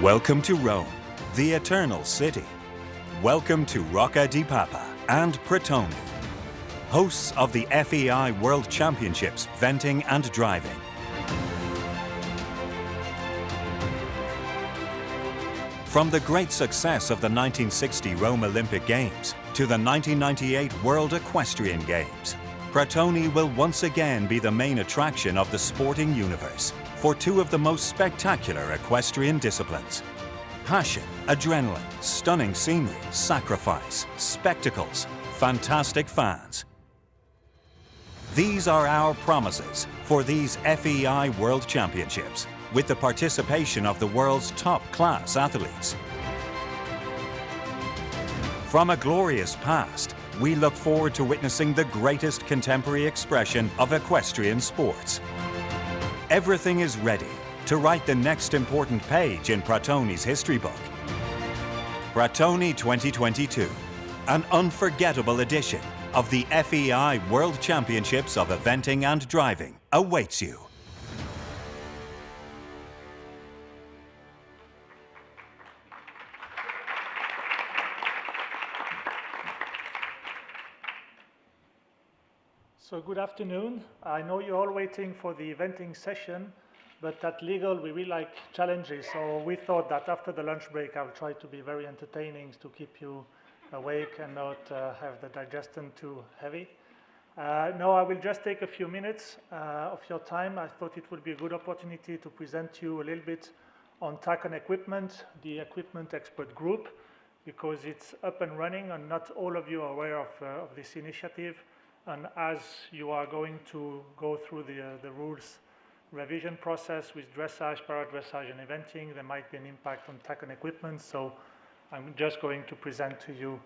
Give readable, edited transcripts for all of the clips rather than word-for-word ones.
Welcome to Rome, the Eternal City. Welcome to Rocca di Papa and Pratoni, hosts of the FEI World Championships Venting and Driving. From the great success of the 1960 Rome Olympic Games to the 1998 World Equestrian Games, Pratoni will once again be the main attraction of the sporting universe for two of the most spectacular equestrian disciplines. Passion, adrenaline, stunning scenery, sacrifice, spectacles, fantastic fans. These are our promises for these FEI World Championships, with the participation of the world's top-class athletes. From a glorious past, we look forward to witnessing the greatest contemporary expression of equestrian sports. Everything is ready to write the next important page in Pratoni's history book. Pratoni 2022, an unforgettable edition of the FEI World Championships of Eventing and Driving, awaits you. So good afternoon. I know you're all waiting for the eventing session, but at Legal we really like challenges, so we thought that after the lunch break I'll try to be very entertaining to keep you awake and not have the digestion too heavy. No, I will just take a few minutes of your time. I thought it would be a good opportunity to present to you a little bit on TACON equipment, the equipment expert group, because it's up and running and not all of you are aware of this initiative. And as you are going to go through the rules revision process with dressage, para-dressage, and eventing, there might be an impact on TACON equipment. So I'm just going to present to you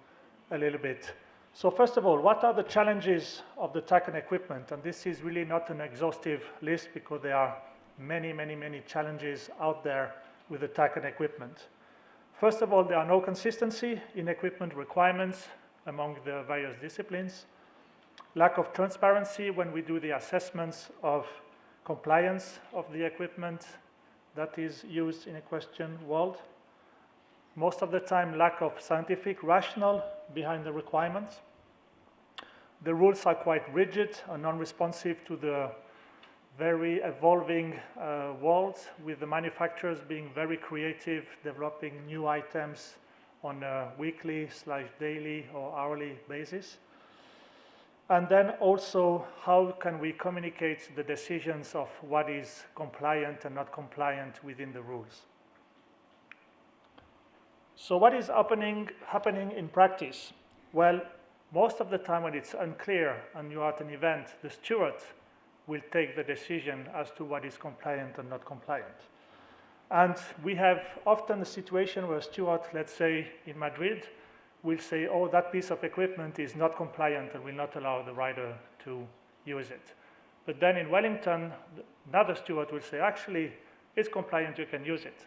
a little bit. So first of all, what are the challenges of the TACON equipment? And this is really not an exhaustive list because there are many, many, many challenges out there with the TACON equipment. First of all, there are no consistency in equipment requirements among the various disciplines. Lack of transparency when we do the assessments of compliance of the equipment that is used in equestrian world. Most of the time, lack of scientific rationale behind the requirements. The rules are quite rigid and non-responsive to the very evolving world, with the manufacturers being very creative, developing new items on a weekly/daily or hourly basis. And then also, how can we communicate the decisions of what is compliant and not compliant within the rules? So what is happening in practice? Well, most of the time when it's unclear and you're at an event, the steward will take the decision as to what is compliant and not compliant. And we have often a situation where a steward, let's say in Madrid, will say, oh, that piece of equipment is not compliant and will not allow the rider to use it. But then in Wellington, another steward will say, actually, it's compliant, you can use it.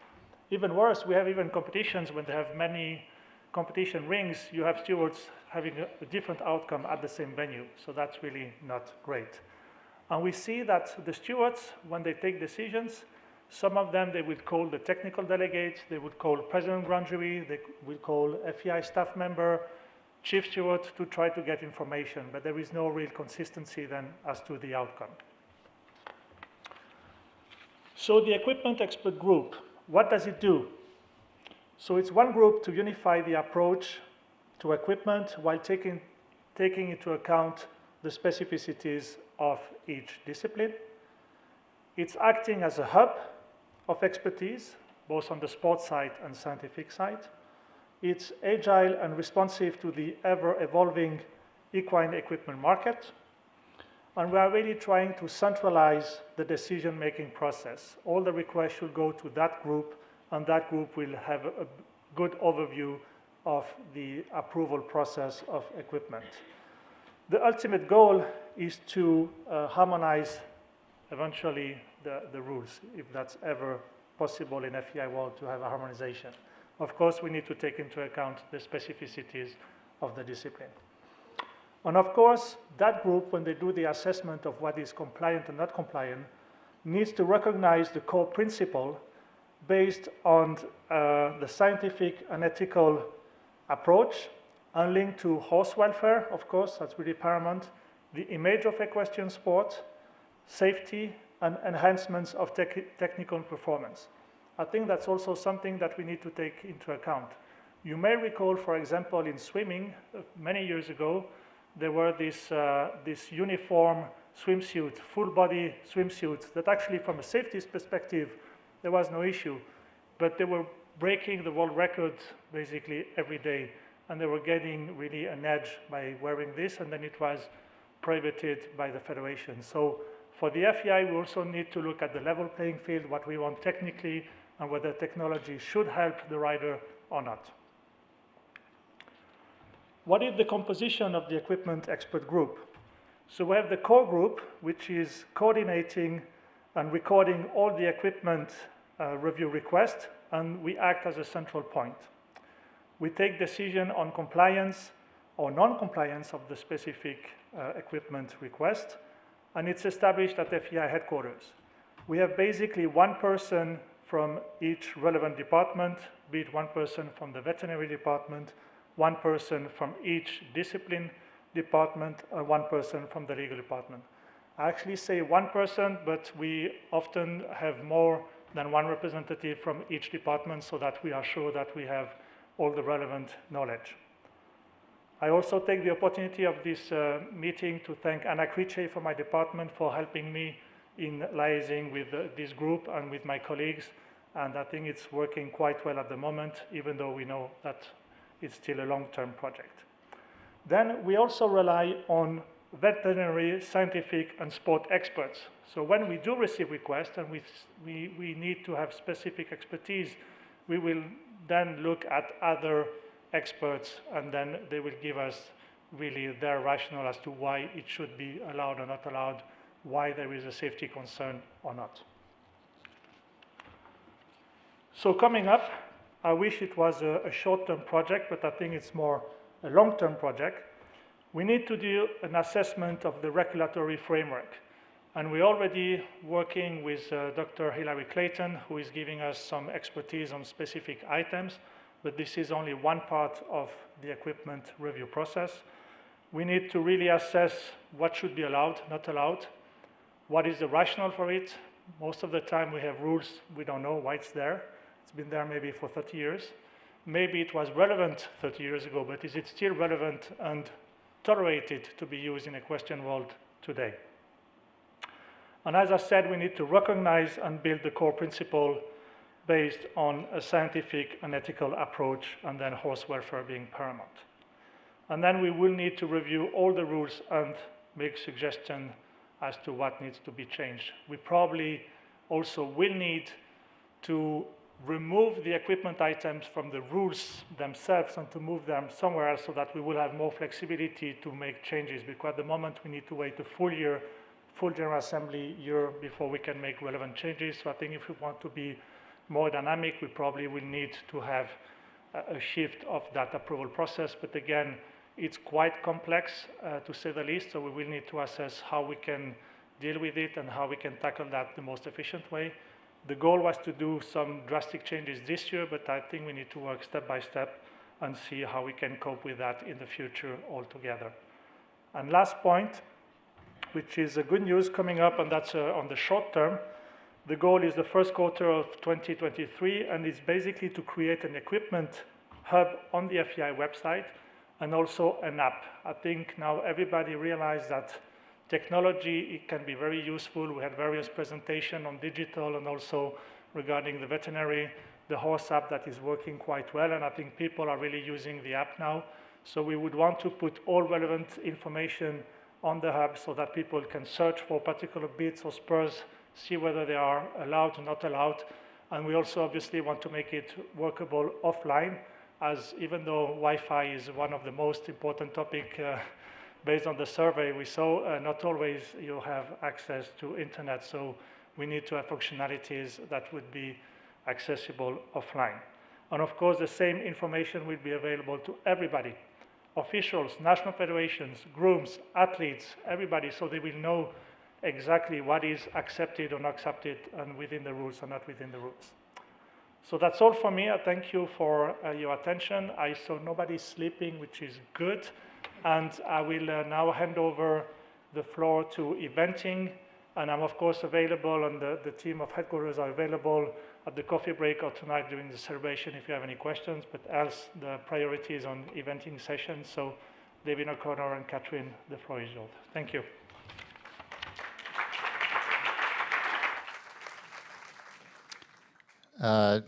Even worse, we have even competitions when they have many competition rings, you have stewards having a different outcome at the same venue. So that's really not great. And we see that the stewards, when they take decisions, some of them, they will call the technical delegate, they would call president grand jury, they will call FEI staff member, chief steward to try to get information, but there is no real consistency then as to the outcome. So the equipment expert group, what does it do? So it's one group to unify the approach to equipment while taking into account the specificities of each discipline. It's acting as a hub of expertise, both on the sports side and scientific side. It's agile and responsive to the ever-evolving equine equipment market. And we are really trying to centralize the decision-making process. All the requests should go to that group, and that group will have a good overview of the approval process of equipment. The ultimate goal is to harmonize eventually the rules, if that's ever possible in FEI world to have a harmonization. Of course, we need to take into account the specificities of the discipline. And of course, that group, when they do the assessment of what is compliant and not compliant, needs to recognize the core principle based on the scientific and ethical approach and linked to horse welfare, of course, that's really paramount, the image of equestrian sport, safety, and enhancements of technical performance. I think that's also something that we need to take into account. You may recall, for example, in swimming, many years ago, there were this uniform swimsuit, full-body swimsuits, that actually, from a safety perspective, there was no issue. But they were breaking the world record, basically, every day. And they were getting really an edge by wearing this, and then it was prohibited by the federation. So for the FEI, we also need to look at the level playing field, what we want technically, and whether technology should help the rider or not. What is the composition of the equipment expert group? So we have the core group, which is coordinating and recording all the equipment review requests, and we act as a central point. We take decision on compliance or non-compliance of the specific equipment request, and it's established at FEI headquarters. We have basically one person from each relevant department, be it one person from the veterinary department, one person from each discipline department, and one person from the legal department. I actually say one person, but we often have more than one representative from each department so that we are sure that we have all the relevant knowledge. I also take the opportunity of this meeting to thank Anna Kriche from my department for helping me in liaising with this group and with my colleagues, and I think it's working quite well at the moment, even though we know that it's still a long-term project. Then we also rely on veterinary, scientific, and sport experts. So when we do receive requests and we need to have specific expertise, we will then look at other experts, and then they will give us really their rationale as to why it should be allowed or not allowed, why there is a safety concern or not. So coming up, I wish it was a short-term project, but I think it's more a long-term project. We need to do an assessment of the regulatory framework. And we're already working with Dr. Hilary Clayton, who is giving us some expertise on specific items, but this is only one part of the equipment review process. We need to really assess what should be allowed, not allowed, what is the rationale for it. Most of the time we have rules, we don't know why it's there. It's been there maybe for 30 years. Maybe it was relevant 30 years ago, but is it still relevant and tolerated to be used in a equestrian world today? And as I said, we need to recognize and build the core principle based on a scientific and ethical approach, and then horse welfare being paramount. And then we will need to review all the rules and make suggestions as to what needs to be changed. We probably also will need to remove the equipment items from the rules themselves and to move them somewhere else so that we will have more flexibility to make changes, because at the moment we need to wait a full year, full General Assembly year before we can make relevant changes. So I think if we want to be more dynamic, we probably will need to have a shift of that approval process. But again, it's quite complex to say the least, so we will need to assess how we can deal with it and how we can tackle that the most efficient way. The goal was to do some drastic changes this year, but I think we need to work step by step and see how we can cope with that in the future altogether. And last point, which is a good news coming up, and that's on the short term. The goal is the first quarter of 2023, and it's basically to create an equipment hub on the FEI website and also an app. I think now everybody realizes that technology, it can be very useful. We had various presentations on digital and also regarding the veterinary, the horse app that is working quite well, and I think people are really using the app now. So we would want to put all relevant information on the hub so that people can search for particular bits or spurs, see whether they are allowed or not allowed. And we also obviously want to make it workable offline, as even though Wi-Fi is one of the most important topics based on the survey we saw, not always you have access to internet, so we need to have functionalities that would be accessible offline. And of course, the same information will be available to everybody, officials, national federations, grooms, athletes, everybody, so they will know exactly what is accepted or not accepted and within the rules or not within the rules. So that's all for me. I thank you for your attention. I saw nobody sleeping, which is good. And I will now hand over the floor to eventing. And I'm, of course, available, and the team of headquarters are available at the coffee break or tonight during the celebration if you have any questions. But else, the priority is on eventing sessions. So David O'Connor and Catherine, the floor is yours. Thank you.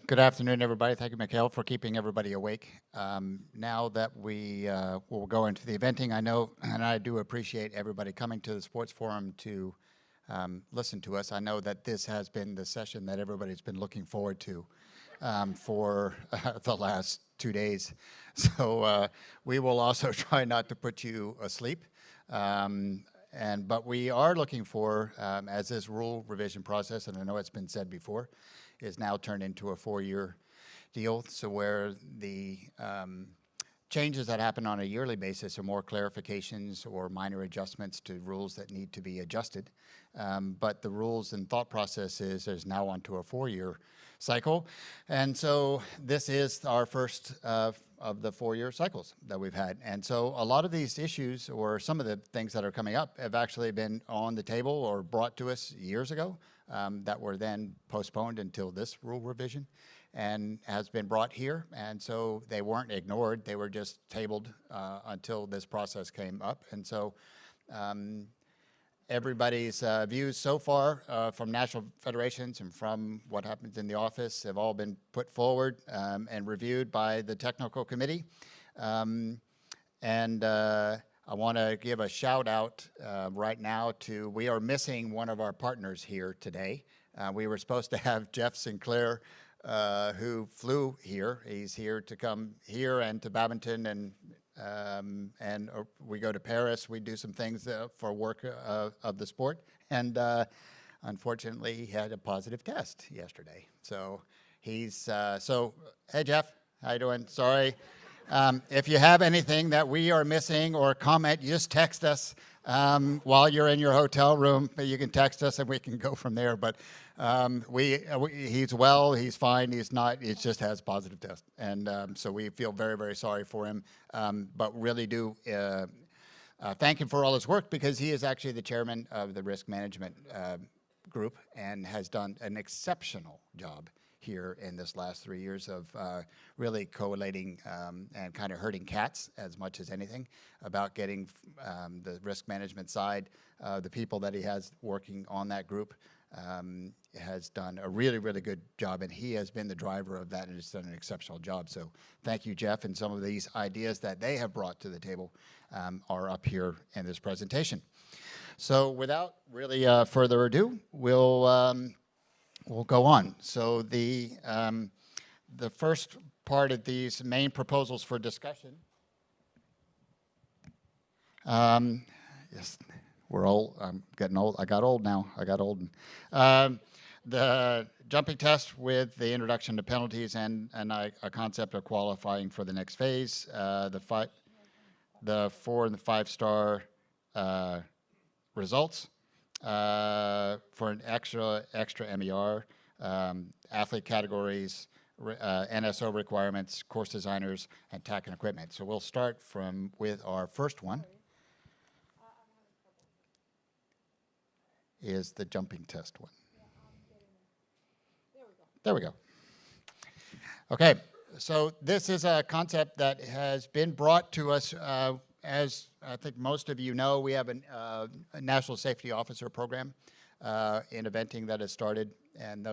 Good afternoon, everybody. Thank you, Mikhail, for keeping everybody awake. Now that we will go into the eventing, I know, and I do appreciate everybody coming to the Sports Forum to listen to us. I know that this has been the session that everybody's been looking forward to for the last 2 days. So we will also try not to put you asleep. But we are looking for, as this rule revision process, and I know it's been said before, is now turned into a 4-year deal, so where the changes that happen on a yearly basis are more clarifications or minor adjustments to rules that need to be adjusted. But the rules and thought process is now onto a 4-year cycle. And so this is our first of the 4-year cycles that we've had. And so a lot of these issues, or some of the things that are coming up, have actually been on the table or brought to us years ago, that were then postponed until this rule revision and has been brought here. And so they weren't ignored, they were just tabled until this process came up. And so everybody's views so far from national federations and from what happens in the office have all been put forward and reviewed by the technical committee. I want to give a shout out right now to, we are missing one of our partners here today. We were supposed to have Jeff Sinclair, who flew here. He's here to come here and to Badminton, and we go to Paris. We do some things for work of the sport. And unfortunately, he had a positive test yesterday. So he's, hey Jeff, how you doing? Sorry. If you have anything that we are missing or comment, you just text us while you're in your hotel room. You can text us and we can go from there. But he's well, he's fine, he's not, he just has positive test. And so we feel very, very sorry for him, but really do thank him for all his work, because he is actually the chairman of the risk management group and has done an exceptional job here in this last 3 years of really collating and kind of herding cats as much as anything about getting the risk management side. The people that he has working on that group has done a really, really good job, and he has been the driver of that and has done an exceptional job. So thank you, Jeff, and some of these ideas that they have brought to the table are up here in this presentation. So without really further ado, we'll go on. So the first part of these main proposals for discussion. Yes, we're old. I'm getting old. I got old now. I got old. The jumping test with the introduction to penalties and a concept of qualifying for the next phase. The 4 and the 5-star results. For an extra MER, athlete categories, NSO requirements, course designers, and tech and equipment. So we'll start with our first one. Is the jumping test one. There we go. Okay, so this is a concept that has been brought to us. As I think most of you know, we have a National Safety Officer program in eventing that has started, and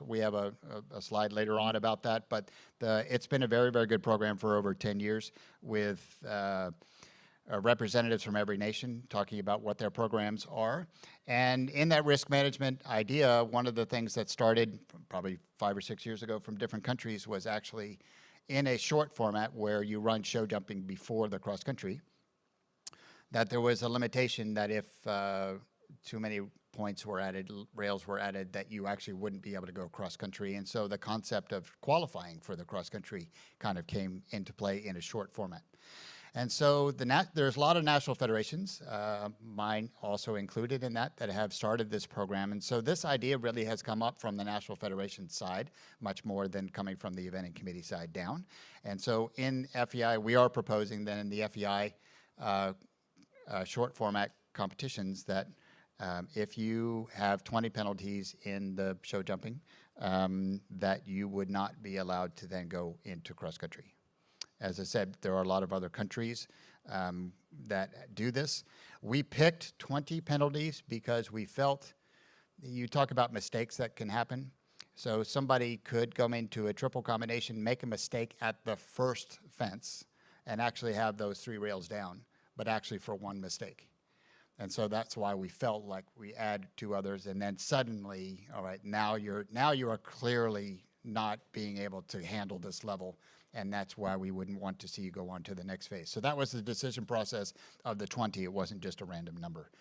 we have a slide later on about that, but it's been a very, very good program for over 10 years with representatives from every nation talking about what their programs are. And in that risk management idea, one of the things that started probably 5 or 6 years ago from different countries was actually in a short format where you run show jumping before the cross country, that there was a limitation that if too many points were added, rails were added, that you actually wouldn't be able to go cross country. And so the concept of qualifying for the cross country kind of came into play in a short format. And so there's a lot of national federations, mine also included in that have started this program. And so this idea really has come up from the national federation side, much more than coming from the eventing committee side down. And so in FEI, we are proposing then in the FEI short format competitions that if you have 20 penalties in the show jumping, that you would not be allowed to then go into cross country. As I said, there are a lot of other countries that do this. We picked 20 penalties because we felt, you talk about mistakes that can happen. So somebody could go into a triple combination, make a mistake at the first fence, and actually have those 3 rails down, but actually for one mistake. And so that's why we felt like we add 2 others, and then suddenly, all right, now you are clearly not being able to handle this level, and that's why we wouldn't want to see you go on to the next phase. So that was the decision process of the 20. It wasn't just a random number.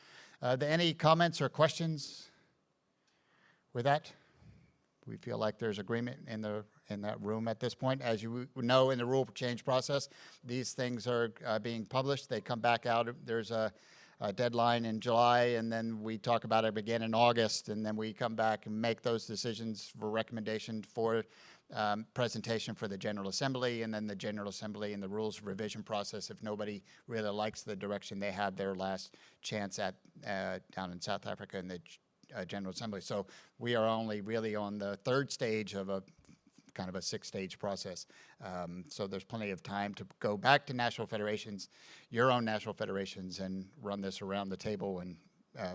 Any comments or questions with that? We feel like there's agreement in that room at this point. As you know, in the rule change process, these things are being published. They come back out. There's a deadline in July, and then we talk about it again in August, and then we come back and make those decisions for recommendation for presentation for the General Assembly, and then the General Assembly and the rules revision process. If nobody really likes the direction, they have their last chance at down in South Africa in the General Assembly. So we are only really on the 3rd stage of a kind of a 6-stage process. So there's plenty of time to go back to national federations, your own national federations, and run this around the table and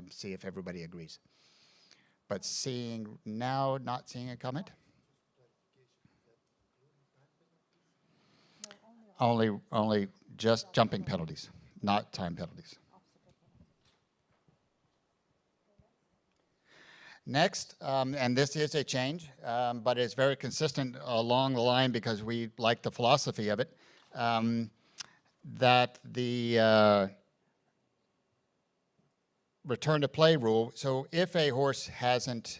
see if everybody agrees. But not seeing a comment? Only just jumping penalties, not time penalties. Next, and this is a change, but it's very consistent along the line because we like the philosophy of it, that the return to play rule, so if a horse hasn't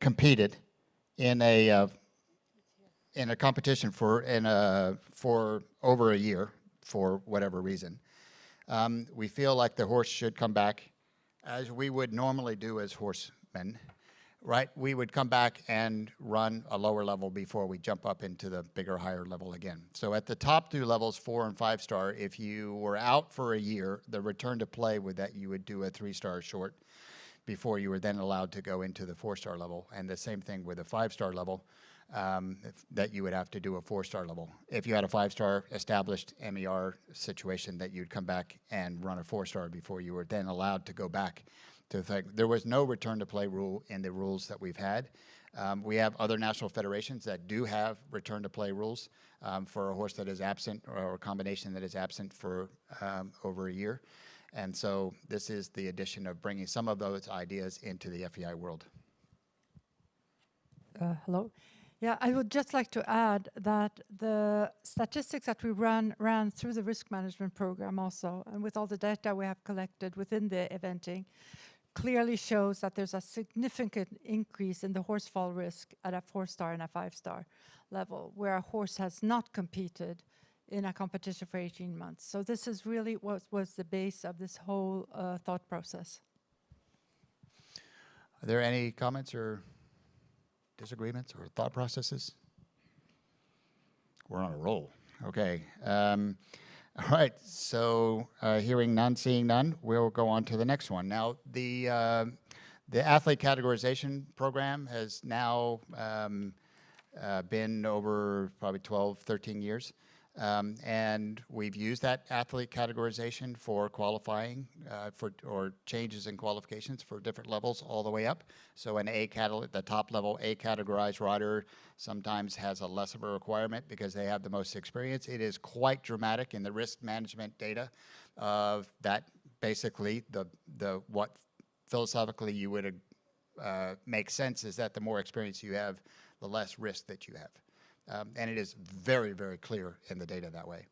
competed in a competition for over a year for whatever reason, we feel like the horse should come back as we would normally do as horsemen, right? We would come back and run a lower level before we jump up into the bigger, higher level again. So at the top 2 levels, 4 and 5 star, if you were out for a year, the return to play with that, you would do a 3-star short before you were then allowed to go into the 4-star level. And the same thing with a 5-star level, that you would have to do a 4-star level. If you had a 5-star established MER situation, that you'd come back and run a 4-star before you were then allowed to go back to the thing. There was no return to play rule in the rules that we've had. We have other national federations that do have return to play rules for a horse that is absent or a combination that is absent for over a year. And so this is the addition of bringing some of those ideas into the FEI world. Hello. Yeah, I would just like to add that the statistics that we ran through the risk management program also, and with all the data we have collected within the eventing, clearly shows that there's a significant increase in the horse fall risk at a 4-star and a 5-star level, where a horse has not competed in a competition for 18 months. So this is really what was the base of this whole thought process. Are there any comments or disagreements or thought processes? We're on a roll. Okay. All right. So hearing none, seeing none, we'll go on to the next one. Now, the athlete categorization program has now been over probably 12, 13 years. And we've used that athlete categorization for qualifying or changes in qualifications for different levels all the way up. So an the top level A categorized rider sometimes has a less of a requirement because they have the most experience. It is quite dramatic in the risk management data of that. Basically, what philosophically you would make sense is that the more experience you have, the less risk that you have. And it is very, very clear in the data that way.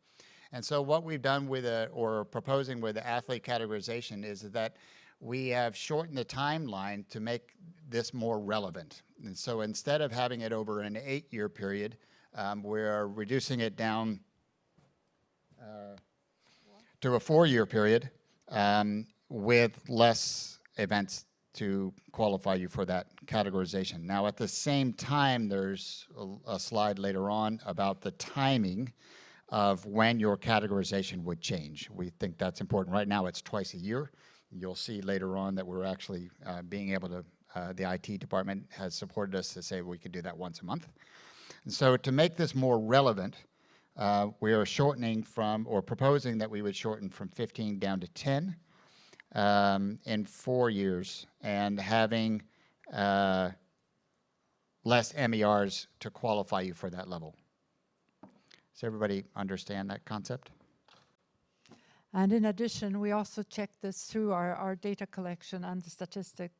And so what we've done with or proposing with the athlete categorization is that we have shortened the timeline to make this more relevant. And so instead of having it over an 8-year period, we're reducing it down to a 4-year period with less events to qualify you for that categorization. Now, at the same time, there's a slide later on about the timing of when your categorization would change. We think that's important. Right now, it's twice a year. You'll see later on that we're actually being able to, the IT department has supported us to say we could do that once a month. And so to make this more relevant, we are shortening from, or proposing that we would shorten from 15 down to 10 in 4 years, and having less MERs to qualify you for that level. Does everybody understand that concept? And in addition, we also checked this through our data collection and the statistic,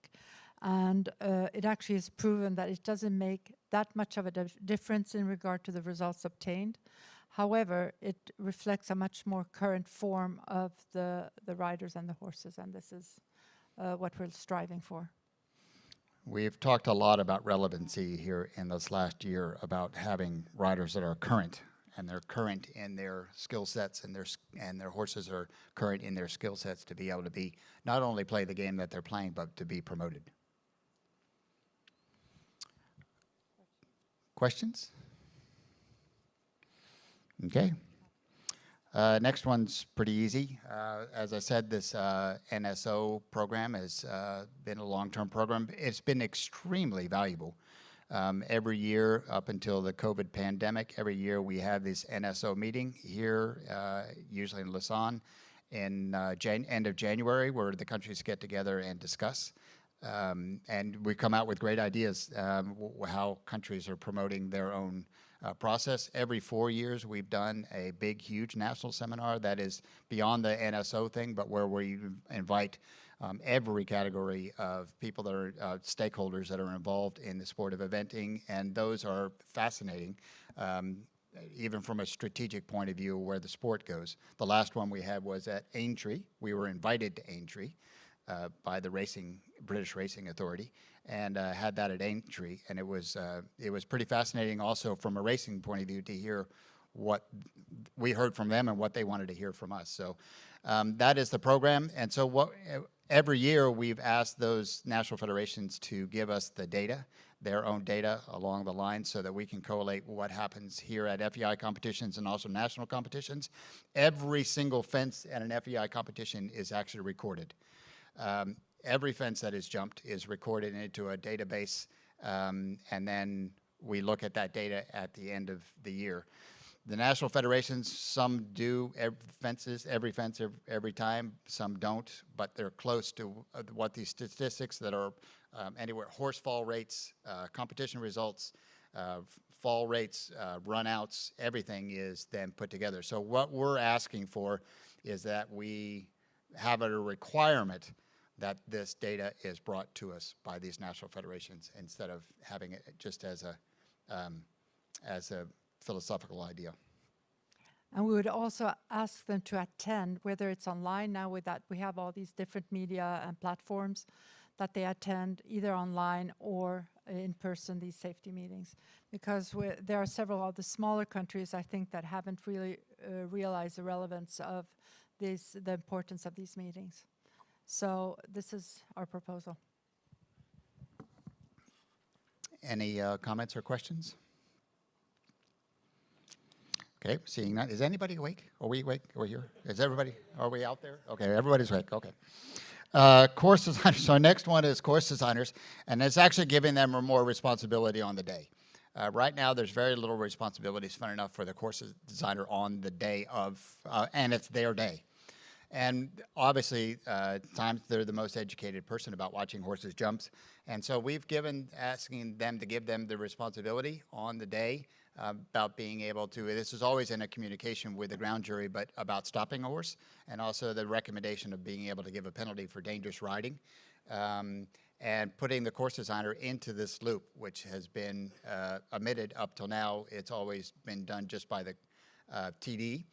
and it actually is proven that it doesn't make that much of a difference in regard to the results obtained. However, it reflects a much more current form of the riders and the horses, and this is what we're striving for. We've talked a lot about relevancy here in this last year, about having riders that are current, and they're current in their skill sets, and their horses are current in their skill sets to be able to be, not only play the game that they're playing, but to be promoted. Questions? Okay. Next one's pretty easy. As I said, this NSO program has been a long-term program. It's been extremely valuable. Every year up until the COVID pandemic, every year we have this NSO meeting here, usually in Lausanne, in end of January, where the countries get together and discuss. And we come out with great ideas how countries are promoting their own process. Every 4 years we've done a big, huge national seminar that is beyond the NSO thing, but where we invite every category of people that are stakeholders that are involved in the sport of eventing, and those are fascinating, even from a strategic point of view where the sport goes. The last one we had was at Aintree. We were invited to Aintree by the British Racing Authority, and had that at Aintree, and it was pretty fascinating also from a racing point of view to hear what we heard from them and what they wanted to hear from us. So that is the program. And so every year we've asked those national federations to give us the data, their own data along the line, so that we can collate what happens here at FEI competitions and also national competitions. Every single fence at an FEI competition is actually recorded. Every fence that is jumped is recorded into a database, and then we look at that data at the end of the year. The national federations, some do every fence every time, some don't, but they're close to what these statistics that are anywhere, horse fall rates, competition results, fall rates, run-outs, everything is then put together. So what we're asking for is that we have a requirement that this data is brought to us by these national federations instead of having it just as a philosophical idea. And we would also ask them to attend, whether it's online now with that we have all these different media and platforms, that they attend either online or in person these safety meetings. Because there are several of the smaller countries, I think, that haven't really realized the relevance of the importance of these meetings. So this is our proposal. Any comments or questions? Okay, seeing none. Is anybody awake? Are we awake? Are we here? Is everybody? Are we out there? Okay, everybody's awake. Okay. Course designers. So our next one is course designers, and it's actually giving them more responsibility on the day. Right now, there's very little responsibilities, fun enough, for the course designer on the day of, and it's their day. And obviously, times they're the most educated person about watching horses jumps. And so we've asking them to give them the responsibility on the day about being able to, this is always in a communication with the ground jury, but about stopping a horse, and also the recommendation of being able to give a penalty for dangerous riding, and putting the course designer into this loop, which has been omitted up till now. It's always been done just by the TD.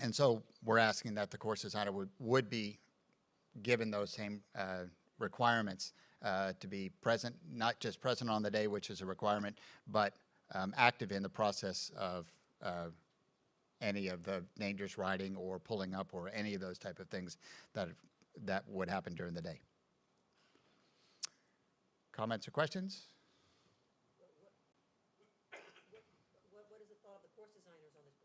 And so we're asking that the course designer would be given those same requirements to be present, not just present on the day, which is a requirement, but active in the process of any of the dangerous riding or pulling up or any of those type of things that would happen during the day. Comments or questions? What is the thought of the course designers on this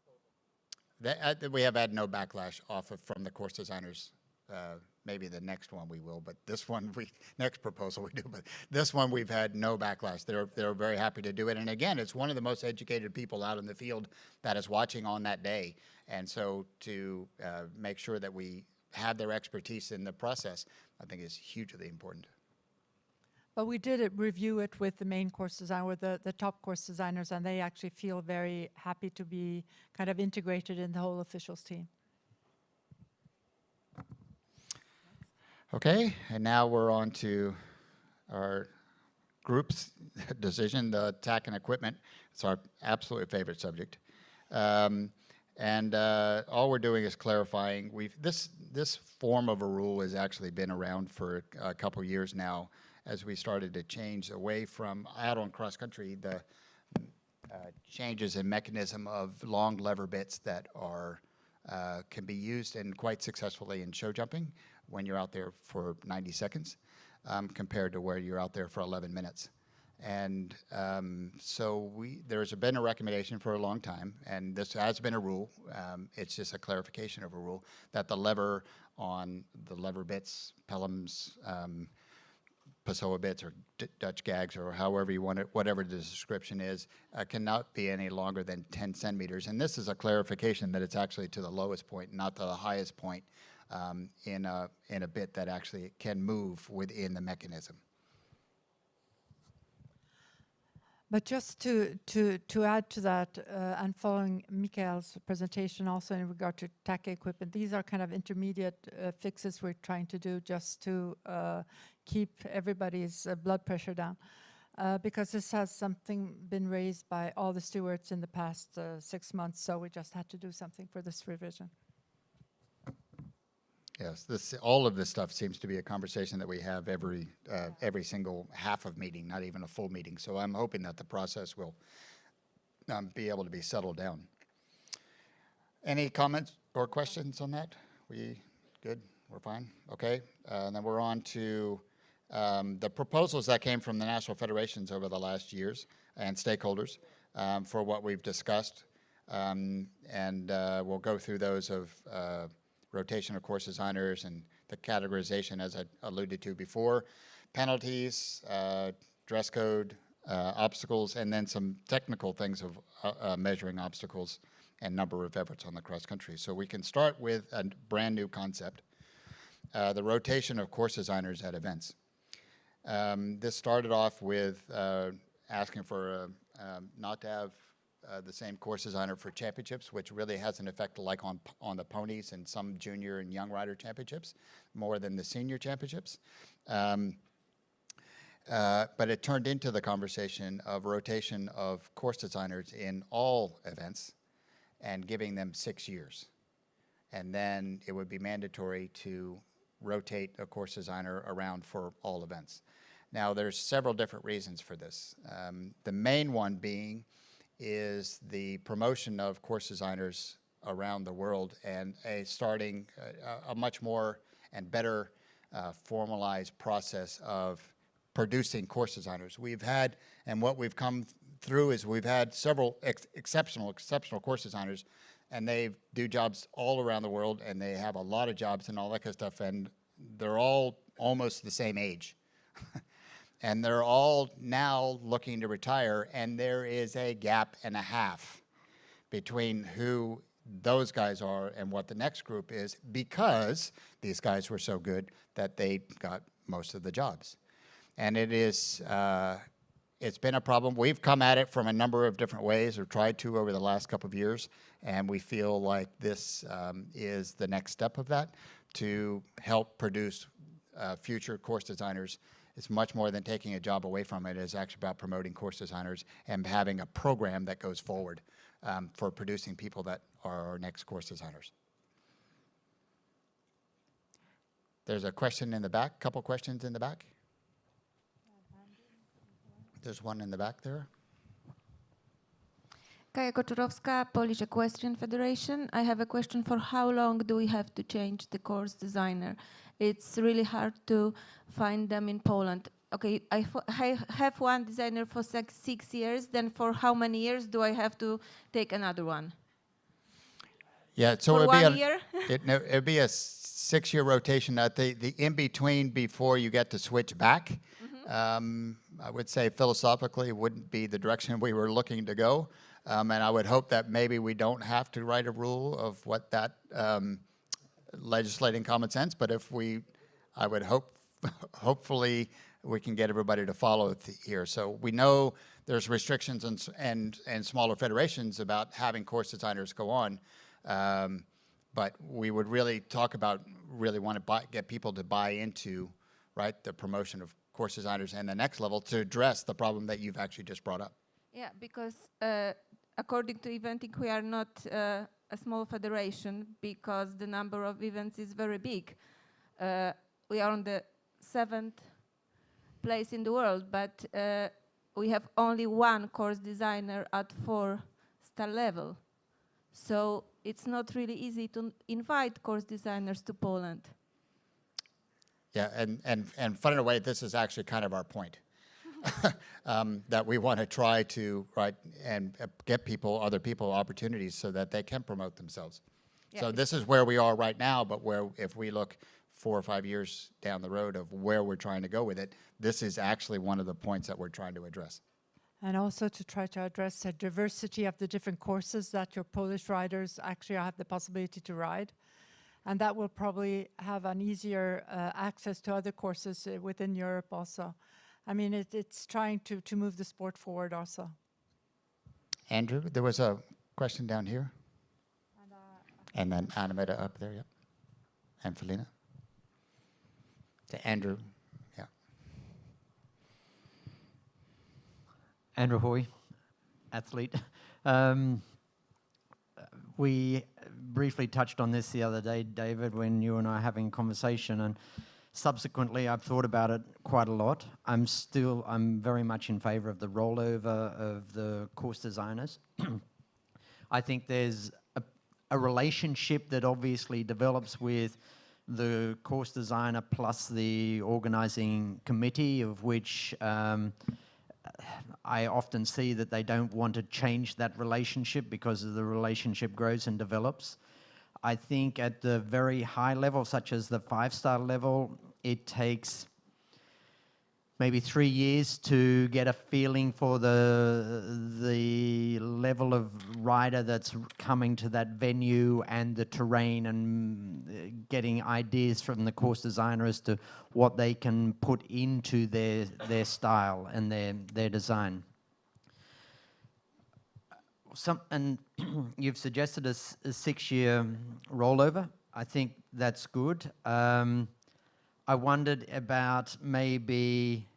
proposal? We have had no backlash from the course designers. Maybe the next one we will, but this one, next proposal we do, but this one we've had no backlash. They're very happy to do it. And again, it's one of the most educated people out in the field that is watching on that day. And so to make sure that we have their expertise in the process, I think is hugely important. But we did review it with the main course designer, with the top course designers, and they actually feel very happy to be kind of integrated in the whole officials team. Okay, and now we're on to our group's decision, the TAC and equipment. It's our absolute favorite subject. All we're doing is clarifying. This form of a rule has actually been around for a couple years now, as we started to change away from out on cross country, the changes in mechanism of long lever bits that are can be used and quite successfully in show jumping when you're out there for 90 seconds compared to where you're out there for 11 minutes. And so there's been a recommendation for a long time, and this has been a rule. It's just a clarification of a rule that the lever on the lever bits, Pelham's, Pessoa bits, or Dutch gags, or however you want it, whatever the description is, cannot be any longer than 10 centimeters. And this is a clarification that it's actually to the lowest point, not to the highest point in a bit that actually can move within the mechanism. But just to add to that, and following Mikael's presentation also in regard to TAC equipment, these are kind of intermediate fixes we're trying to do just to keep everybody's blood pressure down. Because this has been raised by all the stewards in the past 6 months, so we just had to do something for this revision. Yes, all of this stuff seems to be a conversation that we have every single half of meeting, not even a full meeting. So I'm hoping that the process will be able to be settled down. Any comments or questions on that? We good? We're fine? Okay. And then we're on to the proposals that came from the national federations over the last years and stakeholders for what we've discussed. We'll go through those of rotation of course designers and the categorization, as I alluded to before, penalties, dress code, obstacles, and then some technical things of measuring obstacles and number of efforts on the cross country. So we can start with a brand new concept, the rotation of course designers at events. This started off with asking for not to have the same course designer for championships, which really has an effect like on the ponies and some junior and young rider championships, more than the senior championships. But it turned into the conversation of rotation of course designers in all events and giving them 6 years. And then it would be mandatory to rotate a course designer around for all events. Now, there's several different reasons for this. The main one being is the promotion of course designers around the world and starting a much more and better formalized process of producing course designers. We've had, and what we've come through is we've had several exceptional course designers, and they do jobs all around the world, and they have a lot of jobs and all that kind of stuff, and they're all almost the same age. And they're all now looking to retire, and there is a gap and a half between who those guys are and what the next group is, because these guys were so good that they got most of the jobs. And it is, it's been a problem. We've come at it from a number of different ways, or tried to over the last couple of years, and we feel like this is the next step of that to help produce future course designers. It's much more than taking a job away from it. It's actually about promoting course designers and having a program that goes forward for producing people that are our next course designers. There's a question in the back, couple questions in the back. There's one in the back there. Kaja Koczorowska, Polish Equestrian Federation. I have a question for how long do we have to change the course designer? It's really hard to find them in Poland. Okay, I have one designer for 6 years, then for how many years do I have to take another one? Yeah, so For it'd be 1 year? it'd be a 6-year rotation. The in between before you get to switch back, I would say philosophically wouldn't be the direction we were looking to go. And I would hope that maybe we don't have to write a rule of what that legislating common sense. But if I would hopefully we can get everybody to follow here. So we know there's restrictions and smaller federations about having course designers go on. But we would really want to get people to buy into, right, the promotion of course designers and the next level to address the problem that you've actually just brought up. Yeah, because according to eventing, we are not a small federation because the number of events is very big. We are on the 7th place in the world, but we have only one course designer at 4-star level. So it's not really easy to invite course designers to Poland. Yeah, and fun in a way, this is actually kind of our point. That we want to try to get other people opportunities so that they can promote themselves. Yeah. So this is where we are right now, but if we look 4 or 5 years down the road of where we're trying to go with it, this is actually one of the points that we're trying to address. And also to try to address the diversity of the different courses that your Polish riders actually have the possibility to ride. And that will probably have an easier access to other courses within Europe also. I mean, it's trying to move the sport forward also. Andrew, there was a question down here. And then Anameta up there, yep. And Felina. To Andrew, yeah. Andrew Hoy, athlete. We briefly touched on this the other day, David, when you and I were having a conversation, and subsequently I've thought about it quite a lot. I'm very much in favor of the rollover of the course designers. I think there's a relationship that obviously develops with the course designer plus the organizing committee, of which I often see that they don't want to change that relationship because the relationship grows and develops. I think at the very high level, such as the 5-star level, it takes maybe 3 years to get a feeling for the level of rider that's coming to that venue and the terrain, and getting ideas from the course designer as to what they can put into their style and their design. And you've suggested a 6-year rollover. I think that's good. I wondered about maybe,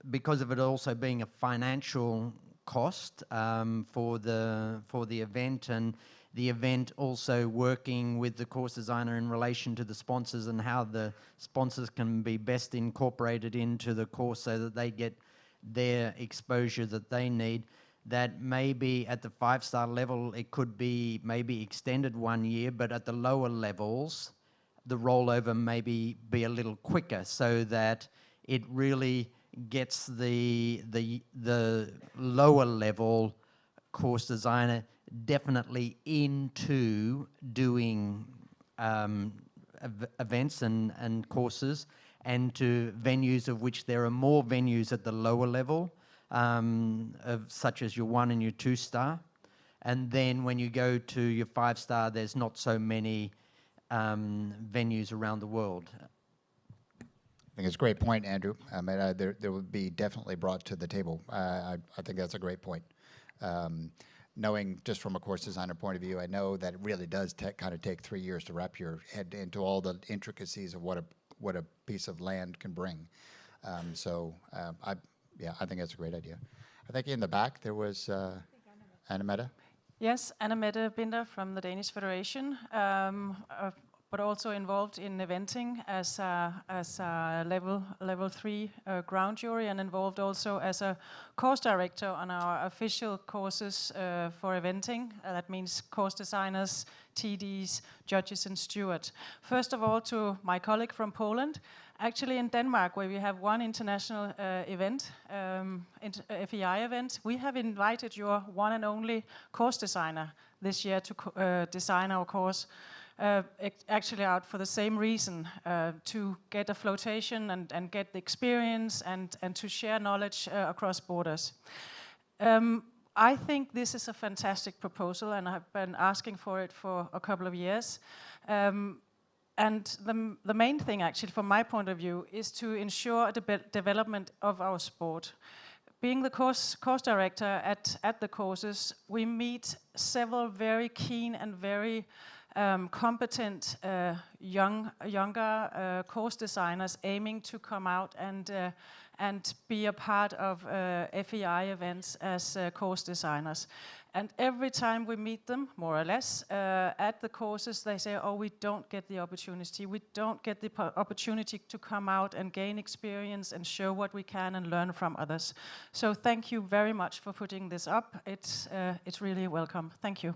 because of it also being a financial cost for the event, and the event also working with the course designer in relation to the sponsors, and how the sponsors can be best incorporated into the course so that they get their exposure that they need. That maybe at the 5-star level it could be maybe extended 1 year, but at the lower levels the rollover maybe be a little quicker, so that it really gets the lower level course designer definitely into doing events and courses, and to venues of which there are more venues at the lower level, such as your 1 and your 2-star. And then when you go to your 5-star, there's not so many venues around the world. I think it's a great point, Andrew. I mean, there will be definitely brought to the table. I think that's a great point. Knowing just from a course designer point of view, I know that it really does kind of take 3 years to wrap your head into all the intricacies of what a piece of land can bring. I think that's a great idea. I think in the back there was Anameta. Yes, Anameta Binder from the Danish Federation. but also involved in eventing as a level 3 ground jury, and involved also as a course director on our official courses for eventing. That means course designers, TDs, judges, and stewards. First of all, to my colleague from Poland. Actually, in Denmark, where we have one international event, FEI event, we have invited your one and only course designer this year to design our course. Actually out for the same reason, to get a flotation and get the experience and to share knowledge across borders. I think this is a fantastic proposal, and I've been asking for it for a couple of years. And the main thing, actually, from my point of view, is to ensure the development of our sport. Being the course director at the courses, we meet several very keen and very competent younger course designers aiming to come out and be a part of FEI events as course designers. And every time we meet them, more or less, at the courses, they say, oh, we don't get the opportunity. We don't get the opportunity to come out and gain experience and show what we can and learn from others. So thank you very much for putting this up. It's really welcome. Thank you.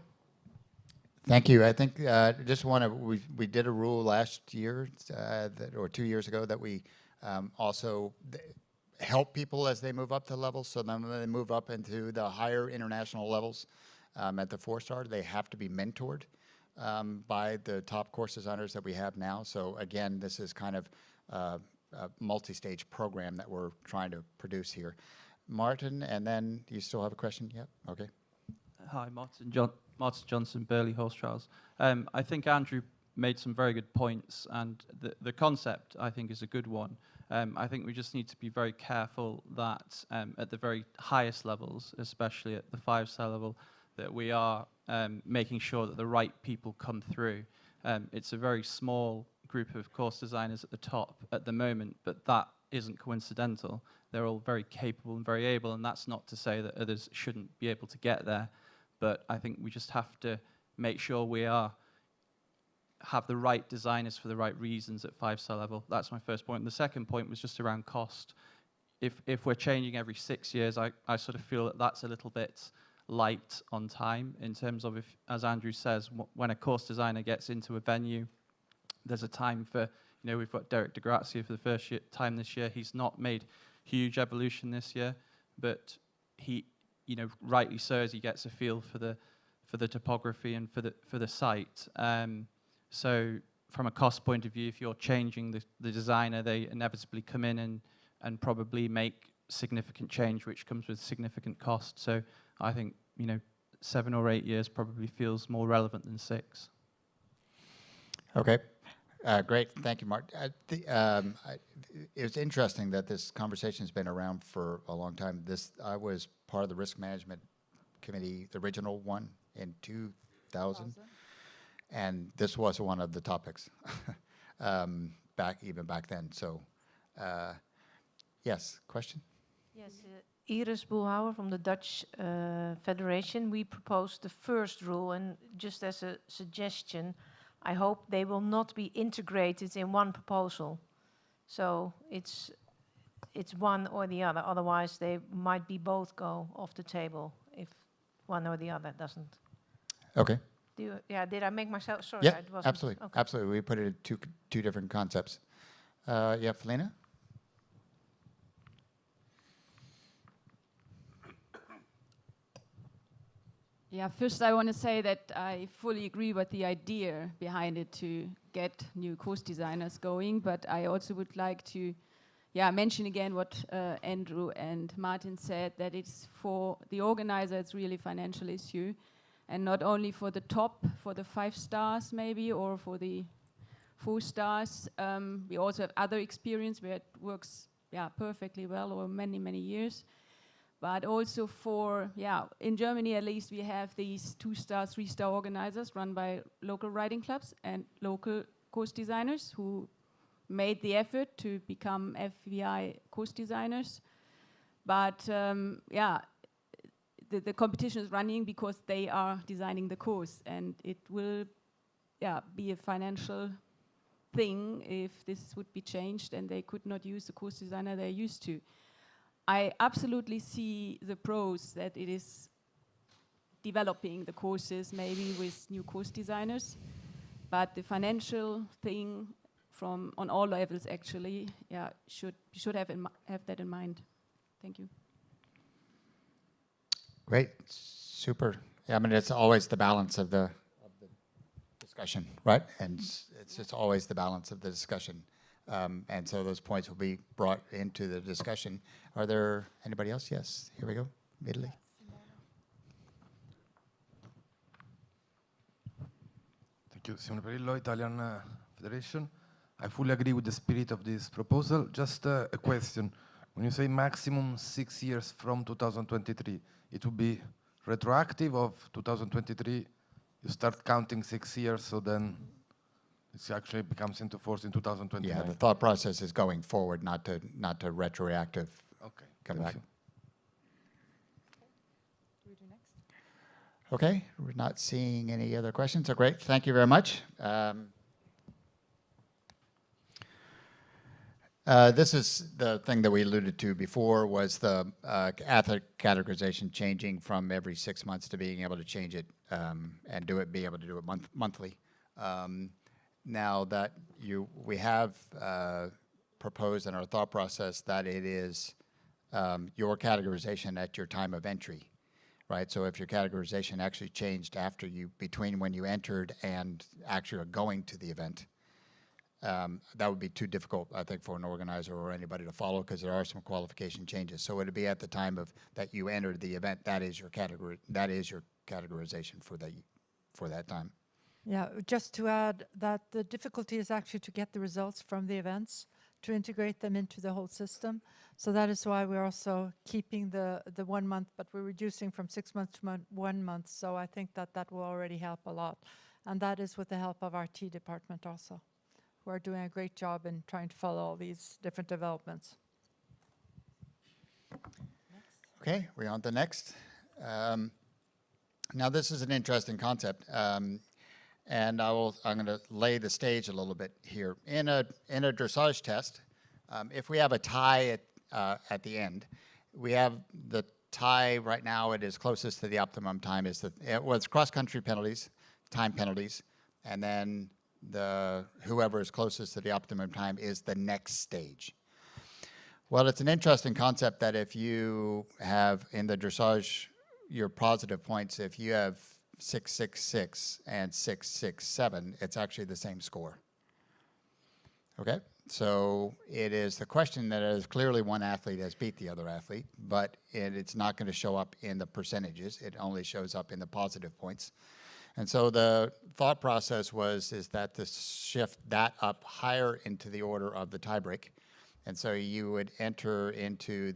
Thank you. I think just want to, we did a rule last year or 2 years ago that we also help people as they move up the levels. So then when they move up into the higher international levels at the 4-star, they have to be mentored by the top course designers that we have now. So again, this is kind of a multi-stage program that we're trying to produce here. Martin, and then you still have a question? Yep. Okay. Hi, Martin Johnson, Burley Horse Trials. I think Andrew made some very good points, and the concept, I think, is a good one. I think we just need to be very careful that at the very highest levels, especially at the 5-star level, that we are making sure that the right people come through. It's a very small group of course designers at the top at the moment, but that isn't coincidental. They're all very capable and very able, and that's not to say that others shouldn't be able to get there. But I think we just have to make sure we have the right designers for the right reasons at 5-star level. That's my first point. And the second point was just around cost. If we're changing every 6 years, I sort of feel that that's a little bit light on time in terms of, if, as Andrew says, when a course designer gets into a venue, there's a time for, you know, we've got Derek de Grazia for the first time this year. He's not made huge evolution this year, but he, you know, rightly so, as he gets a feel for the topography and for the site. So from a cost point of view, if you're changing the designer, they inevitably come in and probably make significant change, which comes with significant cost. So I think, you know, 7 or 8 years probably feels more relevant than 6. Okay. Great. Thank you, Mark. It's interesting that this conversation has been around for a long time. I was part of the risk management committee, the original one, in 2000. And this was one of the topics even back then. So, yes, question? Yes, Iris Boelhouwer from the Dutch Federation. We proposed the first rule, and just as a suggestion, I hope they will not be integrated in one proposal. So it's one or the other. Otherwise, they might be both go off the table if one or the other doesn't. Okay. Did I make myself? Sorry, Yeah, it wasn't. absolutely. Okay. Absolutely. We put it in two different concepts. Yeah, Felina? Yeah, first I want to say that I fully agree with the idea behind it to get new course designers going, but I also would like to mention again what Andrew and Martin said, that it's for the organizer, it's really a financial issue, and not only for the top, for the 5 stars maybe, or for the 4 stars. We also have other experience where it works perfectly well over many, many years. But also for, in Germany at least, we have these 2-star, 3-star organizers run by local riding clubs and local course designers who made the effort to become FEI course designers. But the competition is running because they are designing the course, and it will be a financial thing if this would be changed and they could not use the course designer they're used to. I absolutely see the pros that it is developing the courses maybe with new course designers, but the financial thing from on all levels actually, yeah, should have that in mind. Thank you. Great, super. Yeah, I mean, it's always the balance of the discussion, right? And it's just always the balance of the discussion. And so those points will be brought into the discussion. Are there anybody else? Yes, here we go, immediately. Thank you. Simone Perillo, Italian Federation. I fully agree with the spirit of this proposal. Just a question. When you say maximum 6 years from 2023, it will be retroactive of 2023? You start counting 6 years, so then it actually becomes into force in 2029. Yeah, the thought process is going forward, not to retroactive. Okay, come back. you. Do we do next? Okay, we're not seeing any other questions. So great, thank you very much. This is the thing that we alluded to before, was the athlete categorization changing from every 6 months to being able to change it and be able to do it monthly. Now that we have proposed in our thought process that it is your categorization at your time of entry, right? So if your categorization actually changed between when you entered and actually going to the event, that would be too difficult, I think, for an organizer or anybody to follow, because there are some qualification changes. So it would be at the time that you entered the event. That is your categorization for that time. Yeah, just to add that the difficulty is actually to get the results from the events, to integrate them into the whole system. So that is why we're also keeping the 1 month, but we're reducing from 6 months to 1 month. So I think that will already help a lot. And that is with the help of our T department also, who are doing a great job in trying to follow all these different developments. Okay, we're on to next. Now this is an interesting concept. And I'm going to lay the stage a little bit here. In a dressage test, if we have a tie at the end, we have the tie right now. It is closest to the optimum time. It's cross-country penalties, time penalties, and then whoever is closest to the optimum time is the next stage. Well, it's an interesting concept that if you have in the dressage your positive points, if you have 666 and 667, it's actually the same score. Okay, so it is the question that is clearly one athlete has beat the other athlete, but it's not going to show up in the percentages. It only shows up in the positive points. And so the thought process is that to shift that up higher into the order of the tiebreak. And so you would enter into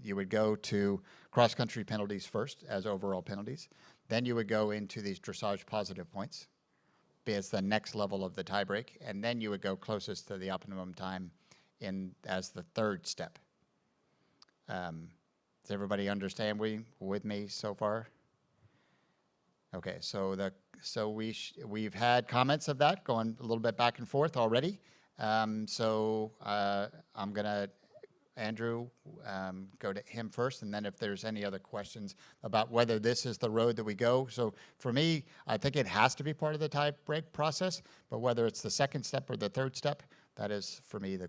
you would go to cross-country penalties first as overall penalties. Then you would go into these dressage positive points, as the next level of the tiebreak, and then you would go closest to the optimum time as the third step. Does everybody understand with me so far? Okay, so we've had comments of that going a little bit back and forth already. So I'm gonna, Andrew, go to him first, and then if there's any other questions about whether this is the road that we go. So for me, I think it has to be part of the tie-break process, but whether it's the second step or the third step, that is, for me, the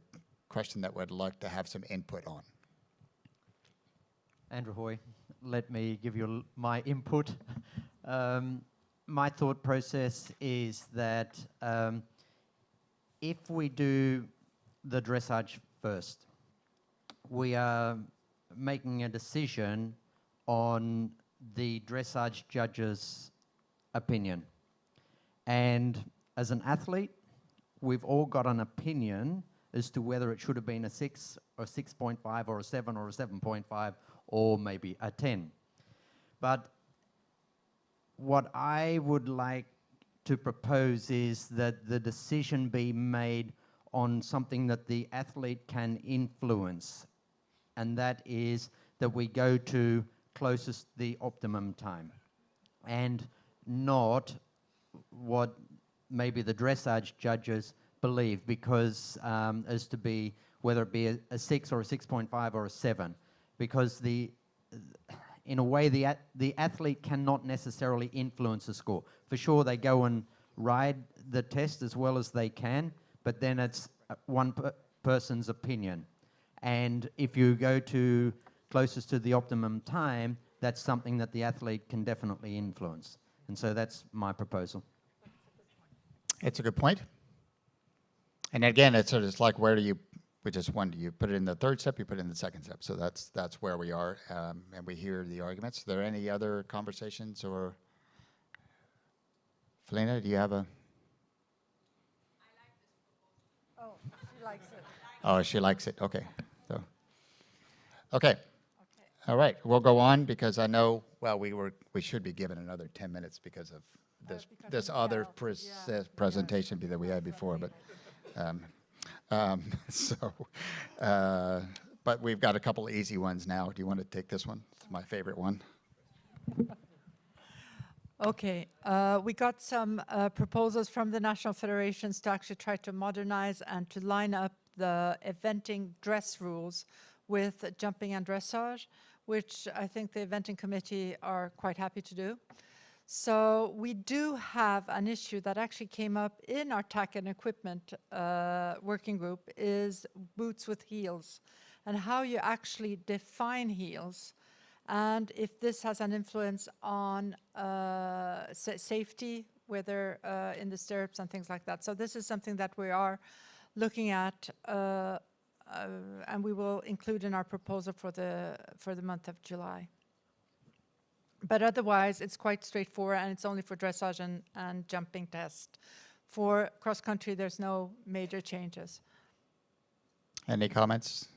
question that we'd like to have some input on. Andrew Hoy, let me give you my input. My thought process is that if we do the dressage first, we are making a decision on the dressage judge's opinion. And as an athlete, we've all got an opinion as to whether it should have been a 6 or 6.5 or a 7 or a 7.5 or maybe a 10. But what I would like to propose is that the decision be made on something that the athlete can influence, and that is that we go to closest the optimum time, and not what maybe the dressage judges believe, because as to be whether it be a 6 or a 6.5 or a 7, because in a way the athlete cannot necessarily influence the score. For sure, they go and ride the test as well as they can, but then it's one person's opinion. And if you go to closest to the optimum time, that's something that the athlete can definitely influence. And so that's my proposal. It's a good point. And again, it's sort of like, where do you, which is one, do you put it in the third step, you put it in the second step. So that's where we are, and we hear the arguments. Are there any other conversations, or Felina, do you have a? Oh, she likes it. Oh, she likes it, okay. So, okay. All right, we'll go on, because I know, well, we should be given another 10 minutes because of this other presentation that we had before, but but we've got a couple of easy ones now. Do you want to take this one? It's my favorite one. Okay, we got some proposals from the national federations to actually try to modernize and to line up the eventing dress rules with jumping and dressage, which I think the eventing committee are quite happy to do. So we do have an issue that actually came up in our tack and equipment working group, is boots with heels, and how you actually define heels, and if this has an influence on safety, whether in the stirrups and things like that. So this is something that we are looking at, and we will include in our proposal for the month of July. But otherwise, it's quite straightforward, and it's only for dressage and jumping test. For cross-country, there's no major changes. Any comments?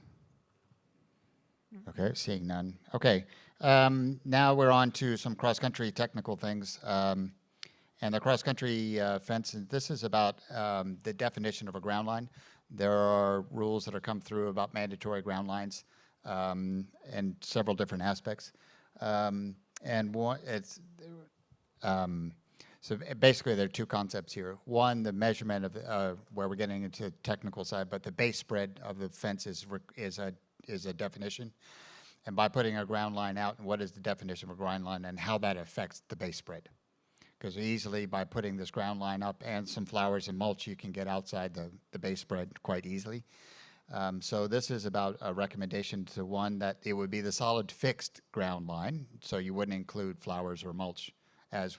Okay, seeing none. Okay, now we're on to some cross-country technical things. And the cross-country fence, and this is about the definition of a ground line. There are rules that have come through about mandatory ground lines and several different aspects. And one, so basically there are two concepts here. One, the measurement of where we're getting into the technical side, but the base spread of the fence is a definition. And by putting a ground line out, and what is the definition of a ground line and how that affects the base spread. Because easily by putting this ground line up and some flowers and mulch, you can get outside the base spread quite easily. So this is about a recommendation to one that it would be the solid fixed ground line, so you wouldn't include flowers or mulch as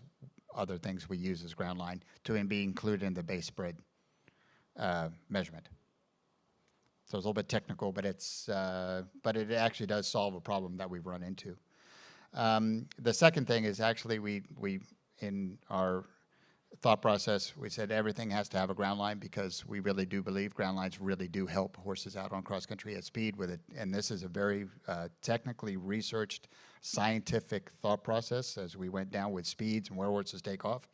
other things we use as ground line to be included in the base spread measurement. So it's a little bit technical, but but it actually does solve a problem that we've run into. The second thing is actually we in our thought process, we said everything has to have a ground line, because we really do believe ground lines really do help horses out on cross country at speed with it. And this is a very technically researched, scientific thought process as we went down with speeds and where horses take off.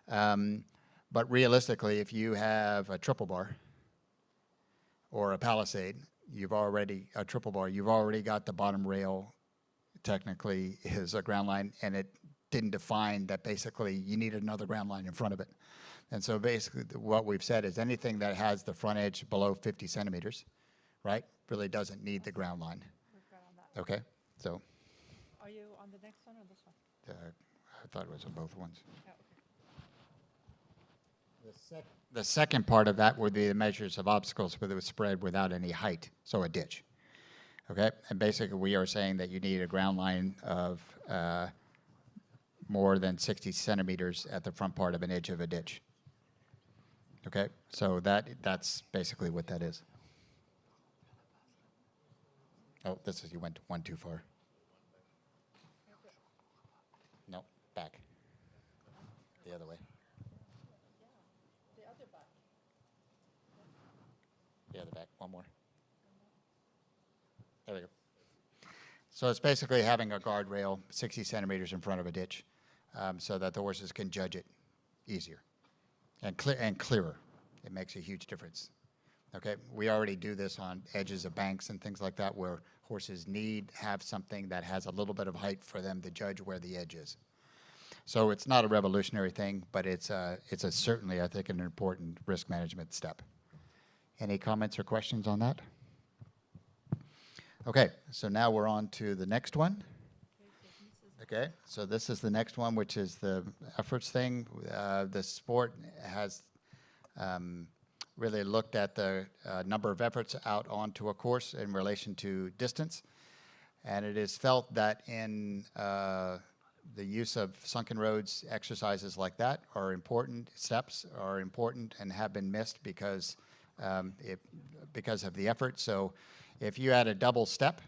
But realistically, if you have a triple bar or a palisade, you've already got the bottom rail technically is a ground line, and it didn't define that basically you need another ground line in front of it. And so basically what we've said is anything that has the front edge below 50 centimeters, right, really doesn't need the ground line. Okay, so. Are you on the next one or this one? I thought it was on both ones. Yeah, okay. The second part of that would be the measures of obstacles with a spread without any height, so a ditch. Okay, and basically we are saying that you need a ground line of more than 60 centimeters at the front part of an edge of a ditch. Okay, so that's basically what that is. Oh, this is, you went one too far. No, back. The other way. The other back. The other back, one more. There we go. So it's basically having a guardrail 60 centimeters in front of a ditch, so that the horses can judge it easier and clearer. It makes a huge difference. Okay, we already do this on edges of banks and things like that, where horses have something that has a little bit of height for them to judge where the edge is. So it's not a revolutionary thing, but it's a certainly, I think, an important risk management step. Any comments or questions on that? Okay, so now we're on to the next one. Okay, so this is the next one, which is the efforts thing. The sport has really looked at the number of efforts out onto a course in relation to distance. And it is felt that in the use of sunken roads, exercises like that are important, steps are important and have been missed because of the effort. So if you add a double step,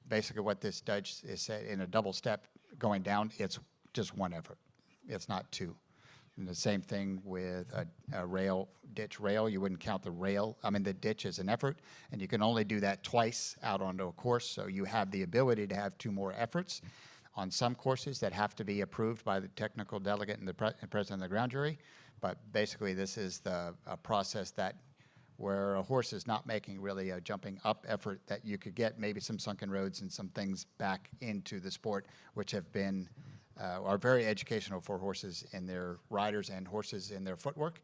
basically what this does is say in a double step going down, it's just one effort. It's not two. And the same thing with a rail, ditch rail. You wouldn't count the rail, the ditch as an effort, and you can only do that twice out onto a course, so you have the ability to have two more efforts on some courses that have to be approved by the technical delegate and the president of the ground jury. But basically this is a process that where a horse is not making really a jumping up effort, that you could get maybe some sunken roads and some things back into the sport, which have been are very educational for horses in their riders and horses in their footwork,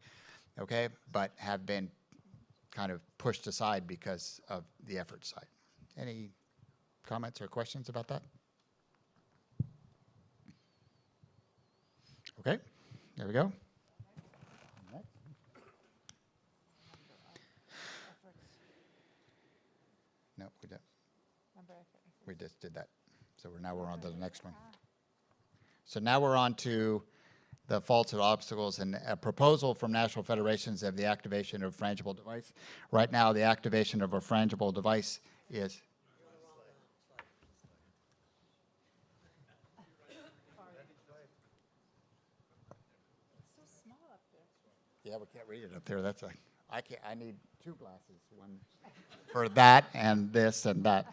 okay, but have been kind of pushed aside because of the effort side. Any comments or questions about that? Okay, there we go. No, we don't. We just did that. So we're on to the next one. So now we're on to the faults and obstacles and a proposal from national federations of the activation of frangible device. Right now, the activation of a frangible device is... Yeah, we can't read it up there. That's I need two glasses, one for that and this and that.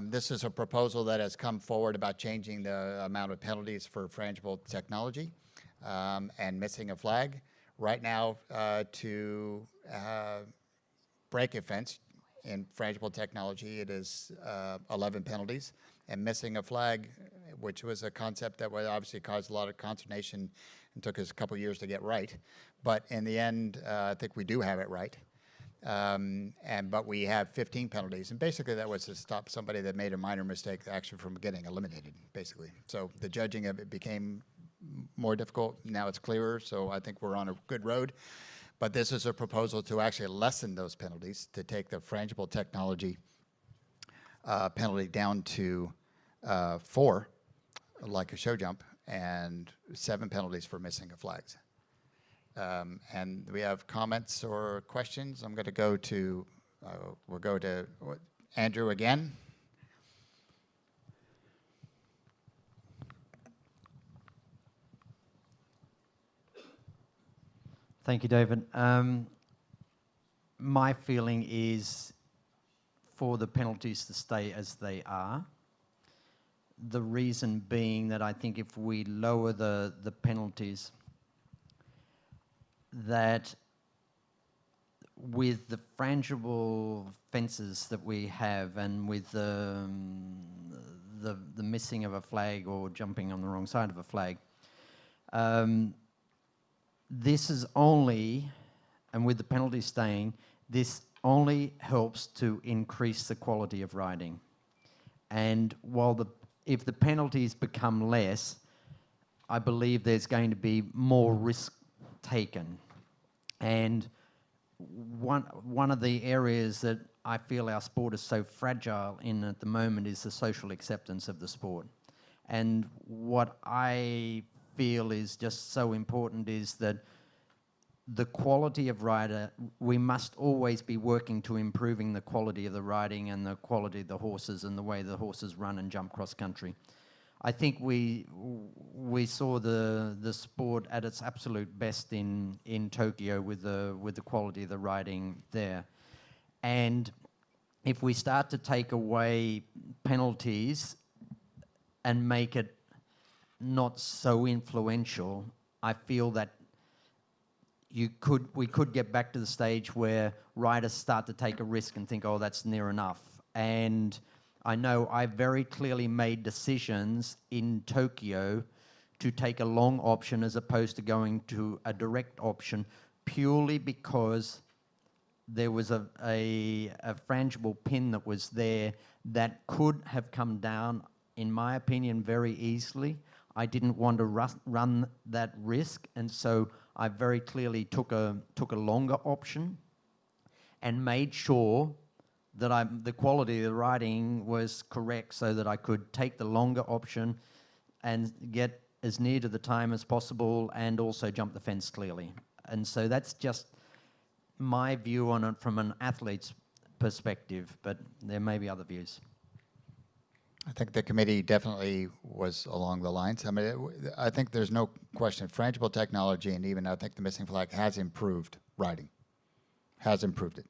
This is a proposal that has come forward about changing the amount of penalties for frangible technology and missing a flag. Right now, to break a fence in frangible technology, it is 11 penalties. And missing a flag, which was a concept that would obviously caused a lot of consternation and took us a couple years to get right. But in the end, I think we do have it right. But we have 15 penalties, and basically that was to stop somebody that made a minor mistake actually from getting eliminated, basically. So the judging of it became more difficult. Now it's clearer, so I think we're on a good road. But this is a proposal to actually lessen those penalties, to take the frangible technology penalty down to 4, like a show jump, and 7 penalties for missing of flags. And we have comments or questions. I'm going to go to, we'll go to Andrew again. Thank you, David. My feeling is for the penalties to stay as they are. The reason being that I think if we lower the penalties, that with the frangible fences that we have and with the missing of a flag or jumping on the wrong side of a flag, this is only, and with the penalties staying, this only helps to increase the quality of riding. And while if the penalties become less, I believe there's going to be more risk taken. And one of the areas that I feel our sport is so fragile in at the moment is the social acceptance of the sport. And what I feel is just so important is that the quality of rider, we must always be working to improving the quality of the riding and the quality of the horses and the way the horses run and jump cross country. I think we saw the sport at its absolute best in Tokyo with the quality of the riding there. And if we start to take away penalties and make it not so influential, I feel that we could get back to the stage where riders start to take a risk and think, oh, that's near enough. And I know I very clearly made decisions in Tokyo to take a long option as opposed to going to a direct option, purely because there was a frangible pin that was there that could have come down, in my opinion, very easily. I didn't want to run that risk, and so I very clearly took a longer option and made sure that the quality of the writing was correct so that I could take the longer option and get as near to the time as possible and also jump the fence clearly. And so that's just my view on it from an athlete's perspective, but there may be other views. I think the committee definitely was along the lines. I mean, I think there's no question. Frangible technology, and even I think the missing flag has improved writing, has improved it.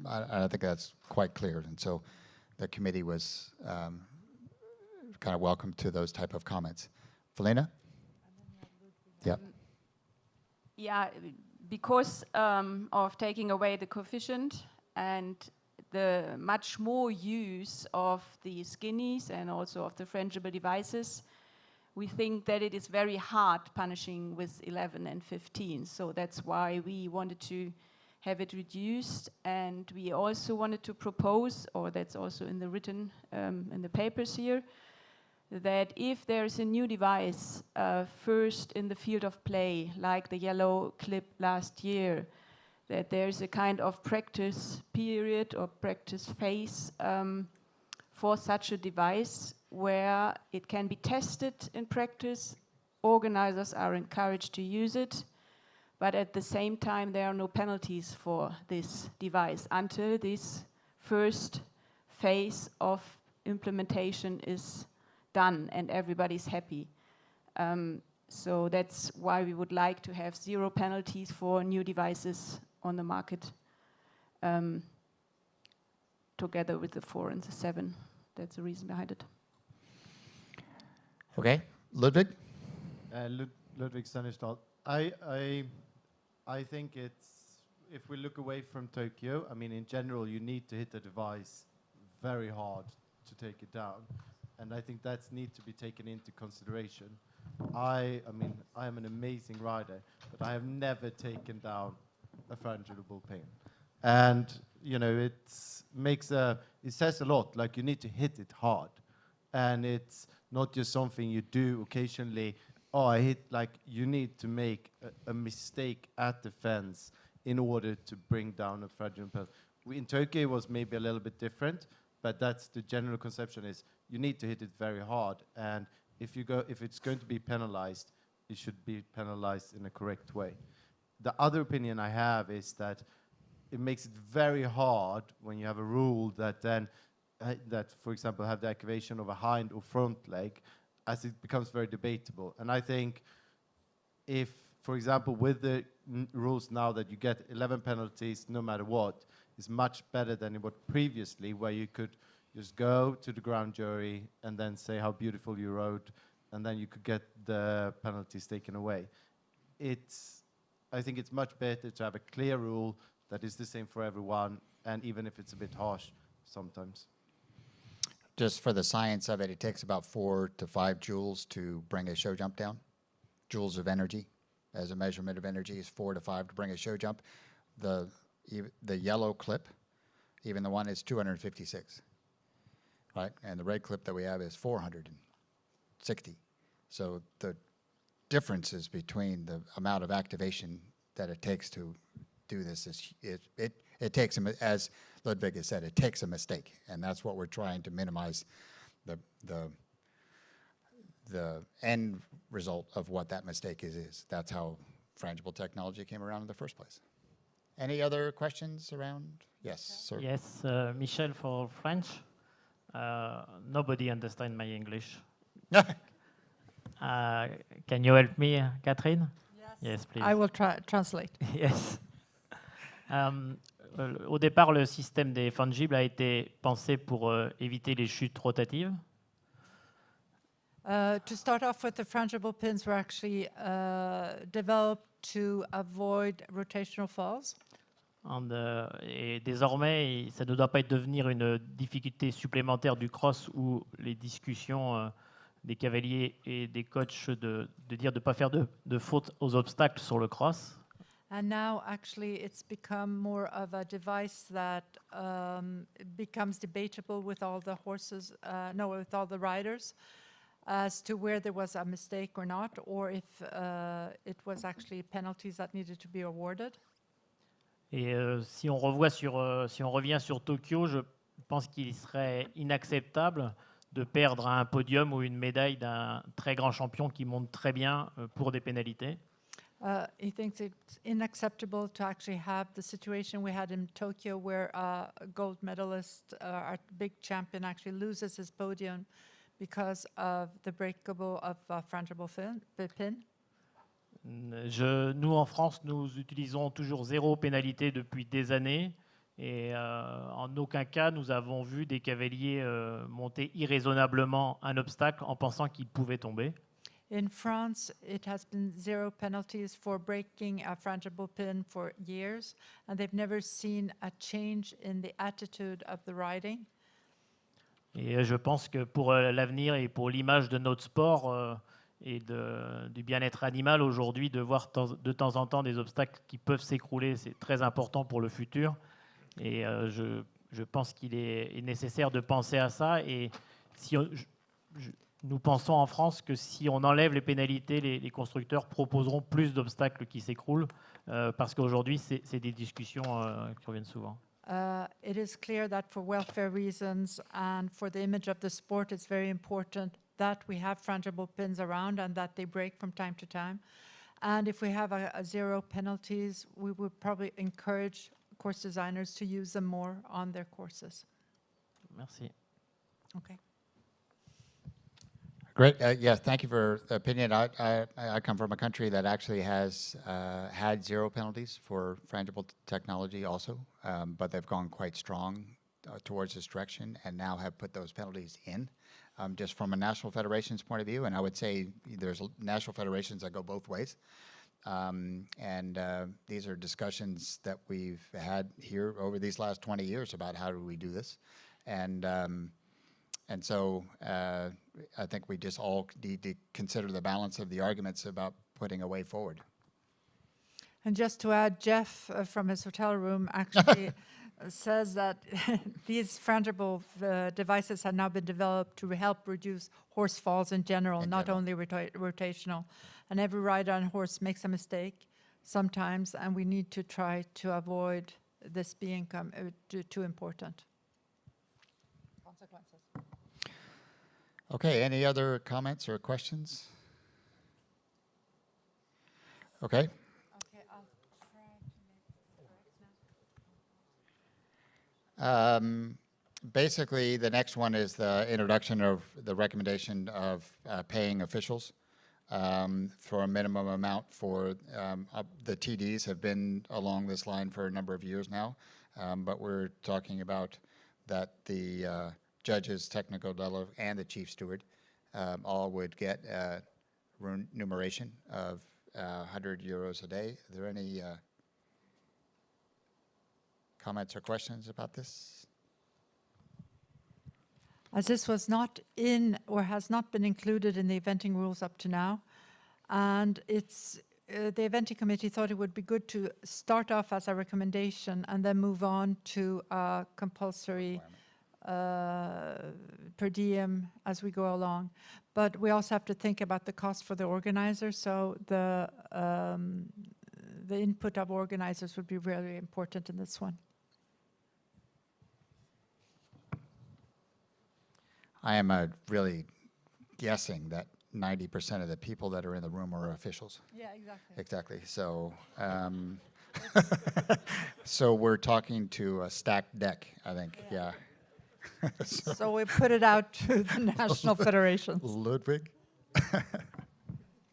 I think that's quite clear, and so the committee was kind of welcome to those type of comments. Felina? Yeah. Yeah, because of taking away the coefficient and the much more use of the skinnies and also of the frangible devices, we think that it is very hard punishing with 11 and 15. So that's why we wanted to have it reduced, and we also wanted to propose, or that's also in the written, in the papers here, that if there is a new device first in the field of play, like the yellow clip last year, that there's a kind of practice period or practice phase for such a device where it can be tested in practice. Organizers are encouraged to use it, but at the same time there are no penalties for this device until this first phase of implementation is done and everybody's happy. So that's why we would like to have 0 penalties for new devices on the market, together with the 4 and the 7. That's the reason behind it. Okay, Ludwig? Ludwig Stannestad. I think it's, if we look away from Tokyo, I mean, in general, you need to hit the device very hard to take it down. And I think that needs to be taken into consideration. I mean, I am an amazing rider, but I have never taken down a frangible pin. And, you know, it says a lot, like you need to hit it hard. And it's not just something you do occasionally. Oh, I hit, like, you need to make a mistake at the fence in order to bring down a fragile pin. In Tokyo, it was maybe a little bit different, but that's the general conception is you need to hit it very hard. And if it's going to be penalized, it should be penalized in a correct way. The other opinion I have is that it makes it very hard when you have a rule that then, for example, have the activation of a hind or front leg, as it becomes very debatable. And I think if, for example, with the rules now that you get 11 penalties no matter what, is much better than it was previously, where you could just go to the ground jury and then say how beautiful you rode, and then you could get the penalties taken away. I think it's much better to have a clear rule that is the same for everyone, and even if it's a bit harsh sometimes. Just for the science of it, it takes about 4 to 5 joules to bring a show jump down. Joules of energy, as a measurement of energy, is 4 to 5 to bring a show jump. The yellow clip, even the one is 256, right? And the red clip that we have is 460. So the differences between the amount of activation that it takes to do this is it takes, as Ludwig has said, it takes a mistake, and that's what we're trying to minimize the end result of what that mistake is. That's how frangible technology came around in the first place. Any other questions around? Yes, sir. Yes, Michel for French. Nobody understands my English. Can you help me, Catherine? Yes, please. I will translate. Yes. Au départ, le système des fungibles a été pensé pour éviter les chutes rotatives. To start off with, the frangible pins were actually developed to avoid rotational falls. Et désormais, ça ne doit pas devenir une difficulté supplémentaire du cross où les discussions des cavaliers et des coachs de dire de ne pas faire de fautes aux obstacles sur le cross. And now, actually, it's become more of a device that becomes debatable with all the horses, with all the riders, as to where there was a mistake or not, or if it was actually penalties that needed to be awarded. Et si on revient sur Tokyo, je pense qu'il serait inacceptable de perdre un podium ou une médaille d'un très grand champion qui monte très bien pour des pénalités. He thinks it's unacceptable to actually have the situation we had in Tokyo where a gold medalist, our big champion, actually loses his podium because of the breakable of frangible pin. Nous, en France, nous utilisons toujours 0 pénalité depuis des années. Et en aucun cas, nous avons vu des cavaliers monter irraisonnablement un obstacle en pensant qu'ils pouvaient tomber. In France, it has been 0 penalties for breaking a frangible pin for years, and they've never seen a change in the attitude of the riding. Et je pense que pour l'avenir et pour l'image de notre sport et du bien-être animal aujourd'hui, de voir de temps en temps des obstacles qui peuvent s'écrouler, c'est très important pour le futur. Et je pense qu'il est nécessaire de penser à ça. Et si nous pensons en France que si on enlève les pénalités, les constructeurs proposeront plus d'obstacles qui s'écroulent, parce qu'aujourd'hui, c'est des discussions qui reviennent souvent. It is clear that for welfare reasons and for the image of the sport, it's very important that we have frangible pins around and that they break from time to time. And if we have a 0 penalties, we would probably encourage course designers to use them more on their courses. Merci. Okay. Great. Yes, thank you for the opinion. I come from a country that actually has had 0 penalties for frangible technology also, but they've gone quite strong towards this direction and now have put those penalties in, just from a national federation's point of view. And I would say there's national federations that go both ways. These are discussions that we've had here over these last 20 years about how do we do this. And so I think we just all need to consider the balance of the arguments about putting a way forward. And just to add, Jeff from his hotel room actually says that these frangible devices have now been developed to help reduce horse falls in general, not only rotational. And every rider on horse makes a mistake sometimes, and we need to try to avoid this being too important. Consequences. Okay, any other comments or questions? Okay. Okay, I'll try to make it correct. Basically, the next one is the introduction of the recommendation of paying officials for a minimum amount for the TDs have been along this line for a number of years now, but we're talking about that the judges, technical delegate, and the chief steward all would get remuneration of 100 euros a day. Are there any comments or questions about this? As this was not in or has not been included in the eventing rules up to now, and it's the eventing committee thought it would be good to start off as a recommendation and then move on to a compulsory per diem as we go along. But we also have to think about the cost for the organizers, so the input of organizers would be really important in this one. I am really guessing that 90% of the people that are in the room are officials. Yeah, exactly. Exactly. So, so we're talking to a stacked deck, I think. Yeah. So we put it out to the national federations. Ludwig?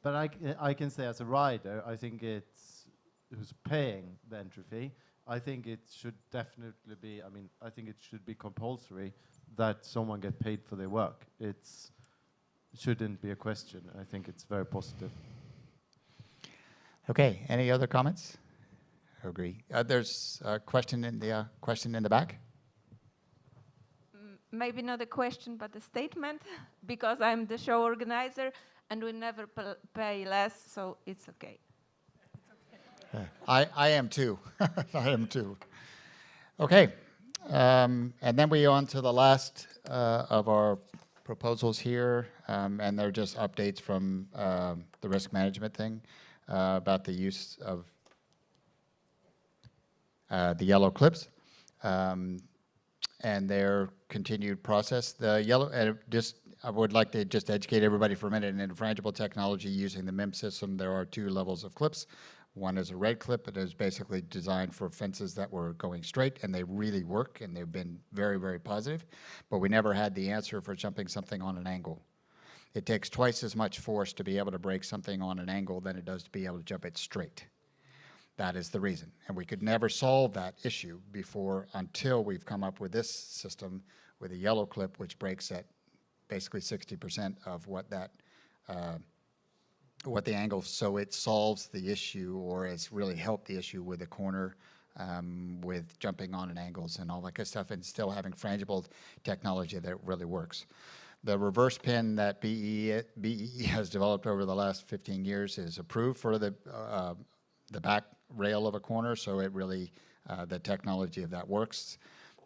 But I can say as a rider, I think it's who's paying the entry fee. I think it should definitely be, I think it should be compulsory that someone get paid for their work. It shouldn't be a question. I think it's very positive. Okay, any other comments? agree. There's a question in the back. Maybe not a question, but a statement, because I'm the show organizer, and we never pay less, so it's okay. I am too. I am too. Okay. And then we on to the last of our proposals here, and they're just updates from the risk management thing about the use of the yellow clips and their continued process. The yellow, I would like to just educate everybody for a minute. In frangible technology using the MIM system, there are 2 levels of clips. One is a red clip. It is basically designed for fences that were going straight, and they really work, and they've been very, very positive. But we never had the answer for jumping something on an angle. It takes twice as much force to be able to break something on an angle than it does to be able to jump it straight. That is the reason. And we could never solve that issue until we've come up with this system with a yellow clip, which breaks at basically 60% of what the angle, so it solves the issue, or it's really helped the issue with the corner, with jumping on an angles and all that good stuff, and still having frangible technology that really works. The reverse pin that BEE has developed over the last 15 years is approved for the back rail of a corner, so it really, the technology of that works.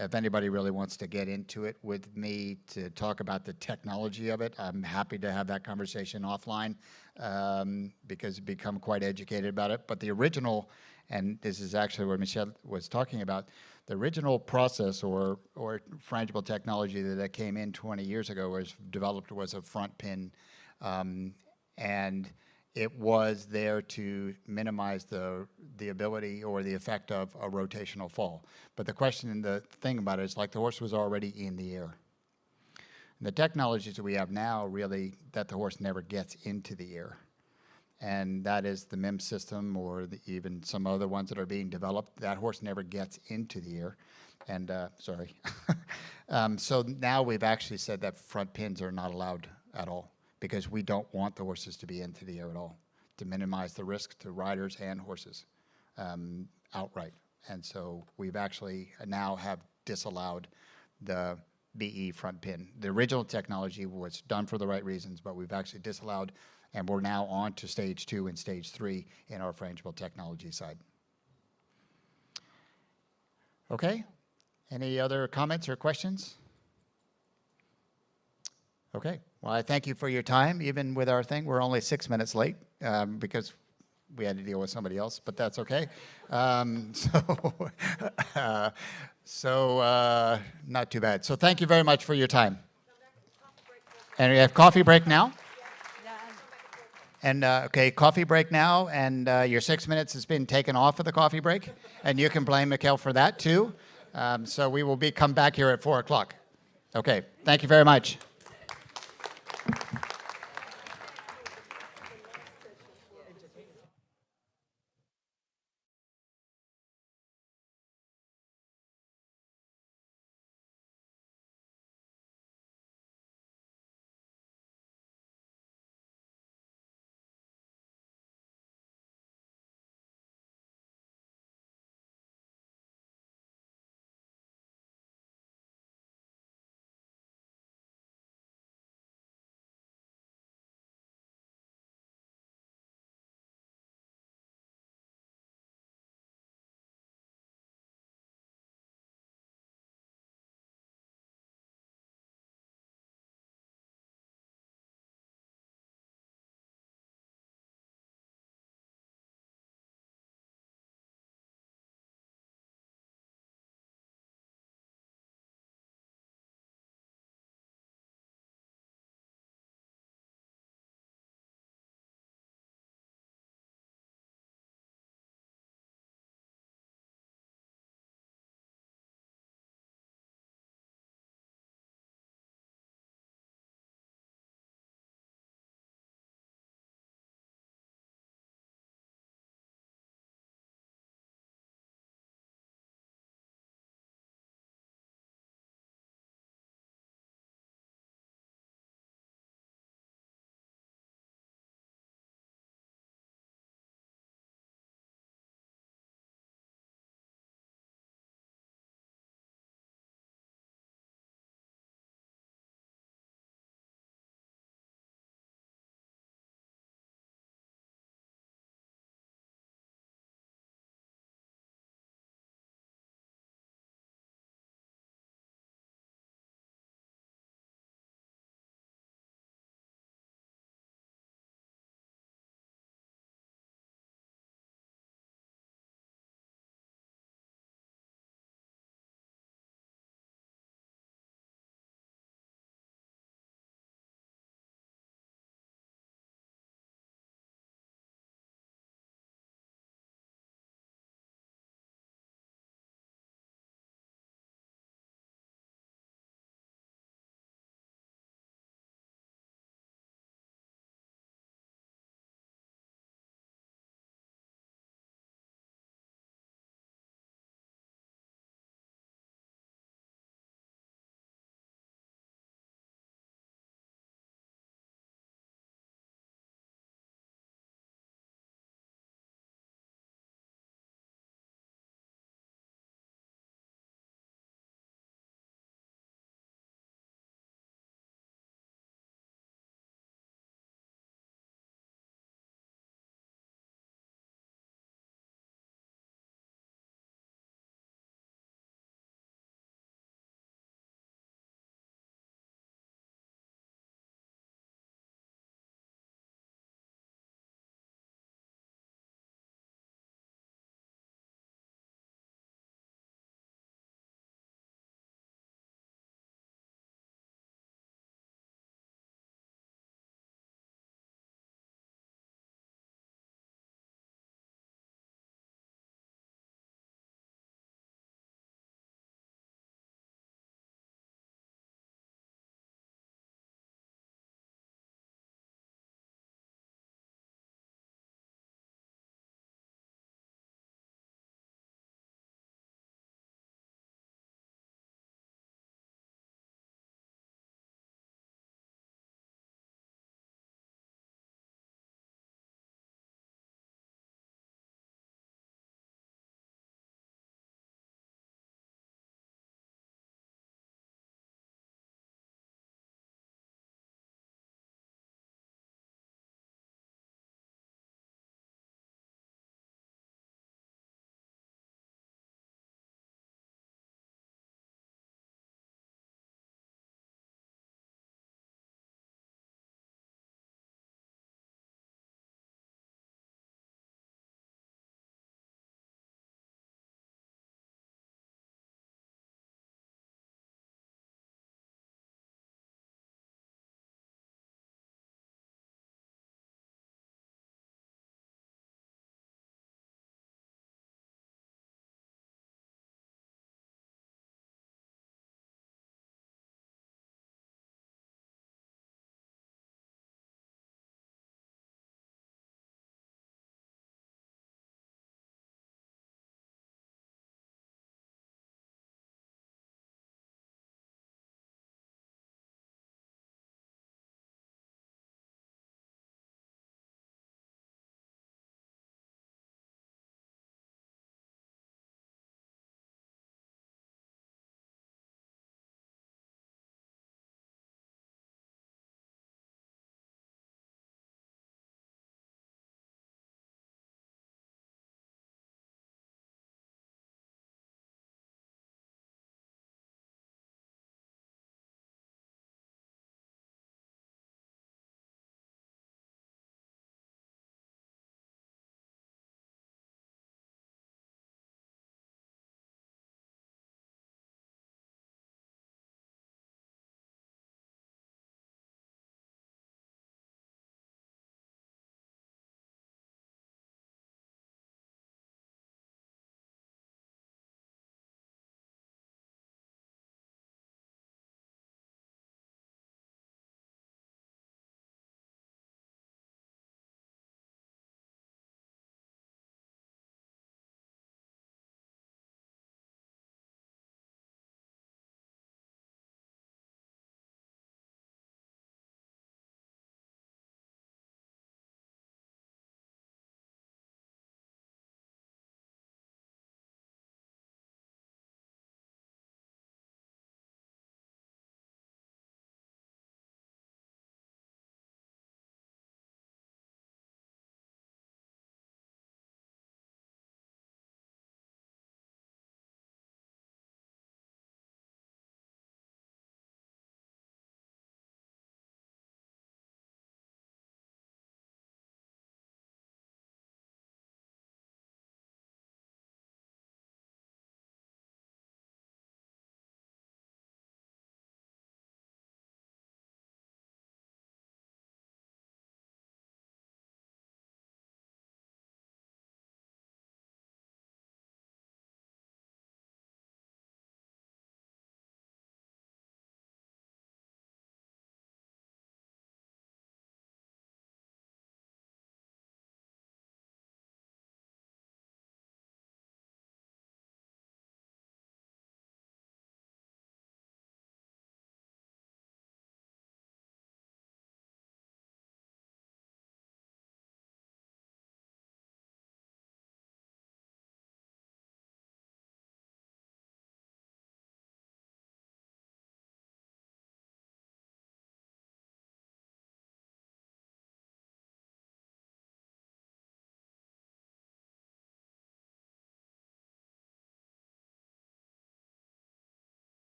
If anybody really wants to get into it with me to talk about the technology of it, I'm happy to have that conversation offline because I've become quite educated about it. But the original, and this is actually what Michelle was talking about, the original process or frangible technology that came in 20 years ago was developed was a front pin, and it was there to minimize the ability or the effect of a rotational fall. But the question and the thing about it is, like, the horse was already in the air. And the technologies that we have now really that the horse never gets into the air. And that is the MIM system, or even some other ones that are being developed. That horse never gets into the air. And, sorry. So now we've actually said that front pins are not allowed at all, because we don't want the horses to be into the air at all, to minimize the risk to riders and horses outright. And so we've actually now have disallowed the BE front pin. The original technology was done for the right reasons, but we've actually disallowed, and we're now on to stage 2 and stage 3 in our frangible technology side. Okay, any other comments or questions? Okay, well, I thank you for your time. Even with our thing, we're only 6 minutes late because we had to deal with somebody else, but that's okay. So not too bad. So thank you very much for your time. And we have coffee break now. And okay, coffee break now, and your 6 minutes has been taken off of the coffee break, and you can blame Mikkel for that too. So we will come back here at 4 o'clock. Okay, thank you very much.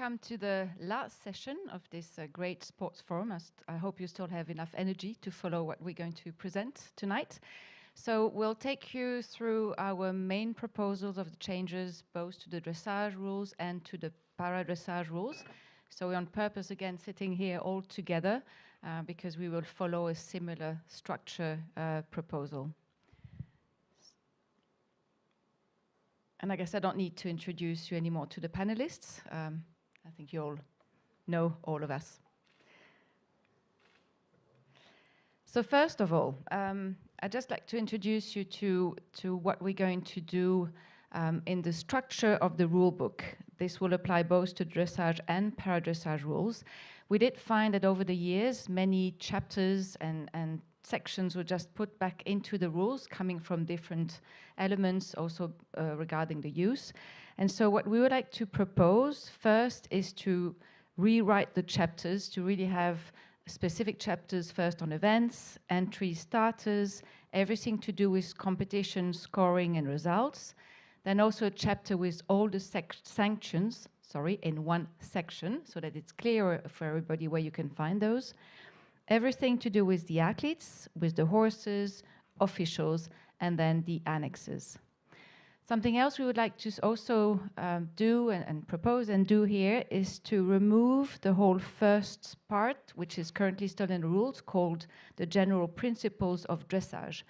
welcome to the last session of this great sports forum. I hope you still have enough energy to follow what we're going to present tonight. So we'll take you through our main proposals of the changes both to the dressage rules and to the para-dressage rules. So we're on purpose again sitting here all together because we will follow a similar structure proposal. And I guess I don't need to introduce you anymore to the panelists. I think you all know all of us. So first of all, I'd just like to introduce you to what we're going to do in the structure of the rule book. This will apply both to dressage and para-dressage rules. We did find that over the years, many chapters and sections were just put back into the rules coming from different elements, also regarding the use. And so what we would like to propose first is to rewrite the chapters to really have specific chapters first on events, entries, starters, everything to do with competition, scoring and results. Then also a chapter with all the sanctions, in one section so that it's clearer for everybody where you can find those. Everything to do with the athletes, with the horses, officials, and then the annexes. Something else we would like to also do and propose and do here is to remove the whole first part, which is currently still in the rules, called the general principles of dressage.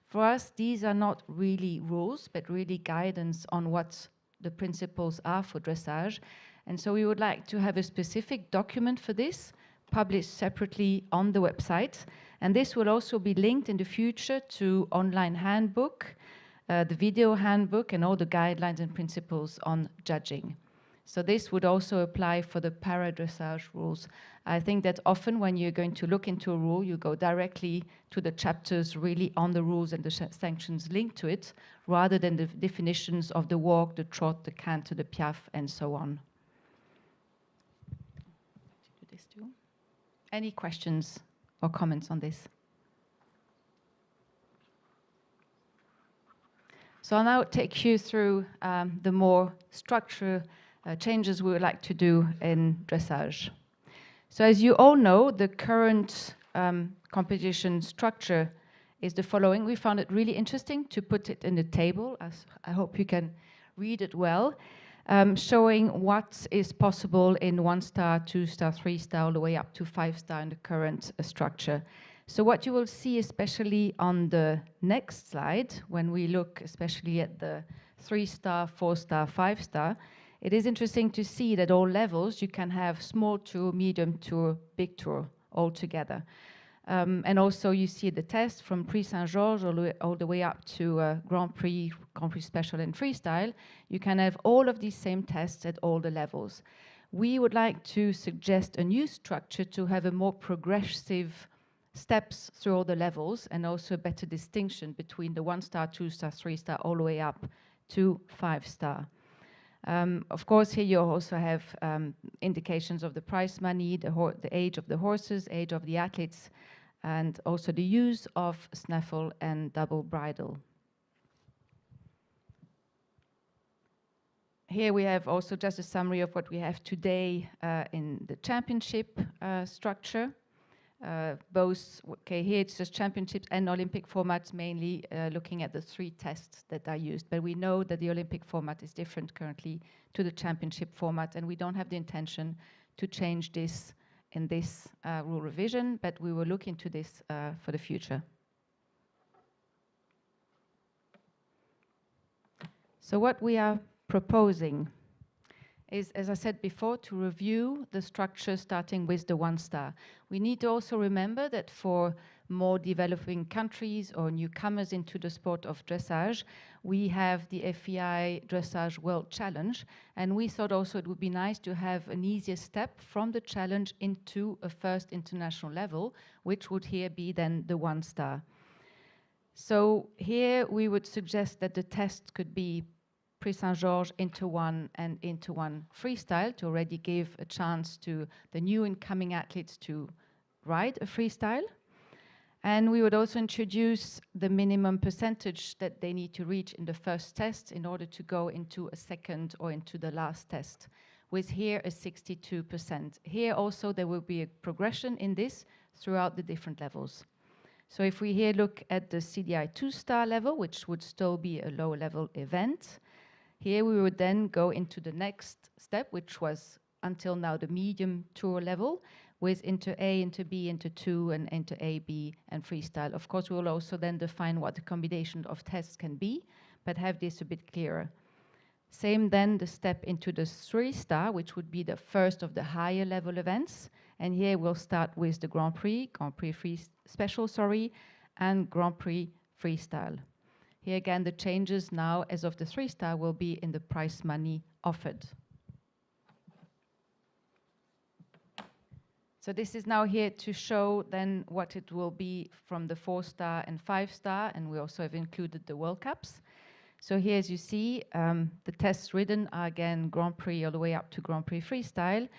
For us, these are not really rules, but really guidance on what the principles are for dressage. And so we would like to have a specific document for this, published separately on the website. And this will also be linked in the future to online handbook, the video handbook, and all the guidelines and principles on judging. So this would also apply for the para-dressage rules. I think that often when you're going to look into a rule, you go directly to the chapters really on the rules and the sanctions linked to it, rather than the definitions of the walk, the trot, the canter, the piaffe, and so on. Do this too. Any questions or comments on this? So I'll now take you through the more structure changes we would like to do in dressage. So as you all know, the current competition structure is the following. We found it really interesting to put it in the table, as I hope you can read it well, showing what is possible in 1-star, 2-star, 3-star, all the way up to 5-star in the current structure. So what you will see, especially on the next slide, when we look especially at the 3-star, 4-star, 5-star, it is interesting to see that all levels you can have small tour, medium tour, big tour all together. And also you see the test from Prix Saint-Georges all the way up to Grand Prix Special and Freestyle. You can have all of these same tests at all the levels. We would like to suggest a new structure to have a more progressive steps through all the levels, and also a better distinction between the 1-star, 2-star, 3-star, all the way up to 5-star. Of course, here you also have indications of the prize money, the age of the horses, age of the athletes, and also the use of snaffle and double bridle. Here we have also just a summary of what we have today in the championship structure. Here it's just championships and Olympic formats, mainly looking at the 3 tests that are used. But we know that the Olympic format is different currently to the championship format, and we don't have the intention to change this in this rule revision, but we will look into this for the future. So what we are proposing is, as I said before, to review the structure starting with the 1-star. We need to also remember that for more developing countries or newcomers into the sport of dressage, we have the FEI Dressage World Challenge, and we thought also it would be nice to have an easier step from the challenge into a first international level, which would here be then the 1-star. So here we would suggest that the test could be Prix Saint-Georges into 1 and into 1 freestyle to already give a chance to the new incoming athletes to ride a freestyle. And we would also introduce the minimum percentage that they need to reach in the first test in order to go into a second or into the last test. with here a 62%. Here also there will be a progression in this throughout the different levels. So if we here look at the CDI 2-star level, which would still be a low-level event, here we would then go into the next step, which was until now the medium tour level, with into A, into B, into 2, and into A, B, and freestyle. Of course, we will also then define what the combination of tests can be, but have this a bit clearer. Same then the step into the 3-star, which would be the first of the higher level events. And here we'll start with the Grand Prix Special, and Grand Prix Freestyle. Here again, the changes now as of the 3-star will be in the prize money offered. So this is now here to show then what it will be from the 4-star and 5-star, and we also have included the World Cups. So here, as you see, the tests ridden are again Grand Prix all the way up to Grand Prix Freestyle.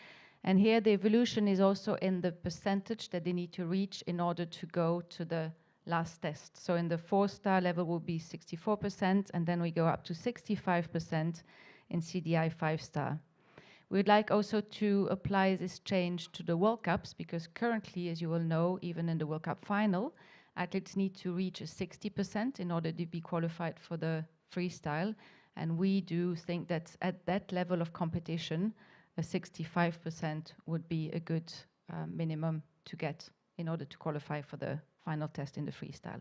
And here the evolution is also in the percentage that they need to reach in order to go to the last test. So in the 4-star level will be 64%, and then we go up to 65% in CDI 5-star. We'd like also to apply this change to the World Cups, because currently, as you will know, even in the World Cup final, athletes need to reach a 60% in order to be qualified for the freestyle. And we do think that at that level of competition, a 65% would be a good minimum to get in order to qualify for the final test in the freestyle.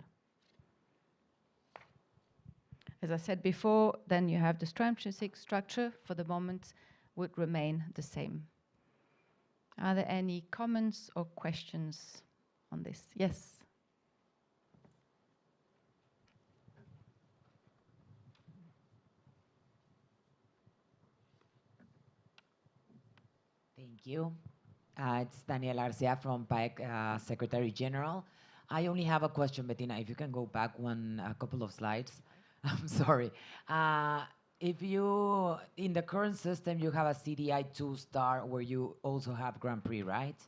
As I said before, then you have the strength structure for the moment would remain the same. Are there any comments or questions on this? Yes. Thank you. It's Daniel Arcia from PAEC, Secretary General. I only have a question, Bettina, if you can go back a couple of slides. I'm sorry. If you, in the current system, you have a CDI 2-star where you also have Grand Prix, right?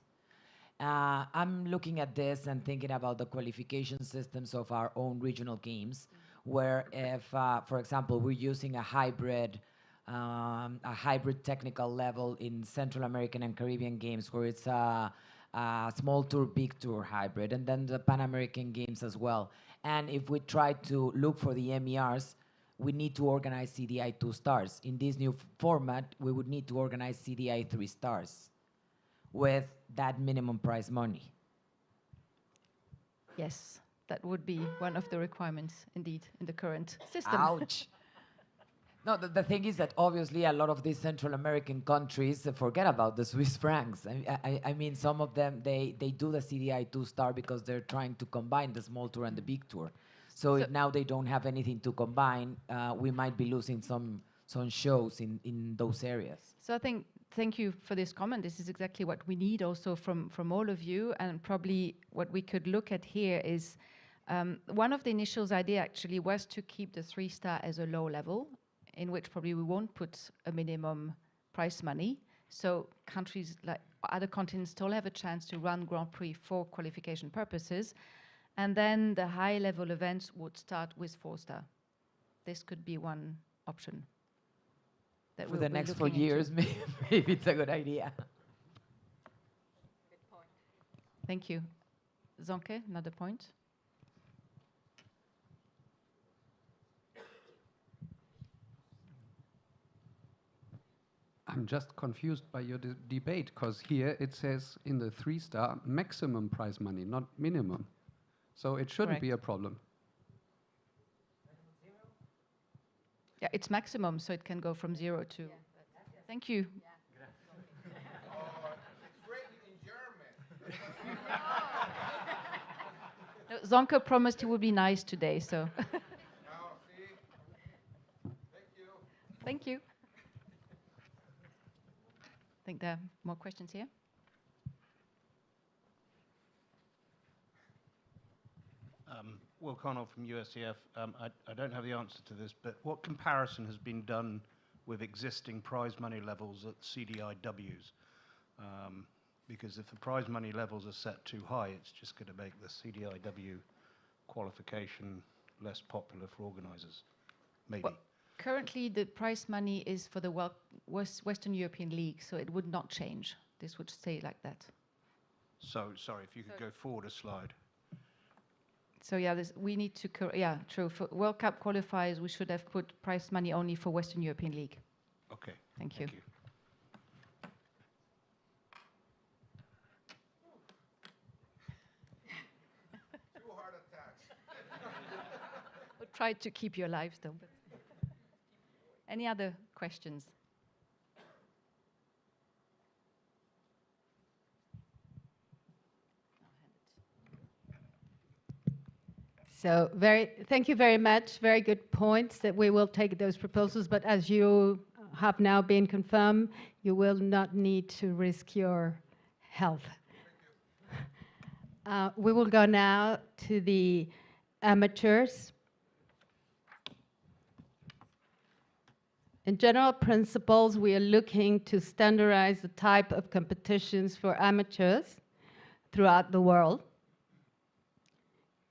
I'm looking at this and thinking about the qualification systems of our own regional games, where if, for example, we're using a hybrid technical level in Central American and Caribbean games, where it's a small tour, big tour hybrid, and then the Pan American games as well. And if we try to look for the MERs, we need to organize CDI 2 stars. In this new format, we would need to organize CDI 3 stars with that minimum prize money. Yes, that would be one of the requirements, indeed, in the current system. Ouch. No, the thing is that obviously a lot of these Central American countries forget about the Swiss francs. I mean, some of them, they do the CDI 2-star because they're trying to combine the small tour and the big tour. So if now they don't have anything to combine, we might be losing some shows in those areas. So I think, thank you for this comment. This is exactly what we need also from all of you, and probably what we could look at here is one of the initial idea actually was to keep the 3-star as a low level, in which probably we won't put a minimum prize money. So countries like other continents still have a chance to run Grand Prix for qualification purposes. And then the high-level events would start with 4-star. This could be one option. That For the next 4 years, maybe it's a good idea. Good point. Thank you. Zonke, another point? I'm just confused by your debate, because here it says in the 3-star maximum prize money, not minimum. So it shouldn't be a problem. Yeah, it's maximum, so it can go from 0 to... Thank you. No, Zonke promised he would be nice today, so... Thank you. I think there are more questions here. Will Connell from USCF. I don't have the answer to this, but what comparison has been done with existing prize money levels at CDIWs? Because if the prize money levels are set too high, it's just going to make the CDIW qualification less popular for organisers, maybe. Currently, the prize money is for the Western European League, so it would not change. This would stay like that. So, sorry, if you could go forward a slide. So yeah, we need to, yeah, true. For World Cup qualifiers, we should have put prize money only for Western European League. Okay. Thank you. Two heart attacks. We'll try to keep you alive still. But any other questions? So thank you very much. Very good points that we will take those proposals, but as you have now been confirmed, you will not need to risk your health. We will go now to the amateurs. In general principles, we are looking to standardize the type of competitions for amateurs throughout the world,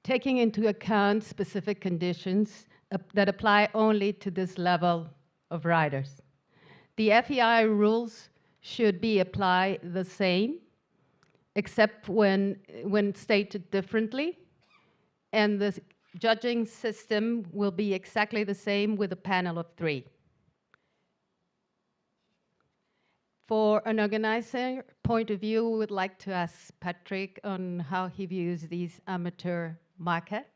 taking into account specific conditions that apply only to this level of riders. The FEI rules should be applied the same, except when stated differently, and the judging system will be exactly the same with a panel of 3. For an organizer point of view, we would like to ask Patrick on how he views these amateur market.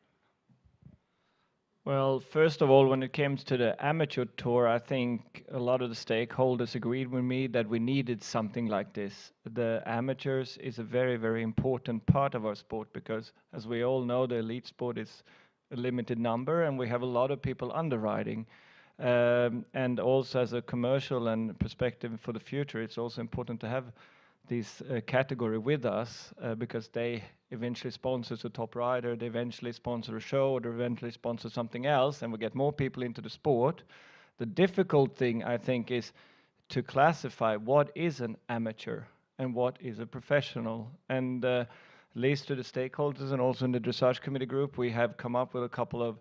Well, first of all, when it comes to the amateur tour, I think a lot of the stakeholders agreed with me that we needed something like this. The amateurs is a very, very important part of our sport because, as we all know, the elite sport is a limited number and we have a lot of people underriding. And also as a commercial and perspective for the future, it's also important to have this category with us because they eventually sponsor a top rider, they eventually sponsor a show, or they eventually sponsor something else, and we get more people into the sport. The difficult thing, I think, is to classify what is an amateur and what is a professional. And at least to the stakeholders and also in the Dressage Committee group, we have come up with a couple of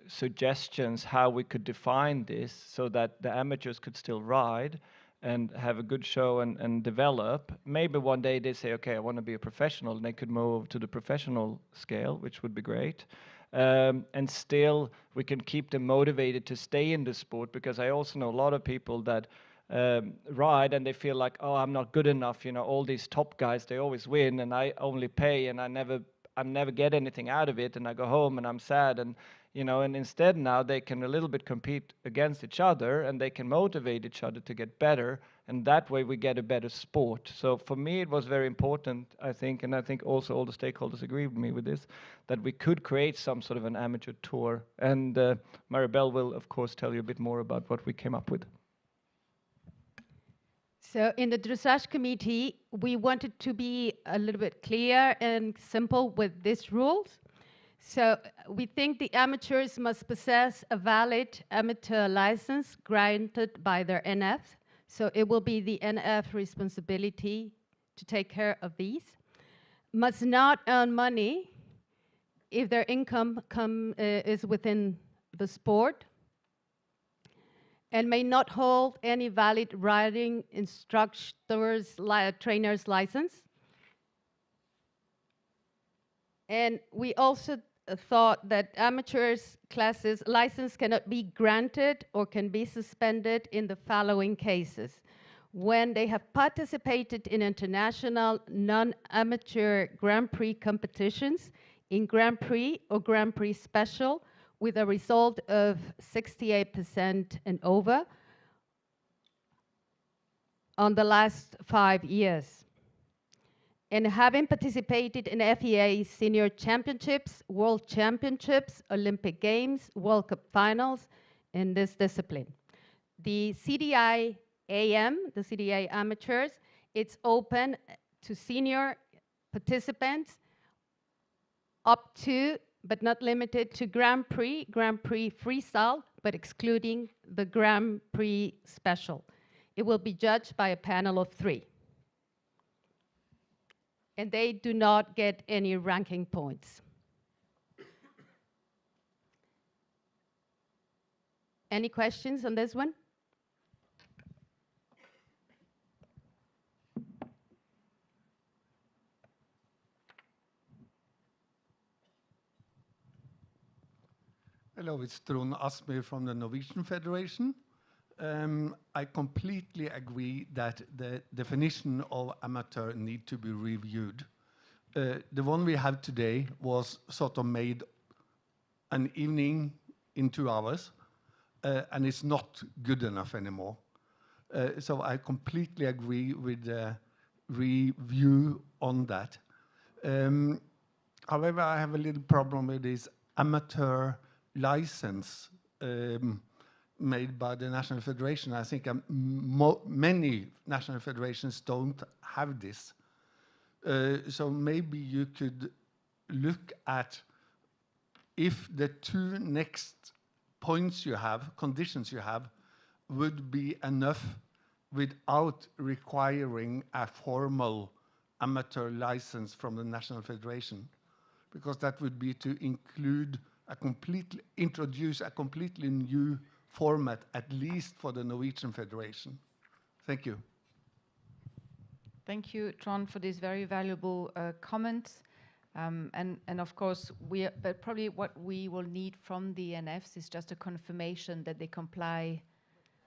suggestions how we could define this so that the amateurs could still ride and have a good show and develop. Maybe one day they say, okay, I want to be a professional, and they could move to the professional scale, which would be great. And still, we can keep them motivated to stay in the sport, because I also know a lot of people that ride and they feel like, oh, I'm not good enough. You know, all these top guys, they always win, and I only pay, and I never get anything out of it, and I go home and I'm sad. And you know, and instead now they can a little bit compete against each other and they can motivate each other to get better, and that way we get a better sport. So for me it was very important, I think, and I think also all the stakeholders agree with me with this, that we could create some sort of an amateur tour. And Maribel will of course tell you a bit more about what we came up with. So in the Dressage Committee, we wanted to be a little bit clear and simple with these rules. So we think the amateurs must possess a valid amateur license granted by their NF. So it will be the NF responsibility to take care of these. Must not earn money if their income is within the sport, and may not hold any valid riding instructor's trainer's license. And we also thought that amateurs classes license cannot be granted or can be suspended in the following cases: when they have participated in international non-amateur Grand Prix competitions, in Grand Prix or Grand Prix Special, with a result of 68% and over on the last 5 years, and having participated in FEI Senior Championships, World Championships, Olympic Games, World Cup Finals in this discipline. The CDI AM, the CDI Amateurs, it's open to senior participants up to, but not limited to, Grand Prix Freestyle, but excluding the Grand Prix Special. It will be judged by a panel of 3. And they do not get any ranking points. Any questions on this one? Hello, it's Trond Asmyr from the Norwegian Federation. I completely agree that the definition of amateur need to be reviewed. The one we have today was sort of made an evening in 2 hours, and it's not good enough anymore. So I completely agree with the review on that. However, I have a little problem with this amateur license made by the National Federation. I think many national federations don't have this. So maybe you could look at if the 2 next points you have, conditions you have, would be enough without requiring a formal amateur license from the National Federation, because that would be to introduce a completely new format, at least for the Norwegian Federation. Thank you. Thank you, Trond, for these very valuable comments. And of course, but probably what we will need from the NFs is just a confirmation that they comply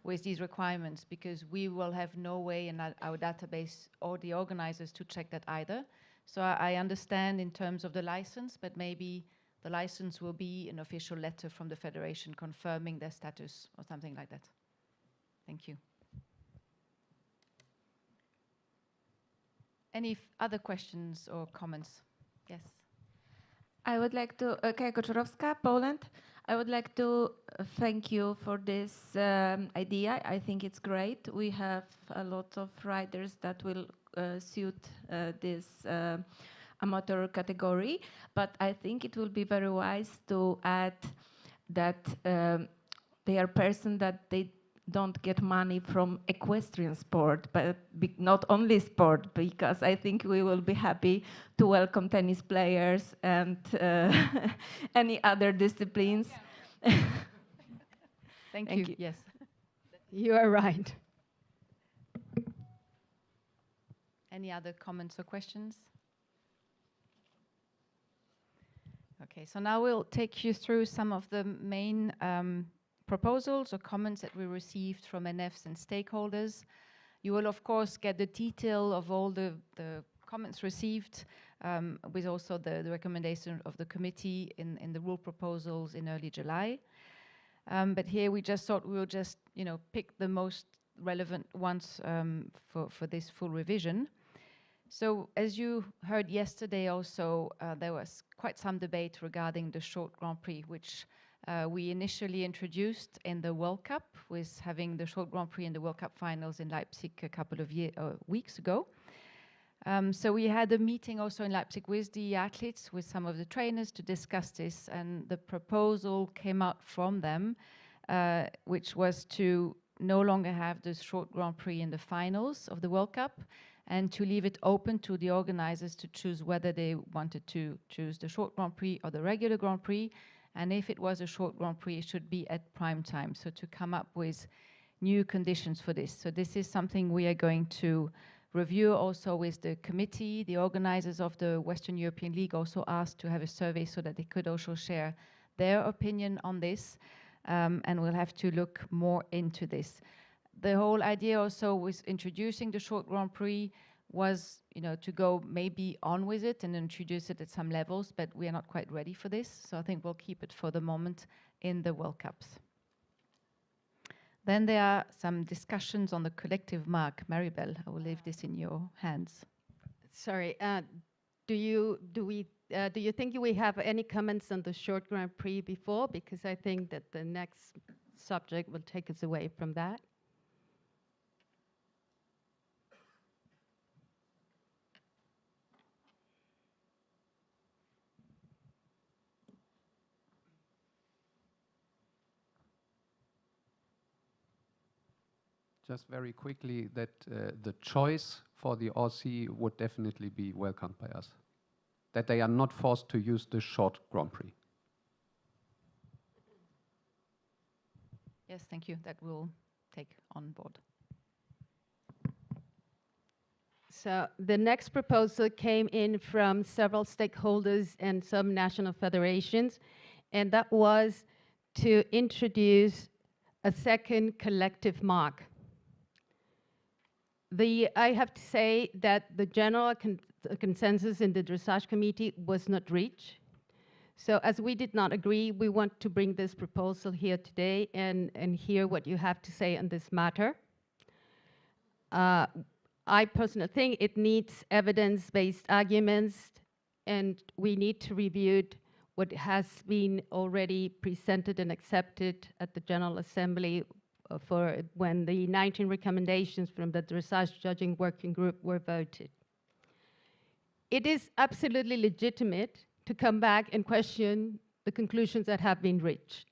with these requirements, because we will have no way in our database or the organizers to check that either. So I understand in terms of the license, but maybe the license will be an official letter from the federation confirming their status or something like that. Thank you. Any other questions or comments? Yes. I would like to, Kaja Koczorowska, Poland. I would like to thank you for this idea. I think it's great. We have a lot of riders that will suit this amateur category, but I think it will be very wise to add that they are persons that they don't get money from equestrian sport, but not only sport, because I think we will be happy to welcome tennis players and any other disciplines. Thank you. Yes. You are right. Any other comments or questions? Okay, so now we'll take you through some of the main proposals or comments that we received from NFs and stakeholders. You will, of course, get the detail of all the comments received with also the recommendation of the committee in the rule proposals in early July. But here we just thought we would just, pick the most relevant ones for this full revision. So as you heard yesterday also, there was quite some debate regarding the short Grand Prix, which we initially introduced in the World Cup, with having the short Grand Prix in the World Cup finals in Leipzig a couple of weeks ago. So we had a meeting also in Leipzig with the athletes, with some of the trainers, to discuss this, and the proposal came out from them, which was to no longer have the short Grand Prix in the finals of the World Cup, and to leave it open to the organizers to choose whether they wanted to choose the short Grand Prix or the regular Grand Prix. And if it was a short Grand Prix, it should be at prime time. So to come up with new conditions for this. So this is something we are going to review also with the committee. The organizers of the Western European League also asked to have a survey so that they could also share their opinion on this. And we'll have to look more into this. The whole idea also with introducing the short Grand Prix was, to go maybe on with it and introduce it at some levels, but we are not quite ready for this. So I think we'll keep it for the moment in the World Cups. Then there are some discussions on the collective mark. Maribel, I will leave this in your hands. Sorry, do you think we have any comments on the short Grand Prix before? Because I think that the next subject will take us away from that. Just very quickly, that the choice for the RC would definitely be welcomed by us. That they are not forced to use the short Grand Prix. Yes, thank you. That we'll take on board. So the next proposal came in from several stakeholders and some national federations, and that was to introduce a second collective mark. I have to say that the general consensus in the Dressage Committee was not reached. So as we did not agree, we want to bring this proposal here today and hear what you have to say on this matter. I personally think it needs evidence-based arguments, and we need to review what has been already presented and accepted at the General Assembly for when the 19 recommendations from the Dressage Judging Working Group were voted. It is absolutely legitimate to come back and question the conclusions that have been reached.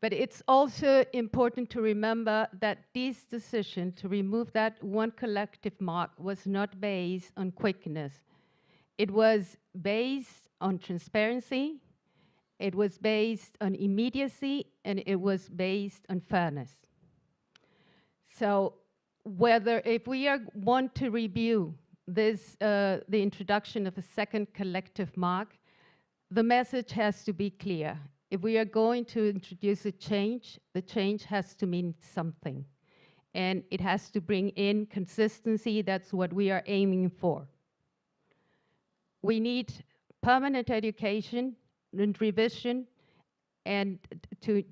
But it's also important to remember that this decision to remove that one collective mark was not based on quickness. It was based on transparency, it was based on immediacy, and it was based on fairness. So if we want to review this, the introduction of a second collective mark, the message has to be clear. If we are going to introduce a change, the change has to mean something. And it has to bring in consistency. That's what we are aiming for. We need permanent education and revision, and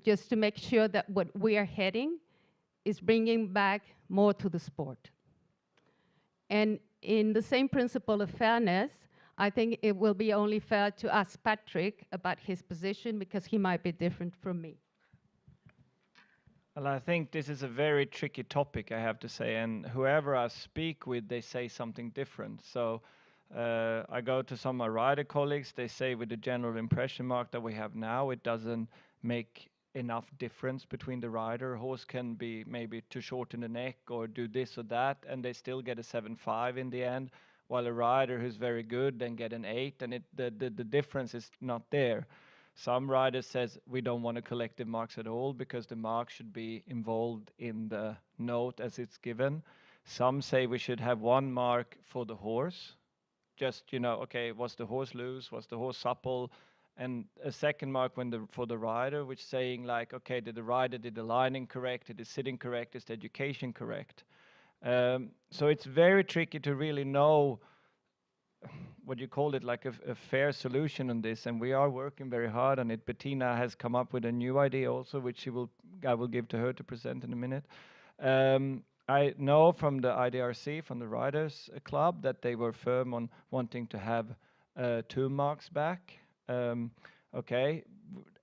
just to make sure that what we are heading is bringing back more to the sport. And in the same principle of fairness, I think it will be only fair to ask Patrick about his position, because he might be different from me. Well, I think this is a very tricky topic, I have to say, and whoever I speak with, they say something different. So I go to some of my rider colleagues, they say with the general impression mark that we have now, it doesn't make enough difference between the rider. Horse can be maybe too short in the neck or do this or that, and they still get a 7.5 in the end, while a rider who's very good then get an 8, and the difference is not there. Some riders says we don't want to collective marks at all because the mark should be involved in the note as it's given. Some say we should have one mark for the horse, just, okay, was the horse loose, was the horse supple, and a second mark for the rider, which saying like, okay, did the rider did the lining correct, did the sitting correct, is the education correct? So it's very tricky to really know what you call it, like a fair solution on this, and we are working very hard on it. Bettina has come up with a new idea also, which I will give to her to present in a minute. I know from the IDRC, from the Riders Club, that they were firm on wanting to have 2 marks back. Okay,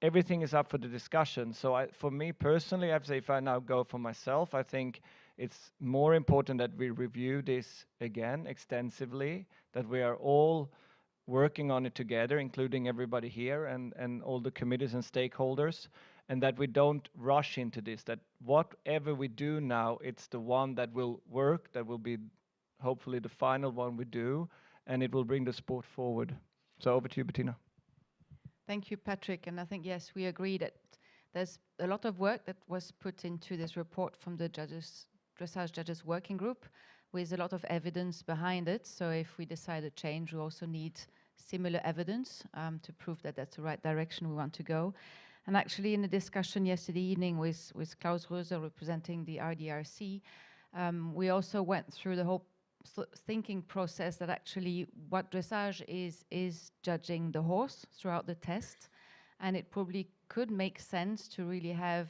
everything is up for the discussion. So for me personally, I have to say, if I now go for myself, I think it's more important that we review this again extensively, that we are all working on it together, including everybody here and all the committees and stakeholders, and that we don't rush into this, that whatever we do now, it's the one that will work, that will be hopefully the final one we do, and it will bring the sport forward. So over to you, Bettina. Thank you, Patrick. And I think, yes, we agree that there's a lot of work that was put into this report from the Dressage Judges Working Group, with a lot of evidence behind it. So if we decide to change, we also need similar evidence to prove that that's the right direction we want to go. And actually, in a discussion yesterday evening with Klaus Röser representing the RDRC, we also went through the whole thinking process that actually what dressage is judging the horse throughout the test, and it probably could make sense to really have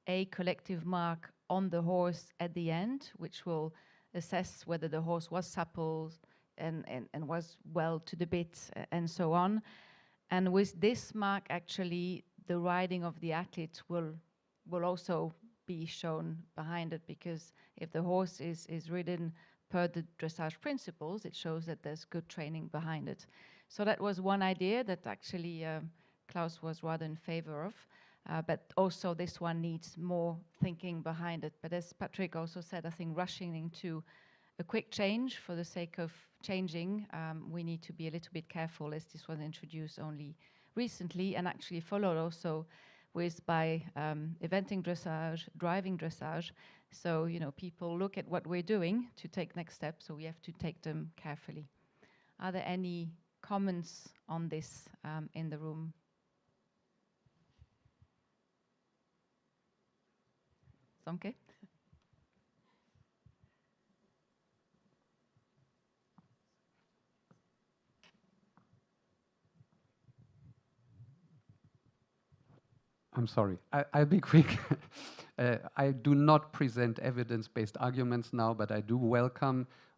a collective mark on the horse at the end, which will assess whether the horse was supple and was well to the bit and so on. And with this mark, actually, the riding of the athlete will also be shown behind it, because if the horse is ridden per the dressage principles, it shows that there's good training behind it. So that was one idea that actually Klaus was rather in favor of. But also this one needs more thinking behind it. But as Patrick also said, I think rushing into a quick change for the sake of changing, we need to be a little bit careful, as this was introduced only recently and actually followed also with by eventing dressage, driving dressage. So, you know, people look at what we're doing to take next steps, so we have to take them carefully. Are there any comments on this in the room? Somke? I'm sorry, I'll be quick. I do not present evidence-based arguments now, but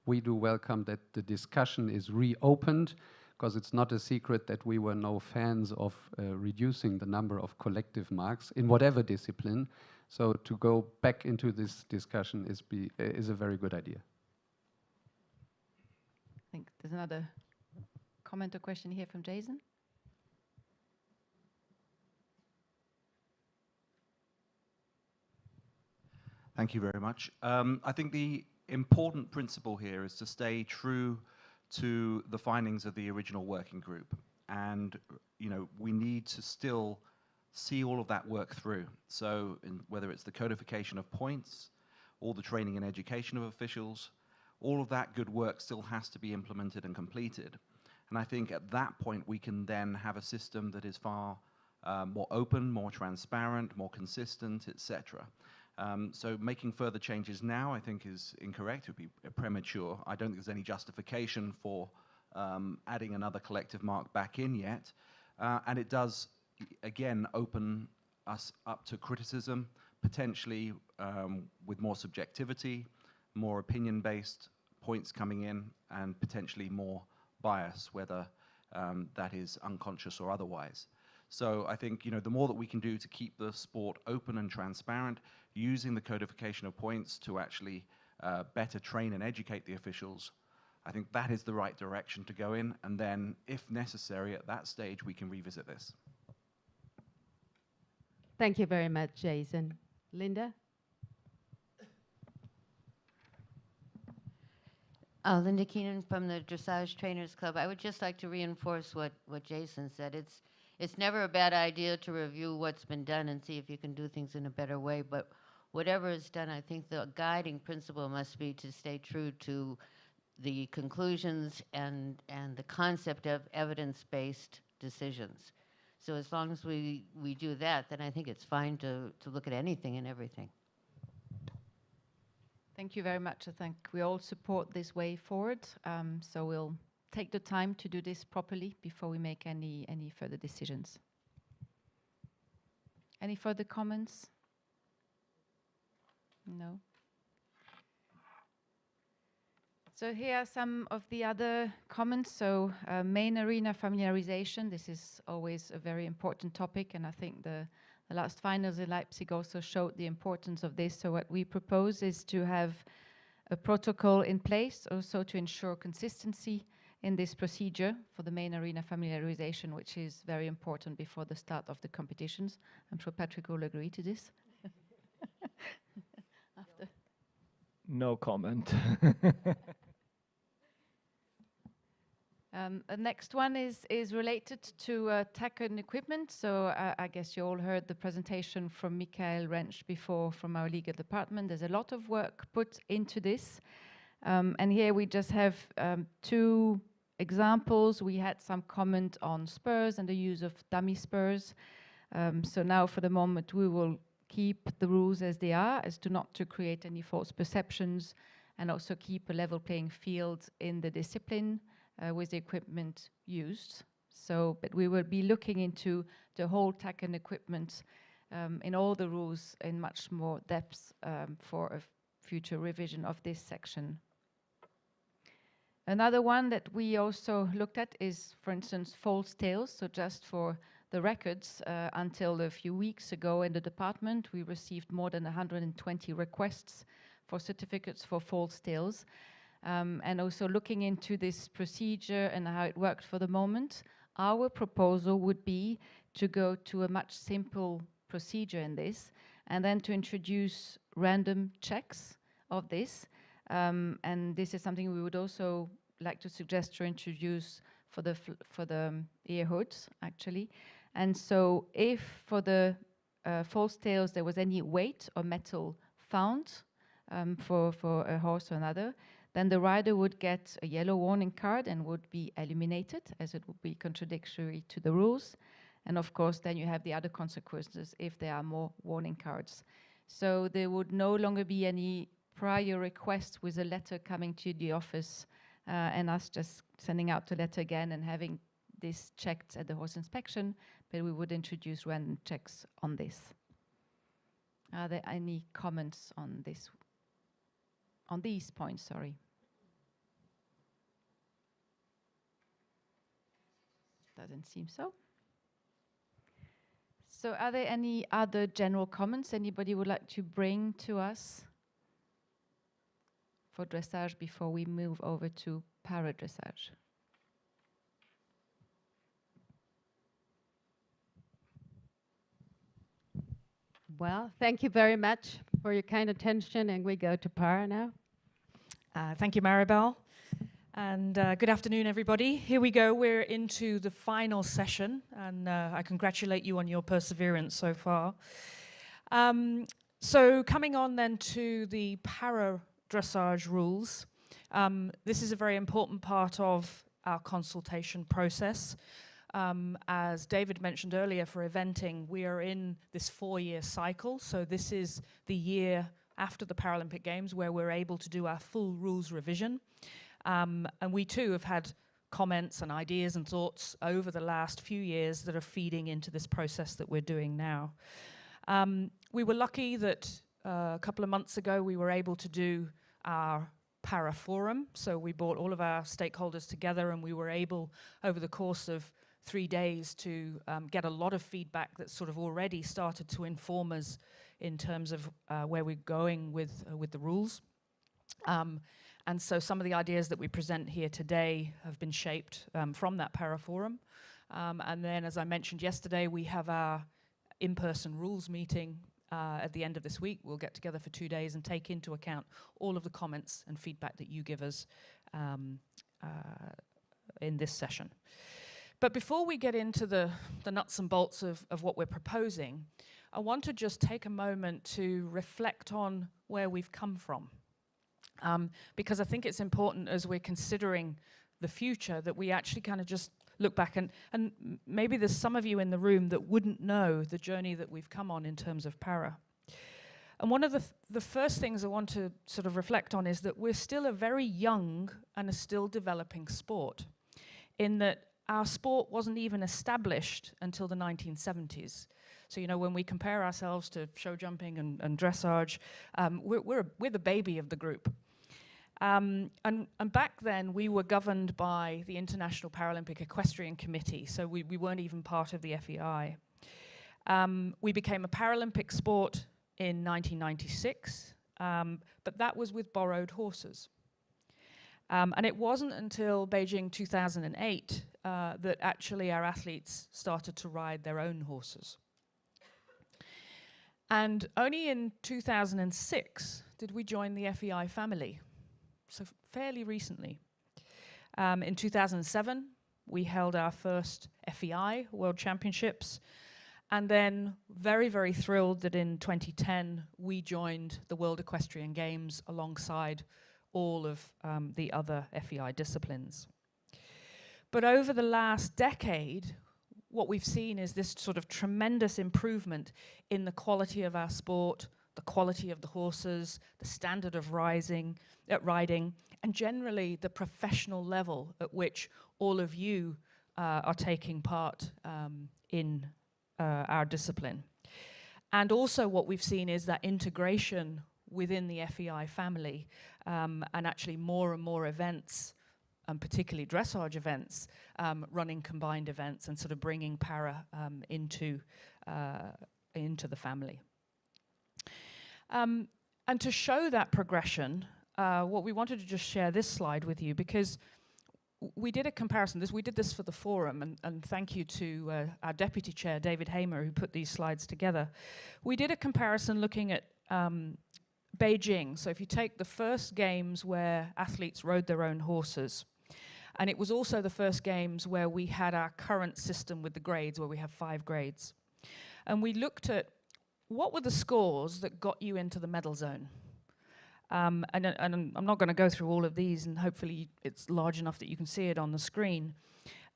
we do welcome that the discussion is reopened, because it's not a secret that we were no fans of reducing the number of collective marks in whatever discipline. So to go back into this discussion is a very good idea. I think there's another comment or question here from Jason. Thank you very much. I think the important principle here is to stay true to the findings of the original working group. And, you know, we need to still see all of that work through. So whether it's the codification of points, all the training and education of officials, all of that good work still has to be implemented and completed. And I think at that point we can then have a system that is far more open, more transparent, more consistent, etc. So making further changes now, I think, is incorrect. It would be premature. I don't think there's any justification for adding another collective mark back in yet. And it does, again, open us up to criticism, potentially with more subjectivity, more opinion-based points coming in, and potentially more bias, whether that is unconscious or otherwise. So I think, you know, the more that we can do to keep the sport open and transparent, using the codification of points to actually better train and educate the officials, I think that is the right direction to go in. And then, if necessary, at that stage, we can revisit this. Thank you very much, Jason. Linda? Linda Keenan from the Dressage Trainers Club. I would just like to reinforce what Jason said. It's never a bad idea to review what's been done and see if you can do things in a better way, but whatever is done, I think the guiding principle must be to stay true to the conclusions and the concept of evidence-based decisions. So as long as we do that, then I think it's fine to look at anything and everything. Thank you very much. I think we all support this way forward. So we'll take the time to do this properly before we make any further decisions. Any further comments? No. So here are some of the other comments. So main arena familiarization, this is always a very important topic, and I think the last finals in Leipzig also showed the importance of this. So what we propose is to have a protocol in place also to ensure consistency in this procedure for the main arena familiarization, which is very important before the start of the competitions. I'm sure Patrick will agree to this. After. No comment. The next one is related to tech and equipment. So I guess you all heard the presentation from Michael Rentsch before from our legal department. There's a lot of work put into this. And here we just have two examples. We had some comment on spurs and the use of dummy spurs. So now for the moment we will keep the rules as they are, as to not to create any false perceptions, and also keep a level playing field in the discipline with the equipment used. So, but we will be looking into the whole tech and equipment in all the rules in much more depth for a future revision of this section. Another one that we also looked at is, for instance, false tails. So just for the records, until a few weeks ago in the department, we received more than 120 requests for certificates for false tails. And also looking into this procedure and how it worked for the moment, our proposal would be to go to a much simple procedure in this, and then to introduce random checks of this. And this is something we would also like to suggest to introduce for the ear hoods, actually. And so if for the false tails there was any weight or metal found for a horse or another, then the rider would get a yellow warning card and would be eliminated, as it would be contradictory to the rules. And of course, then you have the other consequences if there are more warning cards. So there would no longer be any prior request with a letter coming to the office and us just sending out the letter again and having this checked at the horse inspection, but we would introduce random checks on this. Are there any comments on this? On these points, sorry. Doesn't seem so. So are there any other general comments anybody would like to bring to us for dressage before we move over to para-dressage? Well, thank you very much for your kind attention, and we go to para now. Thank you, Maribel. And good afternoon, everybody. Here we go. We're into the final session, and I congratulate you on your perseverance so far. So coming on then to the para-dressage rules. This is a very important part of our consultation process. As David mentioned earlier, for eventing, we are in this 4-year cycle. So this is the year after the Paralympic Games where we're able to do our full rules revision. And we too have had comments and ideas and thoughts over the last few years that are feeding into this process that we're doing now. We were lucky that a couple of months ago we were able to do our para forum. So we brought all of our stakeholders together and we were able, over the course of 3 days, to get a lot of feedback that sort of already started to inform us in terms of where we're going with the rules. And so some of the ideas that we present here today have been shaped from that para forum. And then, as I mentioned yesterday, we have our in-person rules meeting at the end of this week. We'll get together for 2 days and take into account all of the comments and feedback that you give us in this session. But before we get into the nuts and bolts of what we're proposing, I want to just take a moment to reflect on where we've come from. Because I think it's important as we're considering the future that we actually kind of just look back and maybe there's some of you in the room that wouldn't know the journey that we've come on in terms of para. And one of the first things I want to sort of reflect on is that we're still a very young and a still developing sport, in that our sport wasn't even established until the 1970s. So, you know, when we compare ourselves to show jumping and dressage, we're the baby of the group. And back then, we were governed by the International Paralympic Equestrian Committee, so we weren't even part of the FEI. We became a Paralympic sport in 1996, but that was with borrowed horses. And it wasn't until Beijing 2008 that actually our athletes started to ride their own horses. And only in 2006 did we join the FEI family, so fairly recently. In 2007, we held our first FEI World Championships, and then very, very thrilled that in 2010 we joined the World Equestrian Games alongside all of the other FEI disciplines. But over the last decade, what we've seen is this sort of tremendous improvement in the quality of our sport, the quality of the horses, the standard of riding, and generally the professional level at which all of you are taking part in our discipline. And also what we've seen is that integration within the FEI family, and actually more and more events, particularly dressage events, running combined events and sort of bringing para into the family. And to show that progression, what we wanted to just share this slide with you, because we did a comparison. We did this for the forum, and thank you to our deputy chair, David Hamer, who put these slides together. We did a comparison looking at Beijing. So if you take the first games where athletes rode their own horses, and it was also the first games where we had our current system with the grades, where we have 5 grades. And we looked at what were the scores that got you into the medal zone? And I'm not going to go through all of these, and hopefully it's large enough that you can see it on the screen.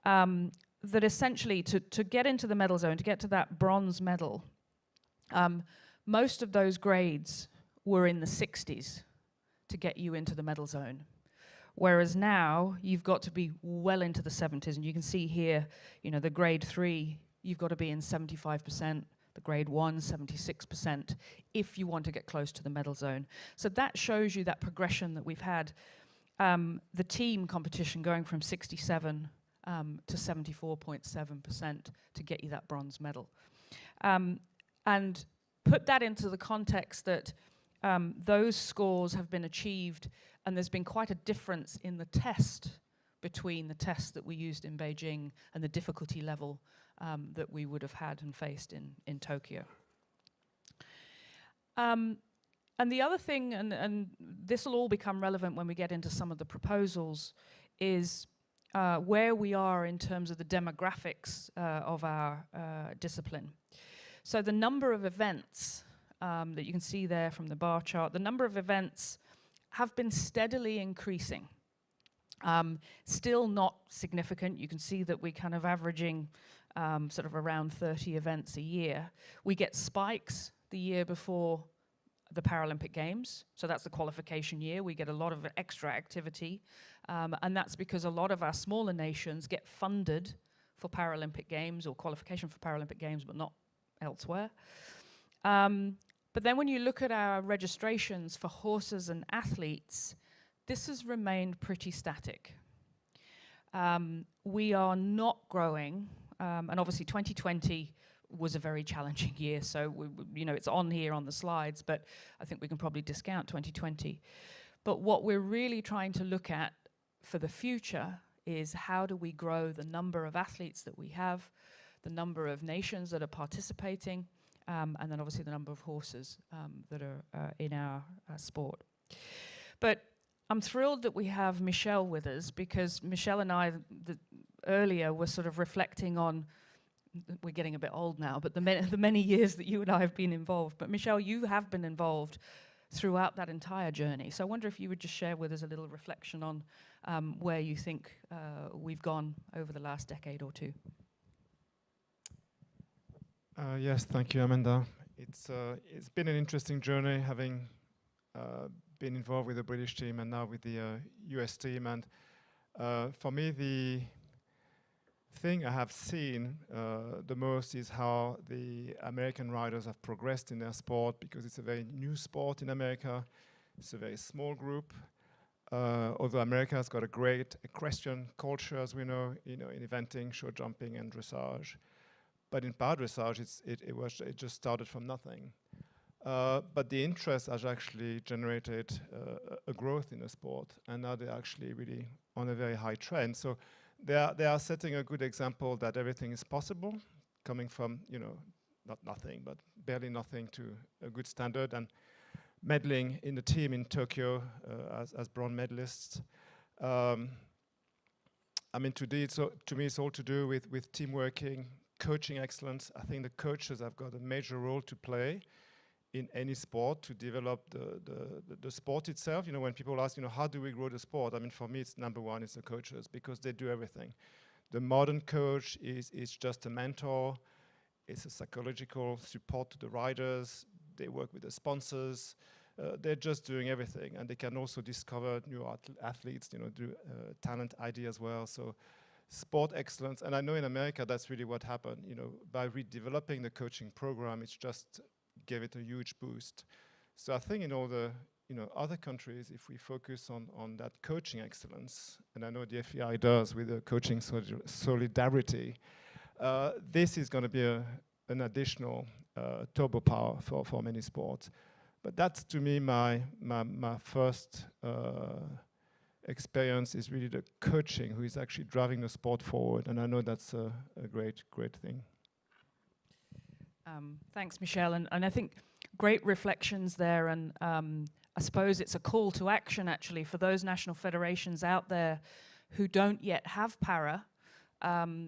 That essentially, to get into the medal zone, to get to that bronze medal, most of those grades were in the 60s to get you into the medal zone. Whereas now, you've got to be well into the 70s, and you can see here, you know, the grade 3, you've got to be in 75%, the grade 1, 76%, if you want to get close to the medal zone. So that shows you that progression that we've had. The team competition going from 67 to 74.7% to get you that bronze medal. And put that into the context that those scores have been achieved, and there's been quite a difference in the test between the tests that we used in Beijing and the difficulty level that we would have had and faced in Tokyo. And the other thing, and this will all become relevant when we get into some of the proposals, is where we are in terms of the demographics of our discipline. So the number of events that you can see there from the bar chart, the number of events have been steadily increasing. Still not significant. You can see that we're kind of averaging sort of around 30 events a year. We get spikes the year before the Paralympic Games, so that's the qualification year. We get a lot of extra activity, and that's because a lot of our smaller nations get funded for Paralympic Games or qualification for Paralympic Games, but not elsewhere. But then when you look at our registrations for horses and athletes, this has remained pretty static. We are not growing, and obviously 2020 was a very challenging year, so you know, it's on here on the slides, but I think we can probably discount 2020. But what we're really trying to look at for the future is how do we grow the number of athletes that we have, the number of nations that are participating, and then obviously the number of horses that are in our sport. But I'm thrilled that we have Michelle with us, because Michelle and I earlier were sort of reflecting on, we're getting a bit old now, but the many years that you and I have been involved. But Michelle, you have been involved throughout that entire journey. So I wonder if you would just share with us a little reflection on where you think we've gone over the last decade or two. Yes, thank you, Amanda. It's been an interesting journey, having been involved with the British team and now with the US team. And for me, the thing I have seen the most is how the American riders have progressed in their sport, because it's a very new sport in America. It's a very small group. Although America has got a great equestrian culture, as we know, in eventing, show jumping, and dressage. But in power dressage, it just started from nothing. But the interest has actually generated a growth in the sport, and now they're actually really on a very high trend. So they are setting a good example that everything is possible, coming from, not nothing, but barely nothing to a good standard, and medaling in the team in Tokyo as bronze medalists. I mean, to me, it's all to do with team working, coaching excellence. I think the coaches have got a major role to play in any sport to develop the sport itself. When people ask, how do we grow the sport? I mean, for me, it's number one, it's the coaches, because they do everything. The modern coach is just a mentor. It's a psychological support to the riders. They work with the sponsors. They're just doing everything, and they can also discover new athletes, do talent ID as well. So sport excellence, and I know in America that's really what happened. By redeveloping the coaching program, it's just gave it a huge boost. So I think in all the other countries, if we focus on that coaching excellence, and I know the FEI does with the coaching solidarity, this is going to be an additional turbo power for many sports. But that's, to me, my first experience is really the coaching, who is actually driving the sport forward, and I know that's a great thing. Thanks, Michelle, and I think great reflections there, and I suppose it's a call to action actually for those national federations out there who don't yet have para.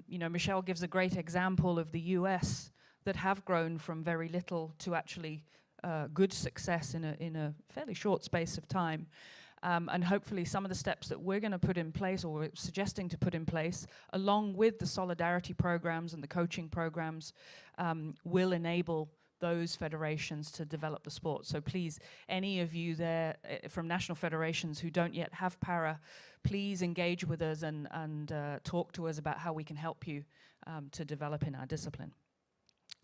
Michelle gives a great example of the US that have grown from very little to actually good success in a fairly short space of time. And hopefully some of the steps that we're going to put in place, or we're suggesting to put in place, along with the solidarity programs and the coaching programs, will enable those federations to develop the sport. So please, any of you there from national federations who don't yet have para, please engage with us and talk to us about how we can help you to develop in our discipline.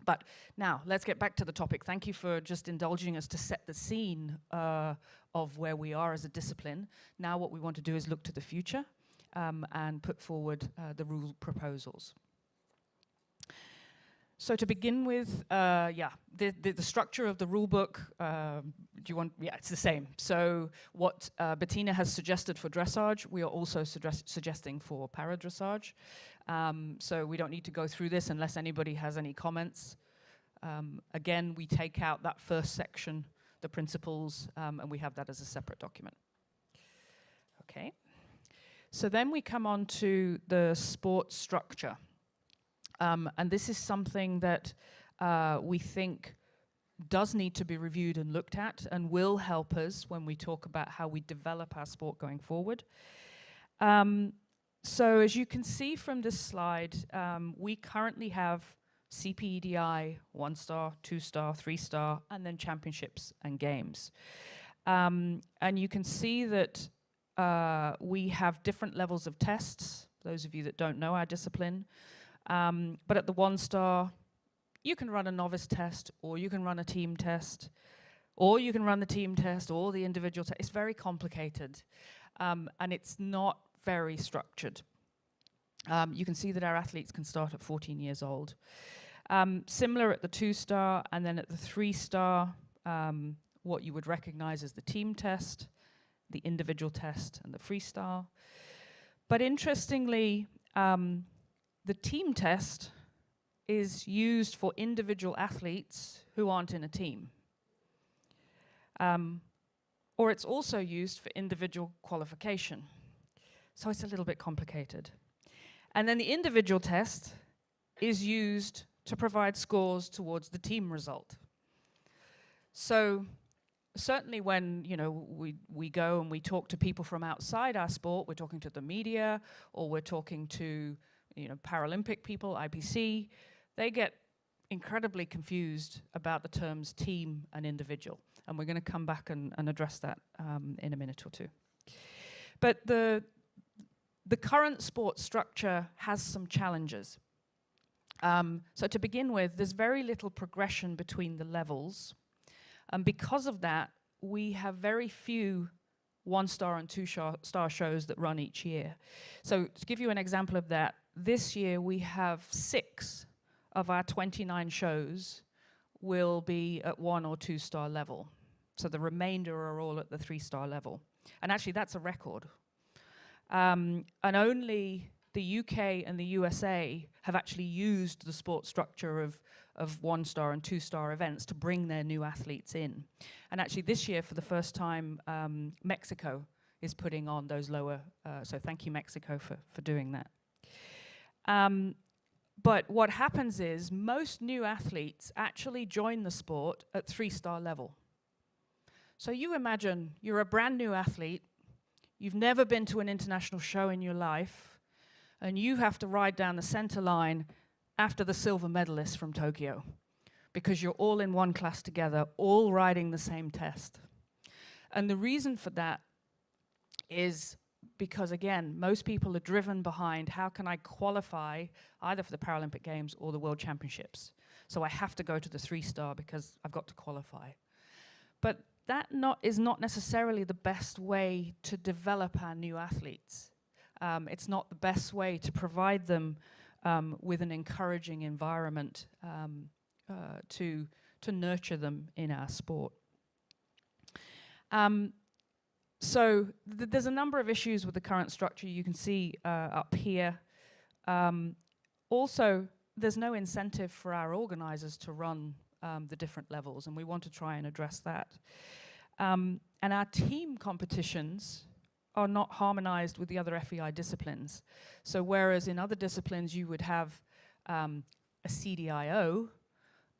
But now, let's get back to the topic. Thank you for just indulging us to set the scene of where we are as a discipline. Now what we want to do is look to the future and put forward the rule proposals. So to begin with, the structure of the rule book, it's the same. So what Bettina has suggested for dressage, we are also suggesting for para dressage. So we don't need to go through this unless anybody has any comments. Again, we take out that first section, the principles, and we have that as a separate document. Okay. So then we come on to the sport structure. And this is something that we think does need to be reviewed and looked at and will help us when we talk about how we develop our sport going forward. So as you can see from this slide, we currently have CPEDI 1-star, 2-star, 3-star, and then championships and games. And you can see that we have different levels of tests, those of you that don't know our discipline. But at the 1-star, you can run a novice test, or you can run a team test, or you can run the team test, or the individual test. It's very complicated, and it's not very structured. You can see that our athletes can start at 14 years old. Similar at the 2-star, and then at the 3-star, what you would recognize as the team test, the individual test, and the freestyle. But interestingly, the team test is used for individual athletes who aren't in a team. Or it's also used for individual qualification. So it's a little bit complicated. And then the individual test is used to provide scores towards the team result. So certainly when we go and we talk to people from outside our sport, we're talking to the media, or we're talking to Paralympic people, IPC, they get incredibly confused about the terms team and individual. And we're going to come back and address that in a minute or two. But the current sport structure has some challenges. So to begin with, there's very little progression between the levels. And because of that, we have very few 1-star and 2-star shows that run each year. So to give you an example of that, this year we have 6 of our 29 shows will be at 1 or 2-star level. So the remainder are all at the 3-star level. And actually that's a record. And only the UK and the USA have actually used the sport structure of 1-star and 2-star events to bring their new athletes in. And actually this year, for the first time, Mexico is putting on those lower, so thank you Mexico for doing that. But what happens is most new athletes actually join the sport at 3-star level. So you imagine you're a brand new athlete, you've never been to an international show in your life, and you have to ride down the center line after the silver medalists from Tokyo, because you're all in one class together, all riding the same test. And the reason for that is because, again, most people are driven behind how can I qualify either for the Paralympic Games or the World Championships. So I have to go to the 3-star because I've got to qualify. But that is not necessarily the best way to develop our new athletes. It's not the best way to provide them with an encouraging environment to nurture them in our sport. So there's a number of issues with the current structure you can see up here. Also, there's no incentive for our organizers to run the different levels, and we want to try and address that. And our team competitions are not harmonized with the other FEI disciplines. So whereas in other disciplines you would have a CDIO,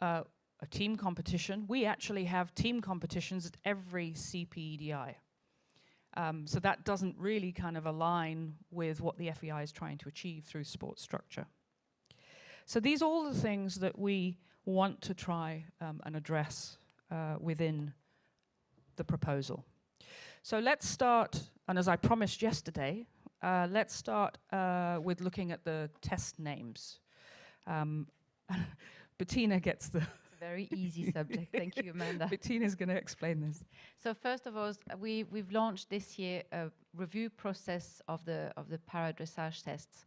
a team competition. We actually have team competitions at every CPEDI. So that doesn't really kind of align with what the FEI is trying to achieve through sports structure. So these are all the things that we want to try and address within the proposal. So let's start, and as I promised yesterday, let's start with looking at the test names. Bettina gets the very easy subject. Thank you, Amanda. Bettina's going to explain this. So first of all, we've launched this year a review process of the para-dressage tests.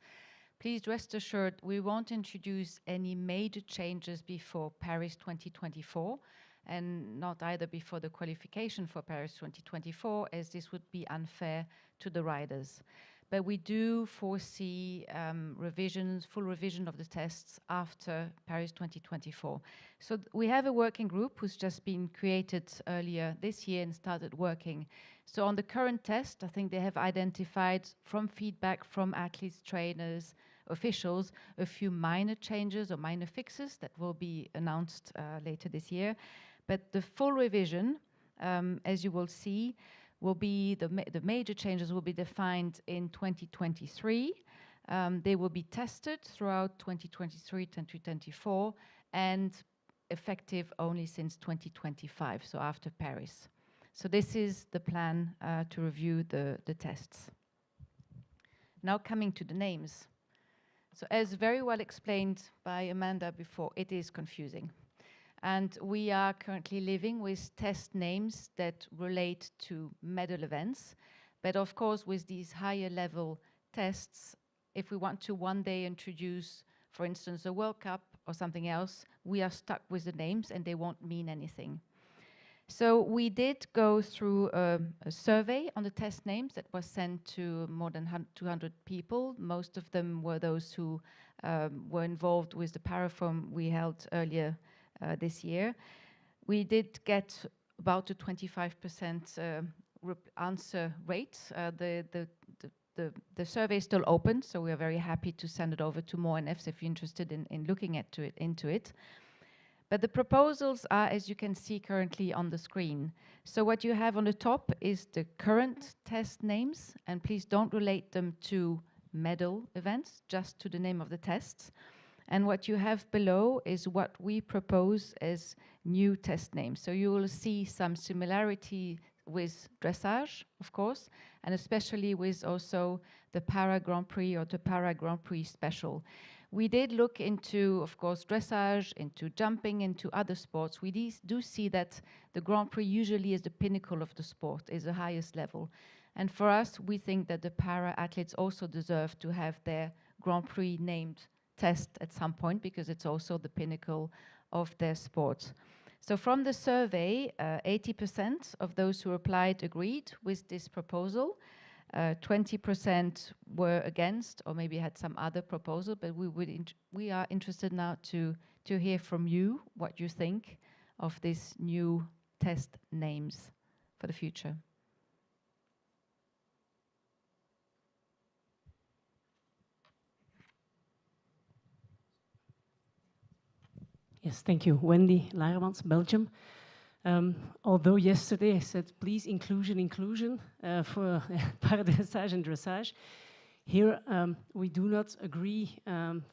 Please rest assured we won't introduce any major changes before Paris 2024, and not either before the qualification for Paris 2024, as this would be unfair to the riders. But we do foresee full revision of the tests after Paris 2024. So we have a working group who's just been created earlier this year and started working. So on the current test, I think they have identified from feedback from athletes, trainers, officials, a few minor changes or minor fixes that will be announced later this year. But the full revision, as you will see, will be the major changes will be defined in 2023. They will be tested throughout 2023, 2024, and effective only since 2025, so after Paris. So this is the plan to review the tests. Now coming to the names. So as very well explained by Amanda before, it is confusing. And we are currently living with test names that relate to medal events. But of course, with these higher level tests, if we want to one day introduce, for instance, a World Cup or something else, we are stuck with the names and they won't mean anything. So we did go through a survey on the test names that was sent to more than 200 people. Most of them were those who were involved with the paraforum we held earlier this year. We did get about a 25% answer rate. The survey is still open, so we are very happy to send it over to more NFs if you're interested in looking into it. But the proposals are, as you can see currently on the screen. So what you have on the top is the current test names, and please don't relate them to medal events, just to the name of the tests. And what you have below is what we propose as new test names. So you will see some similarity with dressage, of course, and especially with also the Para Grand Prix or the Para Grand Prix Special. We did look into, of course, dressage, into jumping, into other sports. We do see that the Grand Prix usually is the pinnacle of the sport, is the highest level. And for us, we think that the para athletes also deserve to have their Grand Prix named test at some point, because it's also the pinnacle of their sport. So from the survey, 80% of those who applied agreed with this proposal. 20% were against, or maybe had some other proposal, but we are interested now to hear from you what you think of these new test names for the future. Yes, thank you. Wendy Laermans, Belgium. Although yesterday I said, please, inclusion for para-dressage and dressage, here we do not agree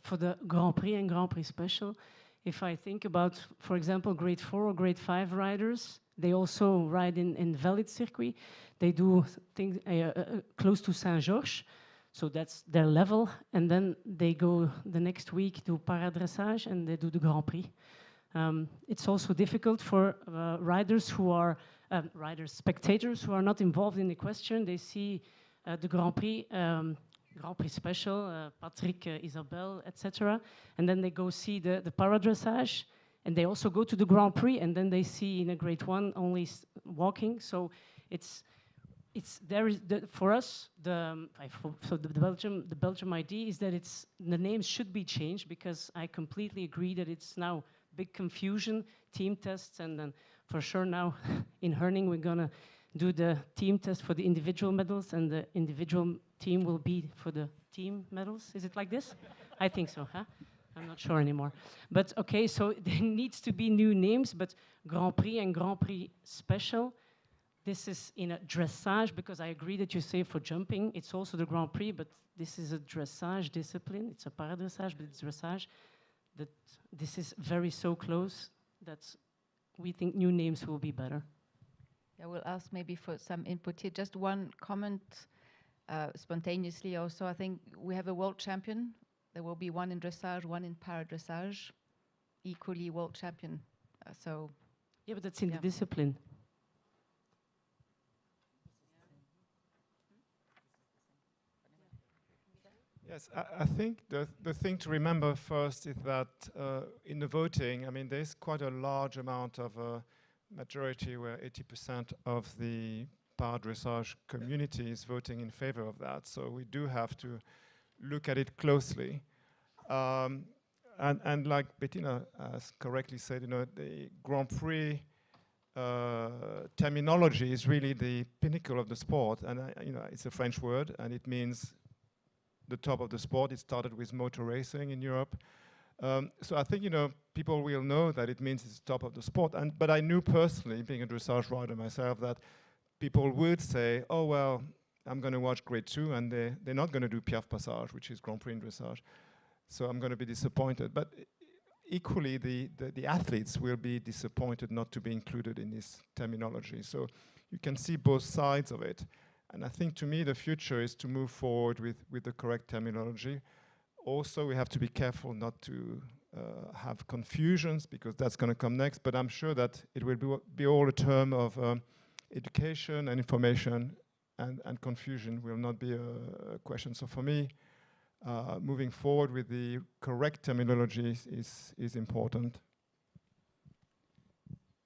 for the Grand Prix and Grand Prix Special. If I think about, for example, grade 4 or grade 5 riders, they also ride in valid circuit. They do things close to Saint-Georges, so that's their level. And then they go the next week to para-dressage and they do the Grand Prix. It's also difficult for riders who are spectators who are not involved in the question. They see the Grand Prix, Grand Prix Special, Patrick, Isabelle, etc. And then they go see the para-dressage, and they also go to the Grand Prix, and then they see in a grade 1 only walking. So for us, the Belgium idea is that the names should be changed, because I completely agree that it's now big confusion, team tests, and then for sure now in Herning we're gonna do the team test for the individual medals, and the individual team will be for the team medals. Is it like this? I think so, huh? I'm not sure anymore. But okay, so there needs to be new names, but Grand Prix and Grand Prix Special, this is in a dressage, because I agree that you say for jumping, it's also the Grand Prix, but this is a dressage discipline. It's a paradressage, but it's dressage. That this is very so close that we think new names will be better. I will ask maybe for some input here. Just one comment spontaneously also. I think we have a world champion. There will be one in dressage, one in paradressage, equally world champion. Yeah, but that's in the discipline. Yes, I think the thing to remember first is that in the voting, I mean, there's quite a large amount of majority where 80% of the paradressage community is voting in favor of that. So we do have to look at it closely. And like Bettina has correctly said, you know, the Grand Prix terminology is really the pinnacle of the sport. And, you know, it's a French word, and it means the top of the sport. It started with motor racing in Europe. So I think, you know, people will know that it means it's top of the sport. But I knew personally, being a dressage rider myself, that people would say, oh, well, I'm going to watch Grade 2, and they're not going to do Piaf Passage, which is Grand Prix in dressage. So I'm going to be disappointed. But equally, the athletes will be disappointed not to be included in this terminology. So you can see both sides of it. And I think, to me, the future is to move forward with the correct terminology. Also, we have to be careful not to have confusions, because that's going to come next. But I'm sure that it will be all a term of education and information, and confusion will not be a question. So for me, moving forward with the correct terminology is important.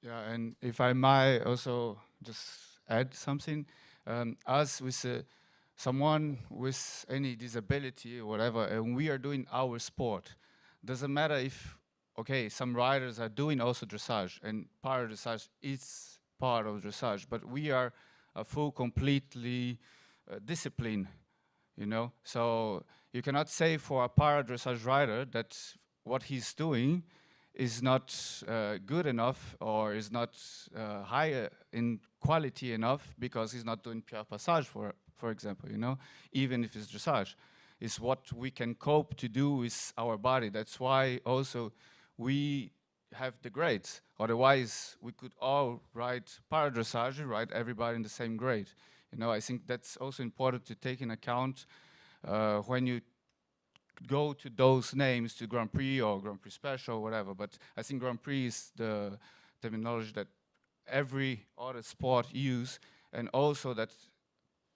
Yeah, and if I might also just add something. Us with someone with any disability or whatever, and we are doing our sport, doesn't matter if, okay, some riders are doing also dressage, and paradressage is part of dressage, but we are a full, completely discipline, you know? So you cannot say for a paradressage rider that what he's doing is not good enough, or is not higher in quality enough, because he's not doing Piaf Passage, for example, you know, even if it's dressage. It's what we can cope to do with our body. That's why also we have the grades. Otherwise, we could all ride paradressage, ride everybody in the same grade. You know, I think that's also important to take in account when you go to those names, to Grand Prix or Grand Prix Special, whatever. But I think Grand Prix is the terminology that every other sport use, and also that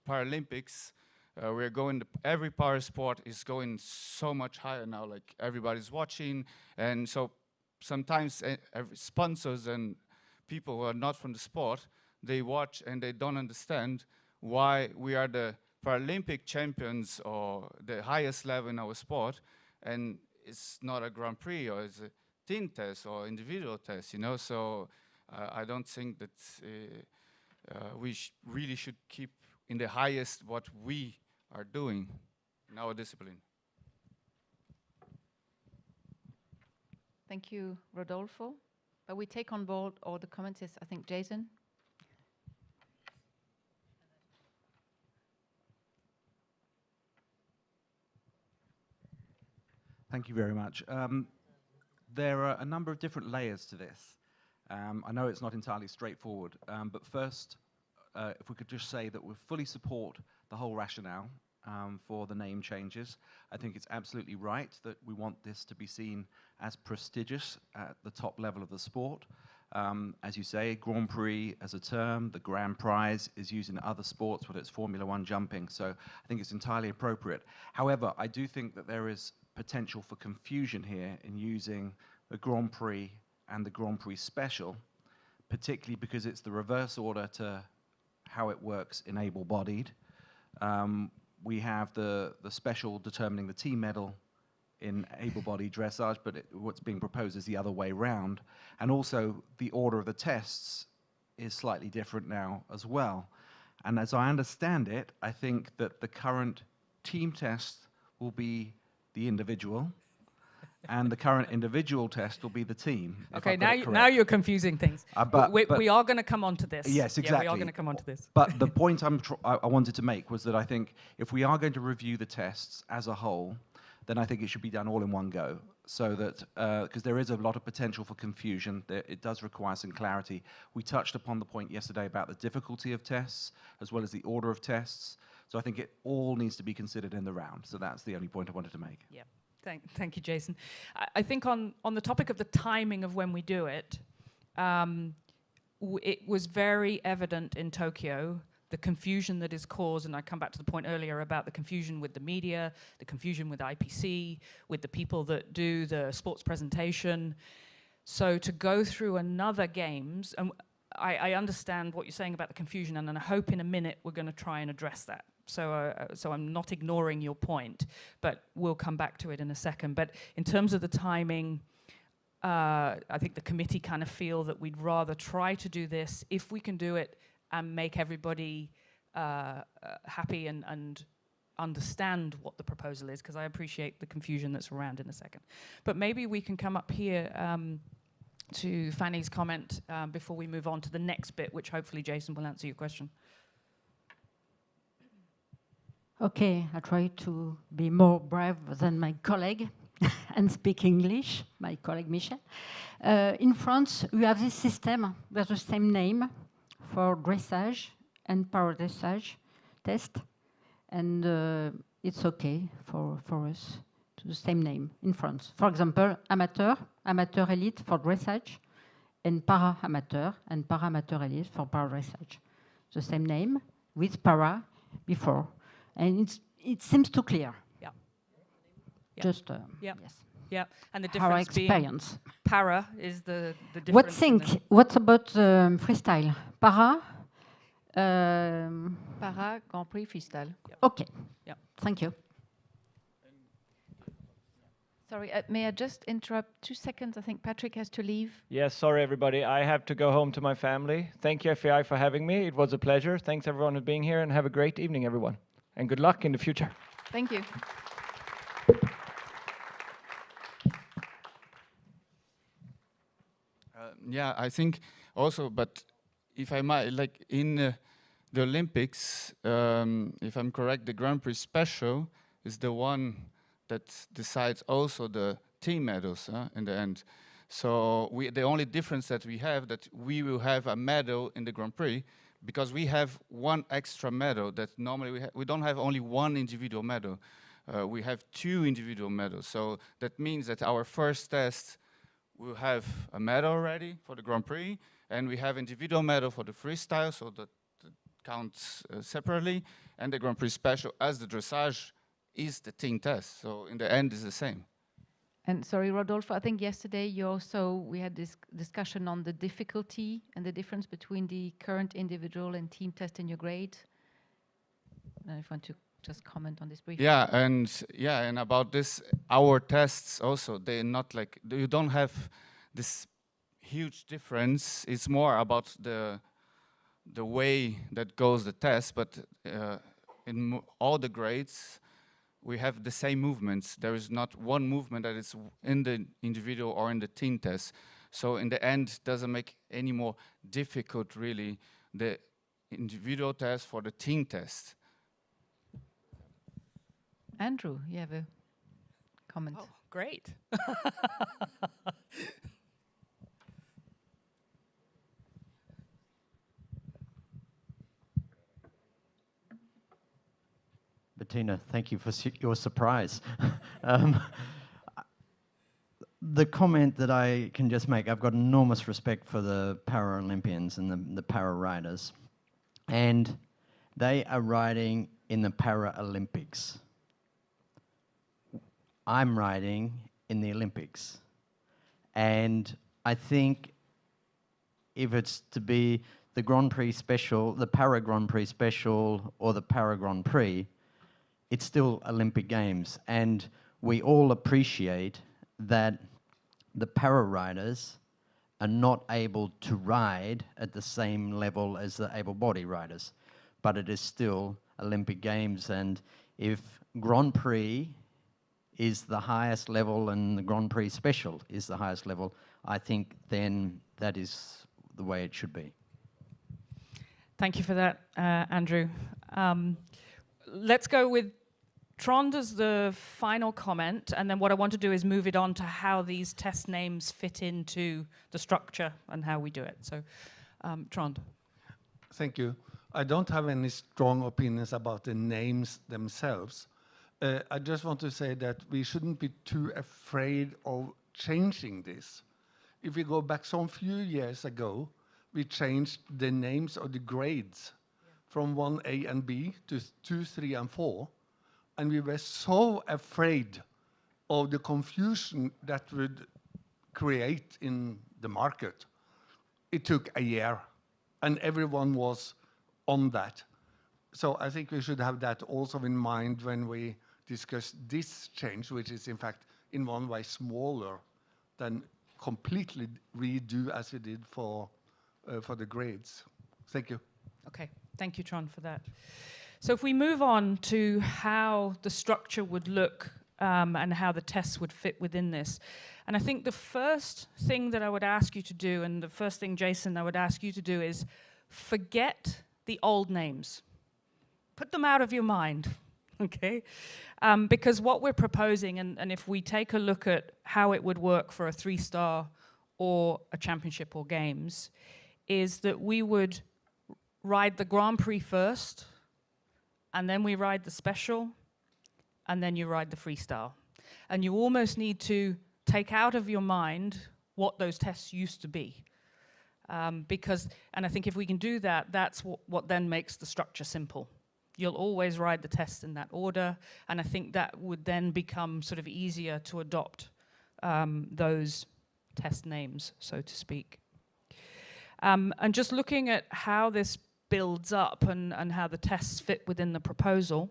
Paralympics, we're going, every para sport is going so much higher now, like everybody's watching. And so sometimes sponsors and people who are not from the sport, they watch and they don't understand why we are the Paralympic champions or the highest level in our sport, and it's not a Grand Prix, or it's a team test or individual test, you know. So I don't think that we really should keep in the highest what we are doing in our discipline. Thank you, Rodolfo. But we take on board all the comments. Yes, I think Jason. Thank you very much. There are a number of different layers to this. I know it's not entirely straightforward, but first, if we could just say that we fully support the whole rationale for the name changes. I think it's absolutely right that we want this to be seen as prestigious at the top level of the sport. As you say, Grand Prix as a term, the Grand Prize is used in other sports, whether it's Formula One jumping, so I think it's entirely appropriate. However, I do think that there is potential for confusion here in using the Grand Prix and the Grand Prix Special, particularly because it's the reverse order to how it works in able-bodied. We have the special determining the team medal in able-bodied dressage, but what's being proposed is the other way round. And also, the order of the tests is slightly different now as well. And as I understand it, I think that the current team test will be the individual, and the current individual test will be the team. if Okay, I've got it now correct. you're confusing things. But we are going to come on to this. Yes, exactly. Yeah, we are going to come on to this. But the point I wanted to make was that I think if we are going to review the tests as a whole, then I think it should be done all in one go, so that, because there is a lot of potential for confusion, it does require some clarity. We touched upon the point yesterday about the difficulty of tests, as well as the order of tests. So I think it all needs to be considered in the round. So that's the only point I wanted to make. Yeah, thank you, Jason. I think on the topic of the timing of when we do it, it was very evident in Tokyo, the confusion that is caused, and I come back to the point earlier about the confusion with the media, the confusion with IPC, with the people that do the sports presentation. So to go through another games, and I understand what you're saying about the confusion, and I hope in a minute we're going to try and address that. So I'm not ignoring your point, but we'll come back to it in a second. But in terms of the timing, I think the committee kind of feel that we'd rather try to do this if we can do it and make everybody happy and understand what the proposal is, because I appreciate the confusion that's around in a second. But maybe we can come up here to Fanny's comment before we move on to the next bit, which hopefully Jason will answer your question. Okay, I try to be more brave than my colleague and speak English, my colleague Michel. In France, we have this system with the same name for dressage and para-dressage test, and it's okay for us to the same name in France. For example, amateur elite for dressage, and para-amateur elite for para-dressage. The same name with para before. And it seems too clear. Yeah. Just yeah. Yes. Yeah, and the Our difference being experience. para is the difference. What about freestyle? Para? Para Grand Prix freestyle. Yeah. Okay. Yeah. Thank you. Sorry, may I just interrupt 2 seconds? I think Patrick has to leave. Yes, sorry everybody. I have to go home to my family. Thank you, FEI, for having me. It was a pleasure. Thanks everyone for being here, and have a great evening, everyone. And good luck in the future. Thank you. Yeah, I think also, but if I might, like in the Olympics, if I'm correct, the Grand Prix Special is the one that decides also the team medals in the end. So the only difference that we have, that we will have a medal in the Grand Prix, because we have one extra medal that normally we don't have only one individual medal. We have 2 individual medals. So that means that our first test will have a medal already for the Grand Prix, and we have individual medal for the freestyle, so that counts separately, and the Grand Prix Special as the dressage is the team test. So in the end, it's the same. And sorry, Rodolfo, I think yesterday we had this discussion on the difficulty and the difference between the current individual and team test in your grade. And if you want to just comment on this briefly. Yeah, and about this, our tests also, they're not like, you don't have this huge difference. It's more about the way that goes the test, but in all the grades, we have the same movements. There is not one movement that is in the individual or in the team test. So in the end, it doesn't make any more difficult, really, the individual test for the team test. Andrew, you have a comment. Oh, great. Bettina, thank you for your surprise. The comment that I can just make, I've got enormous respect for the Paralympians and the para riders. And they are riding in the Paralympics. I'm riding in the Olympics. And I think if it's to be the Grand Prix Special, the Para Grand Prix Special, or the Para Grand Prix, it's still Olympic Games. And we all appreciate that the para riders are not able to ride at the same level as the able-bodied riders. But it is still Olympic Games. And if Grand Prix is the highest level and the Grand Prix Special is the highest level, I think then that is the way it should be. Thank you for that, Andrew. Let's go with Trond as the final comment, and then what I want to do is move it on to how these test names fit into the structure and how we do it. So, Trond. Thank you. I don't have any strong opinions about the names themselves. I just want to say that we shouldn't be too afraid of changing this. If we go back some few years ago, we changed the names of the grades from 1A and B to 2, 3, and 4. And we were so afraid of the confusion that would create in the market. It took a year, and everyone was on that. So I think we should have that also in mind when we discuss this change, which is in fact in one way smaller than completely redo as we did for the grades. Thank you. Okay, thank you, Trond, for that. So if we move on to how the structure would look and how the tests would fit within this. And I think the first thing that I would ask you to do, and the first thing, Jason, I would ask you to do is forget the old names. Put them out of your mind, okay? Because what we're proposing, and if we take a look at how it would work for a 3-star or a championship or games, is that we would ride the Grand Prix first, and then we ride the special, and then you ride the freestyle. And you almost need to take out of your mind what those tests used to be. Because, and I think if we can do that, that's what then makes the structure simple. You'll always ride the tests in that order, and I think that would then become sort of easier to adopt those test names, so to speak. And just looking at how this builds up and how the tests fit within the proposal.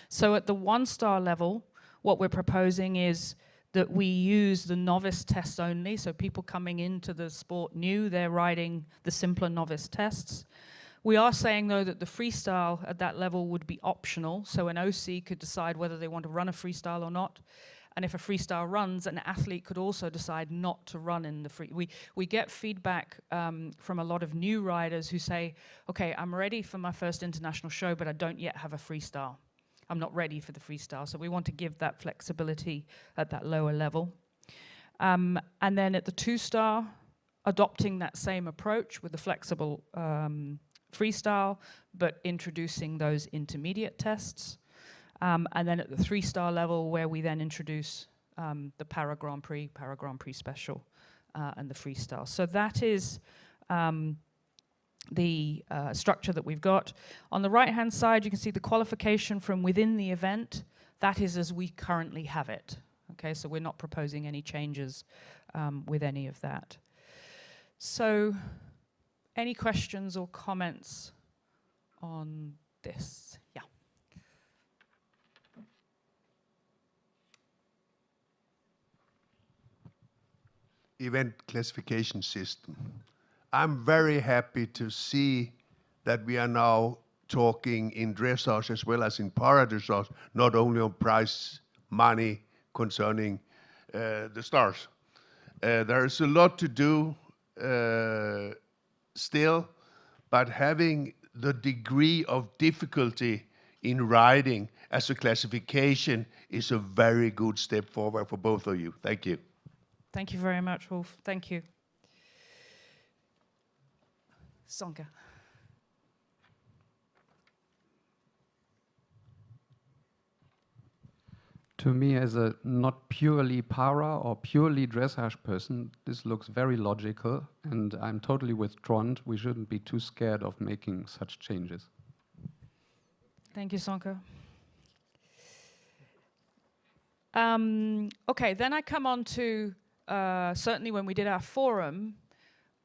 So at the 1-star level, what we're proposing is that we use the novice tests only, so people coming into the sport new, they're riding the simpler novice tests. We are saying, though, that the freestyle at that level would be optional, so an OC could decide whether they want to run a freestyle or not. And if a freestyle runs, an athlete could also decide not to run in the free. We get feedback from a lot of new riders who say, okay, I'm ready for my first international show, but I don't yet have a freestyle. I'm not ready for the freestyle. So we want to give that flexibility at that lower level. And then at the 2-star, adopting that same approach with the flexible freestyle, but introducing those intermediate tests. And then at the 3-star level, where we then introduce the Para Grand Prix Special, and the freestyle. So that is the structure that we've got. On the right-hand side, you can see the qualification from within the event. That is as we currently have it. Okay, so we're not proposing any changes with any of that. So, any questions or comments on this? Yeah. Event classification system. I'm very happy to see that we are now talking in dressage as well as in para dressage, not only on prize money concerning the stars. There is a lot to do still, but having the degree of difficulty in riding as a classification is a very good step forward for both of you. Thank you. Thank you very much, Wolf. Thank you. Sonka. To me, as a not purely para or purely dressage person, this looks very logical, and I'm totally with Trond. We shouldn't be too scared of making such changes. Thank you, Sonka. Okay, then I come on to, certainly when we did our forum,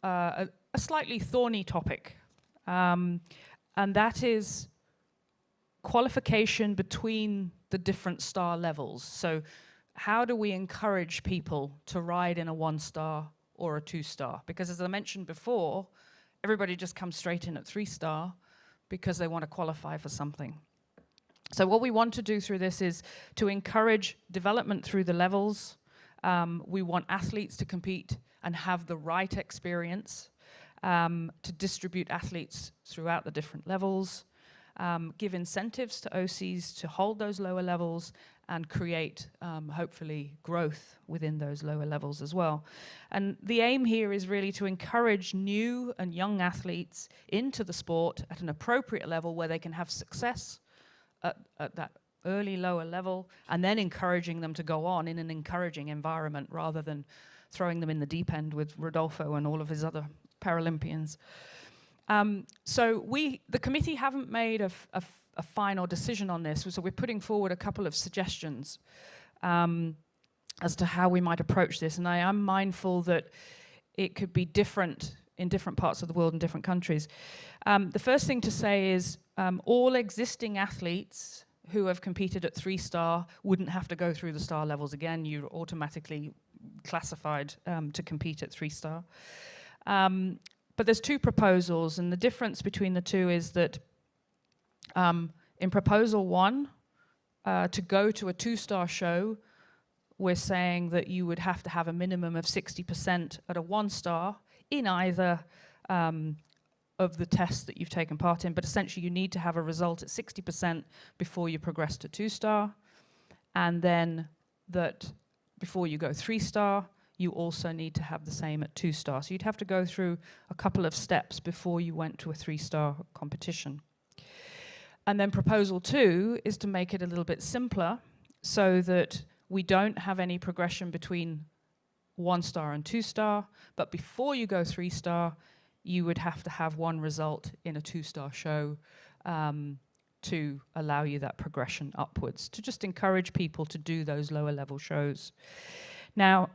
a slightly thorny topic, and that is qualification between the different star levels. So how do we encourage people to ride in a 1-star or a 2-star? Because as I mentioned before, everybody just comes straight in at 3-star because they want to qualify for something. So what we want to do through this is to encourage development through the levels. We want athletes to compete and have the right experience, to distribute athletes throughout the different levels, give incentives to OCs to hold those lower levels, and create, hopefully, growth within those lower levels as well. And the aim here is really to encourage new and young athletes into the sport at an appropriate level where they can have success at that early lower level, and then encouraging them to go on in an encouraging environment rather than throwing them in the deep end with Rodolfo and all of his other Paralympians. So the committee haven't made a final decision on this, so we're putting forward a couple of suggestions as to how we might approach this. And I am mindful that it could be different in different parts of the world and different countries. The first thing to say is all existing athletes who have competed at 3-star wouldn't have to go through the star levels again. You're automatically classified to compete at 3-star. But there's two proposals, and the difference between the two is that in proposal 1, to go to a 2-star show, we're saying that you would have to have a minimum of 60% at a 1-star in either of the tests that you've taken part in, but essentially you need to have a result at 60% before you progress to 2-star, and then that before you go 3-star, you also need to have the same at 2-star. So you'd have to go through a couple of steps before you went to a 3-star competition. And then proposal 2 is to make it a little bit simpler so that we don't have any progression between 1-star and 2-star, but before you go 3-star, you would have to have one result in a 2-star show to allow you that progression upwards, to just encourage people to do those lower level shows. Now,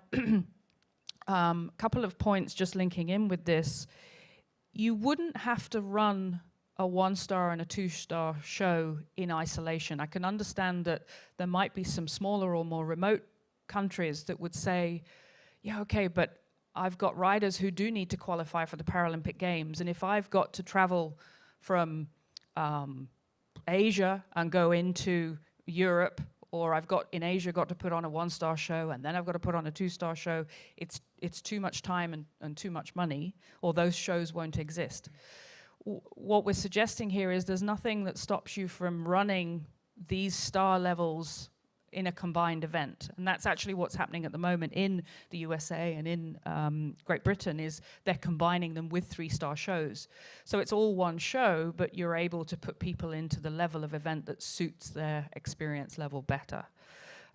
couple of points just linking in with this. You wouldn't have to run a 1-star and a 2-star show in isolation. I can understand that there might be some smaller or more remote countries that would say, yeah, okay, but I've got riders who do need to qualify for the Paralympic Games, and if I've got to travel from Asia and go into Europe, or I've got in Asia got to put on a 1-star show and then I've got to put on a 2-star show, it's too much time and too much money, or those shows won't exist. What we're suggesting here is there's nothing that stops you from running these star levels in a combined event. And that's actually what's happening at the moment in the USA and in Great Britain, is they're combining them with 3-star shows. So it's all one show, but you're able to put people into the level of event that suits their experience level better.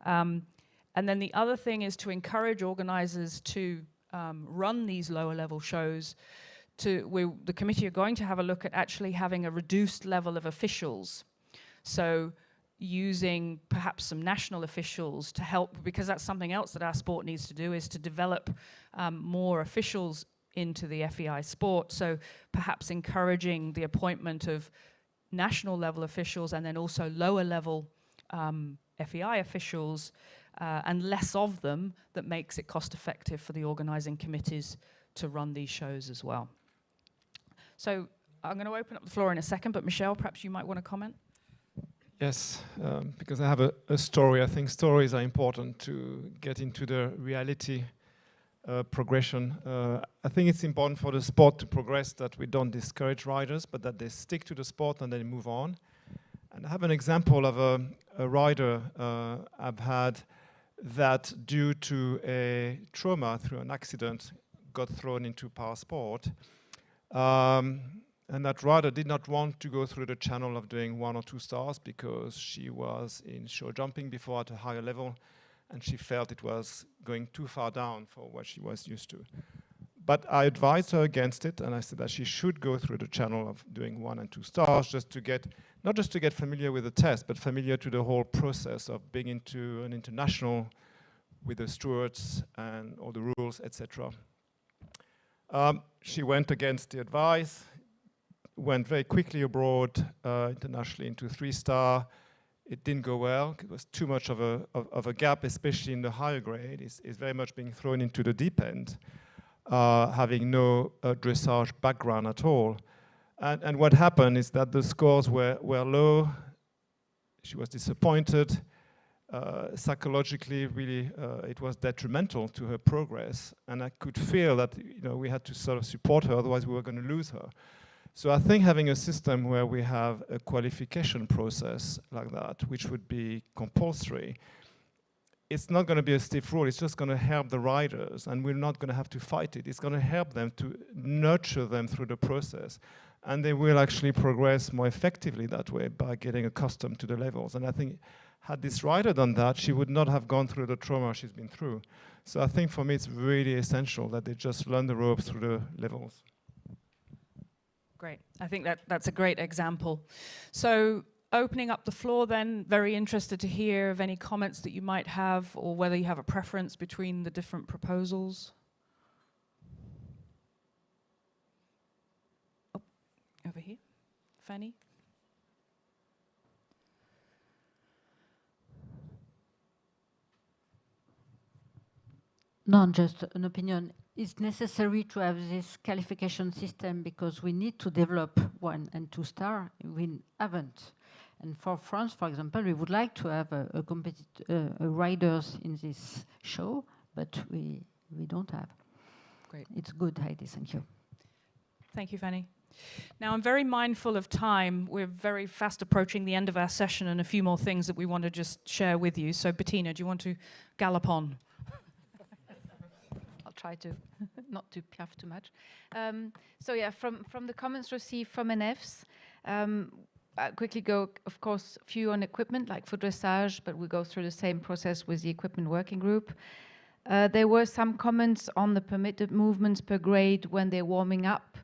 And then the other thing is to encourage organizers to run these lower level shows. The committee are going to have a look at actually having a reduced level of officials. So using perhaps some national officials to help, because that's something else that our sport needs to do, is to develop more officials into the FEI sport. So perhaps encouraging the appointment of national level officials and then also lower level FEI officials, and less of them, that makes it cost effective for the organizing committees to run these shows as well. So I'm going to open up the floor in a second, but Michelle, perhaps you might want to comment? Yes, because I have a story. I think stories are important to get into the reality progression. I think it's important for the sport to progress, that we don't discourage riders, but that they stick to the sport and then move on. And I have an example of a rider I've had that, due to a trauma through an accident, got thrown into power sport. And that rider did not want to go through the channel of doing 1 or 2 stars because she was in show jumping before at a higher level, and she felt it was going too far down for what she was used to. But I advised her against it, and I said that she should go through the channel of doing 1 and 2 stars, just to get, not just to get familiar with the test, but familiar to the whole process of being into an international with the stewards and all the rules, etc. She went against the advice, went very quickly abroad, internationally into 3-star. It didn't go well. It was too much of a gap, especially in the higher grade. It's very much being thrown into the deep end, having no dressage background at all. And what happened is that the scores were low. she was disappointed. Psychologically, really, it was detrimental to her progress, and I could feel that we had to sort of support her, otherwise we were going to lose her. So I think having a system where we have a qualification process like that, which would be compulsory, it's not going to be a stiff rule, it's just going to help the riders, and we're not going to have to fight it. It's going to help them to nurture them through the process, and they will actually progress more effectively that way by getting accustomed to the levels. And I think had this rider done that, she would not have gone through the trauma she's been through. So I think for me it's really essential that they just learn the ropes through the levels. Great. I think that's a great example. So opening up the floor then, very interested to hear of any comments that you might have, or whether you have a preference between the different proposals. Oh, over here. Fanny? No, just an opinion. It's necessary to have this qualification system because we need to develop 1 and 2 star. We haven't. And for France, for example, we would like to have a riders in this show, but we don't have. Great. It's good, Heidi. Thank you. Thank you, Fanny. Now, I'm very mindful of time. We're very fast approaching the end of our session, and a few more things that we want to just share with you. So, Bettina, do you want to gallop on? Try to not to piaf too much. So yeah, from the comments received from NFs, I'll quickly go, of course, a few on equipment, like for dressage, but we go through the same process with the equipment working group. There were some comments on the permitted movements per grade when they're warming up.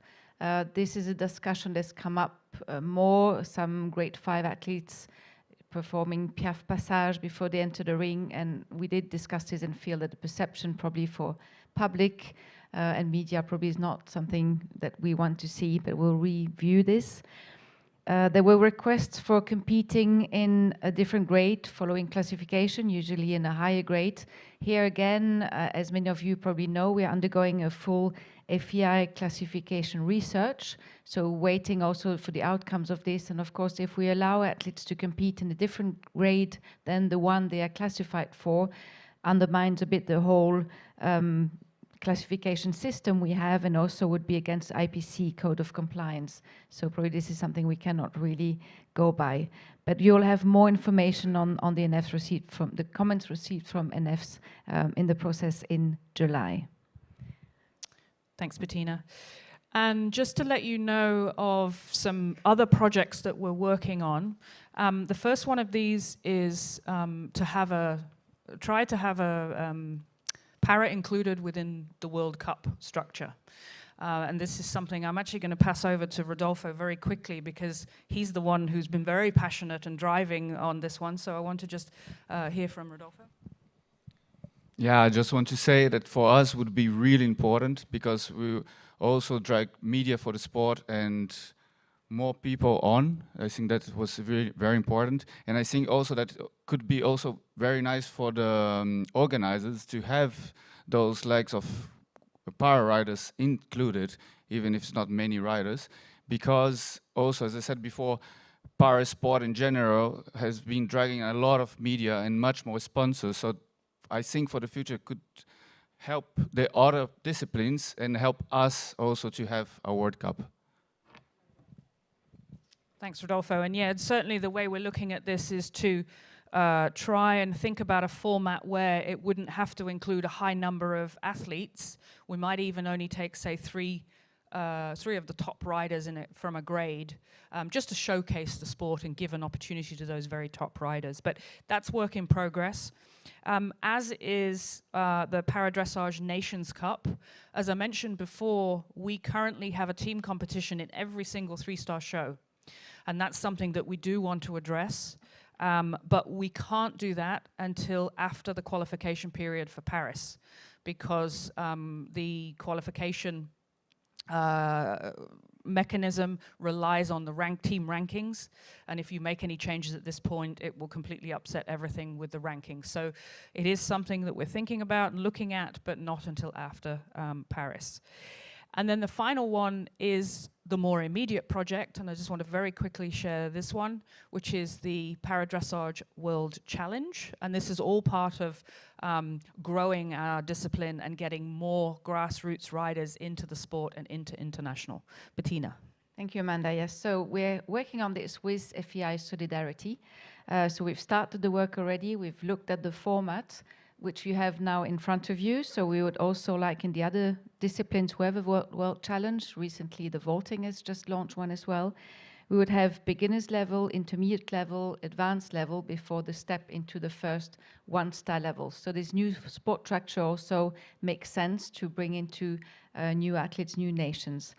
This is a discussion that's come up more. Some grade 5 athletes performing piaf passage before they enter the ring, and we did discuss this and feel that the perception probably for public and media probably is not something that we want to see, but we'll review this. There were requests for competing in a different grade following classification, usually in a higher grade. Here again, as many of you probably know, we are undergoing a full FEI classification research, so waiting also for the outcomes of this. And of course, if we allow athletes to compete in a different grade than the one they are classified for, undermines a bit the whole classification system we have, and also would be against IPC code of compliance. So probably this is something we cannot really go by. But you'll have more information on the NFs received from the comments received from NFs in the process in July. Thanks, Bettina. And just to let you know of some other projects that we're working on, the first one of these is try to have a para included within the World Cup structure. And this is something I'm actually going to pass over to Rodolfo very quickly, because he's the one who's been very passionate and driving on this one. So I want to just hear from Rodolfo. Yeah, I just want to say that for us would be really important, because we also drag media for the sport and more people on. I think that was very, very important. And I think also that could be also very nice for the organizers to have those legs of para riders included, even if it's not many riders, because also, as I said before, para sport in general has been dragging a lot of media and much more sponsors. So I think for the future could help the other disciplines and help us also to have a World Cup. Thanks, Rodolfo. And yeah, certainly the way we're looking at this is to try and think about a format where it wouldn't have to include a high number of athletes. We might even only take, say, three of the top riders in it from a grade, just to showcase the sport and give an opportunity to those very top riders. But that's work in progress. As is the Para-Dressage Nations Cup. As I mentioned before, we currently have a team competition in every single 3-star show. And that's something that we do want to address. But we can't do that until after the qualification period for Paris, because the qualification mechanism relies on the team rankings, and if you make any changes at this point, it will completely upset everything with the rankings. So it is something that we're thinking about and looking at, but not until after Paris. And then the final one is the more immediate project, and I just want to very quickly share this one, which is the Paradressage World Challenge. And this is all part of growing our discipline and getting more grassroots riders into the sport and into international. Bettina. Thank you, Amanda. Yes, so we're working on this with FEI Solidarity. So we've started the work already. We've looked at the format, which you have now in front of you. So we would also, like in the other disciplines, we have a World Challenge. Recently, the vaulting has just launched one as well. We would have beginners level, intermediate level, advanced level before the step into the first one-star level. So this new sport structure also makes sense to bring into new athletes, new nations.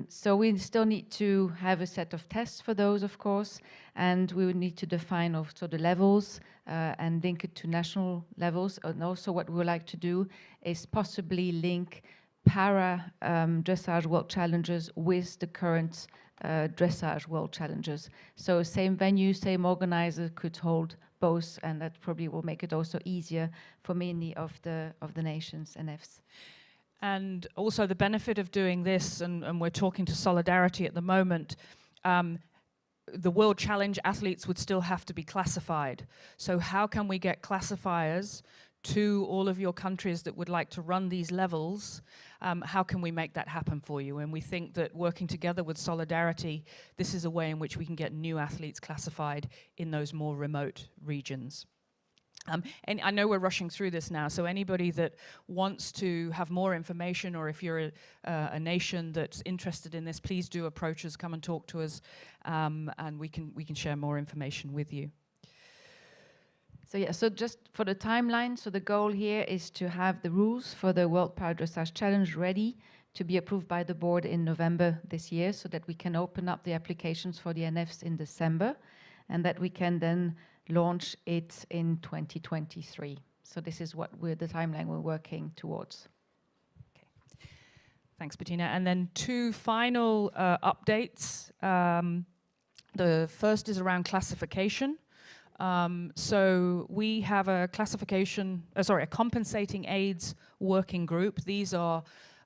So we still need to have a set of tests for those, of course, and we would need to define also the levels and link it to national levels. And also what we would like to do is possibly link para dressage world challenges with the current dressage world challenges. So same venue, same organizer could hold both, and that probably will make it also easier for many of the nations and NFs. And also the benefit of doing this, and we're talking to Solidarity at the moment, the World Challenge athletes would still have to be classified. So how can we get classifiers to all of your countries that would like to run these levels? How can we make that happen for you? And we think that working together with Solidarity, this is a way in which we can get new athletes classified in those more remote regions. And I know we're rushing through this now, so anybody that wants to have more information, or if you're a nation that's interested in this, please do approach us, come and talk to us, and we can share more information with you. So yeah, so just for the timeline, so the goal here is to have the rules for the World Paradressage Challenge ready to be approved by the board in November this year, so that we can open up the applications for the NFs in December, and that we can then launch it in 2023. So this is what the timeline we're working towards. Okay. Thanks, Bettina. And then two final updates. The first is around classification. So we have a a compensating aids working group. These are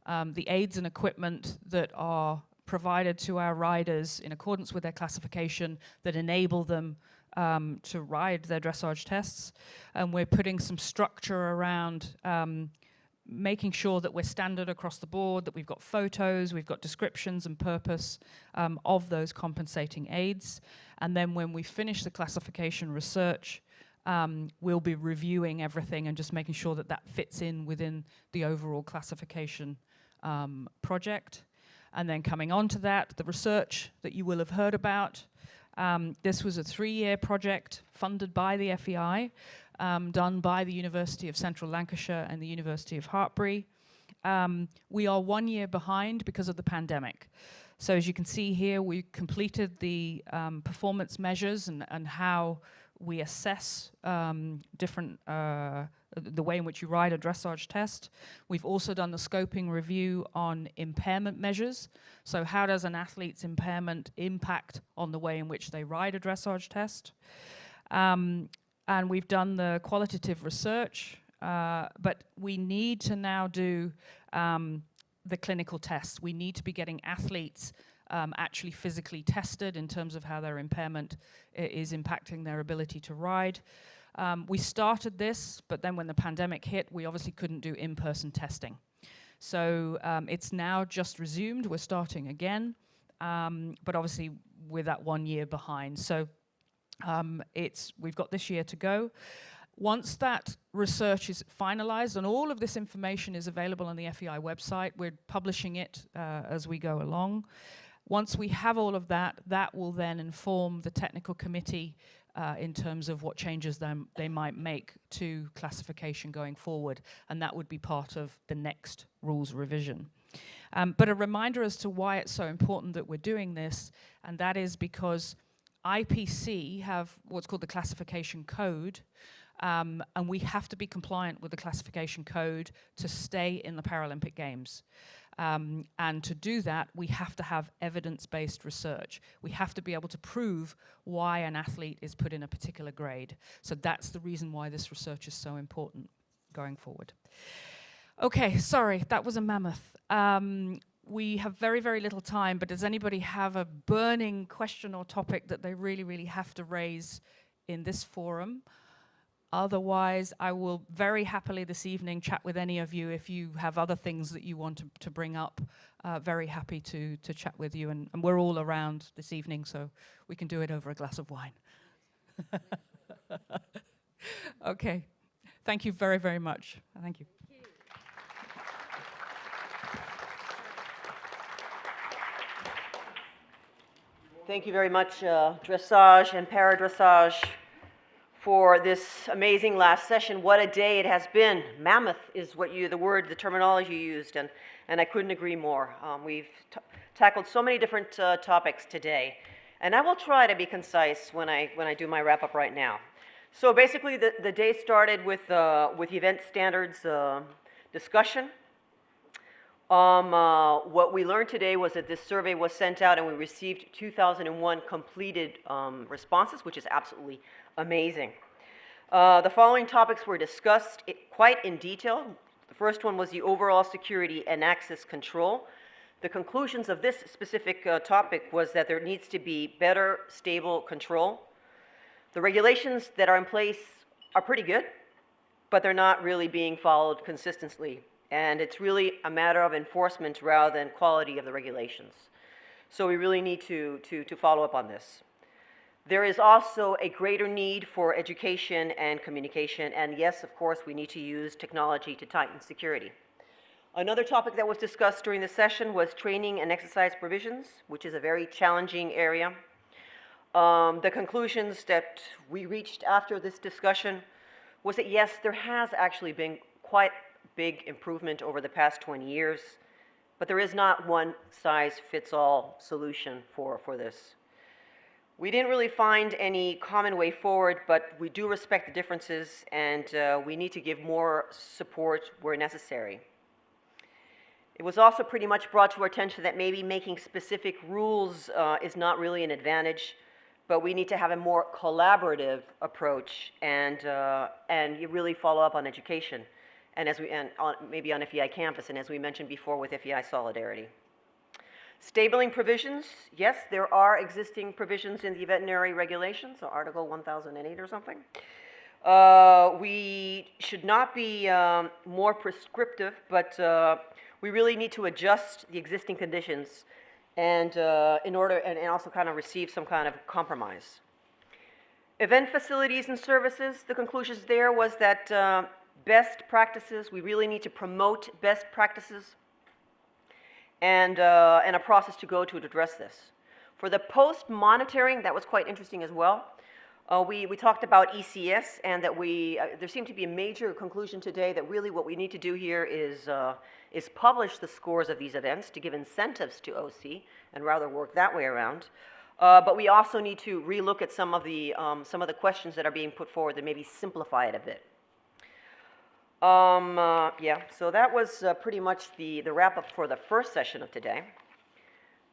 the aids and equipment that are provided to our riders in accordance with their classification that enable them to ride their dressage tests. And we're putting some structure around making sure that we're standard across the board, that we've got photos, we've got descriptions and purpose of those compensating aids. And then when we finish the classification research, we'll be reviewing everything and just making sure that that fits in within the overall classification project. And then coming on to that, the research that you will have heard about. This was a 3-year project funded by the FEI, done by the University of Central Lancashire and the University of Hartpury. We are 1 year behind because of the pandemic. So as you can see here, we completed the performance measures and how we assess the way in which you ride a dressage test. We've also done the scoping review on impairment measures. So how does an athlete's impairment impact on the way in which they ride a dressage test? And we've done the qualitative research, but we need to now do the clinical tests. We need to be getting athletes actually physically tested in terms of how their impairment is impacting their ability to ride. We started this, but then when the pandemic hit, we obviously couldn't do in-person testing. So it's now just resumed. We're starting again, but obviously with that 1 year behind. So we've got this year to go. Once that research is finalized, and all of this information is available on the FEI website, we're publishing it as we go along. Once we have all of that, that will then inform the technical committee in terms of what changes they might make to classification going forward, and that would be part of the next rules revision. But a reminder as to why it's so important that we're doing this, and that is because IPC have what's called the classification code, and we have to be compliant with the classification code to stay in the Paralympic Games. And to do that, we have to have evidence-based research. We have to be able to prove why an athlete is put in a particular grade. So that's the reason why this research is so important going forward. Okay, sorry, that was a mammoth. we have very, very little time, but does anybody have a burning question or topic that they really, really have to raise in this forum? Otherwise, I will very happily this evening chat with any of you if you have other things that you want to bring up. Very happy to chat with you, and we're all around this evening, so we can do it over a glass of wine. Okay, thank you very, very much. Thank you. Thank you very much, Dressage and Para-Dressage, for this amazing last session. What a day it has been. Mammoth is what the terminology you used, and I couldn't agree more. We've tackled so many different topics today, and I will try to be concise when I do my wrap up right now. So basically, the day started with event standards discussion. What we learned today was that this survey was sent out and we received 2001 completed responses, which is absolutely amazing. The following topics were discussed quite in detail. The first one was the overall security and access control. The conclusions of this specific topic was that there needs to be better, stable control. The regulations that are in place are pretty good, but they're not really being followed consistently. And it's really a matter of enforcement rather than quality of the regulations. So we really need to follow up on this. There is also a greater need for education and communication, and yes, of course, we need to use technology to tighten security. Another topic that was discussed during the session was training and exercise provisions, which is a very challenging area. The conclusions that we reached after this discussion was that yes, there has actually been quite big improvement over the past 20 years, but there is not one size fits all solution for this. We didn't really find any common way forward, but we do respect the differences, and we need to give more support where necessary. It was also pretty much brought to our attention that maybe making specific rules is not really an advantage, but we need to have a more collaborative approach and you really follow up on education. And maybe on FEI campus, and as we mentioned before with FEI Solidarity. Stabling provisions, yes, there are existing provisions in the veterinary regulations, so Article 1008 or something. We should not be more prescriptive, but we really need to adjust the existing conditions and in order, and also kind of receive some kind of compromise. Event facilities and services, the conclusions there was that best practices, we really need to promote best practices and a process to go to address this. For the post-monitoring, that was quite interesting as well. We talked about ECS, and that there seemed to be a major conclusion today that really what we need to do here is publish the scores of these events to give incentives to OC and rather work that way around. But we also need to relook at some of the questions that are being put forward and maybe simplify it a bit. Yeah, so that was pretty much the wrap-up for the first session of today.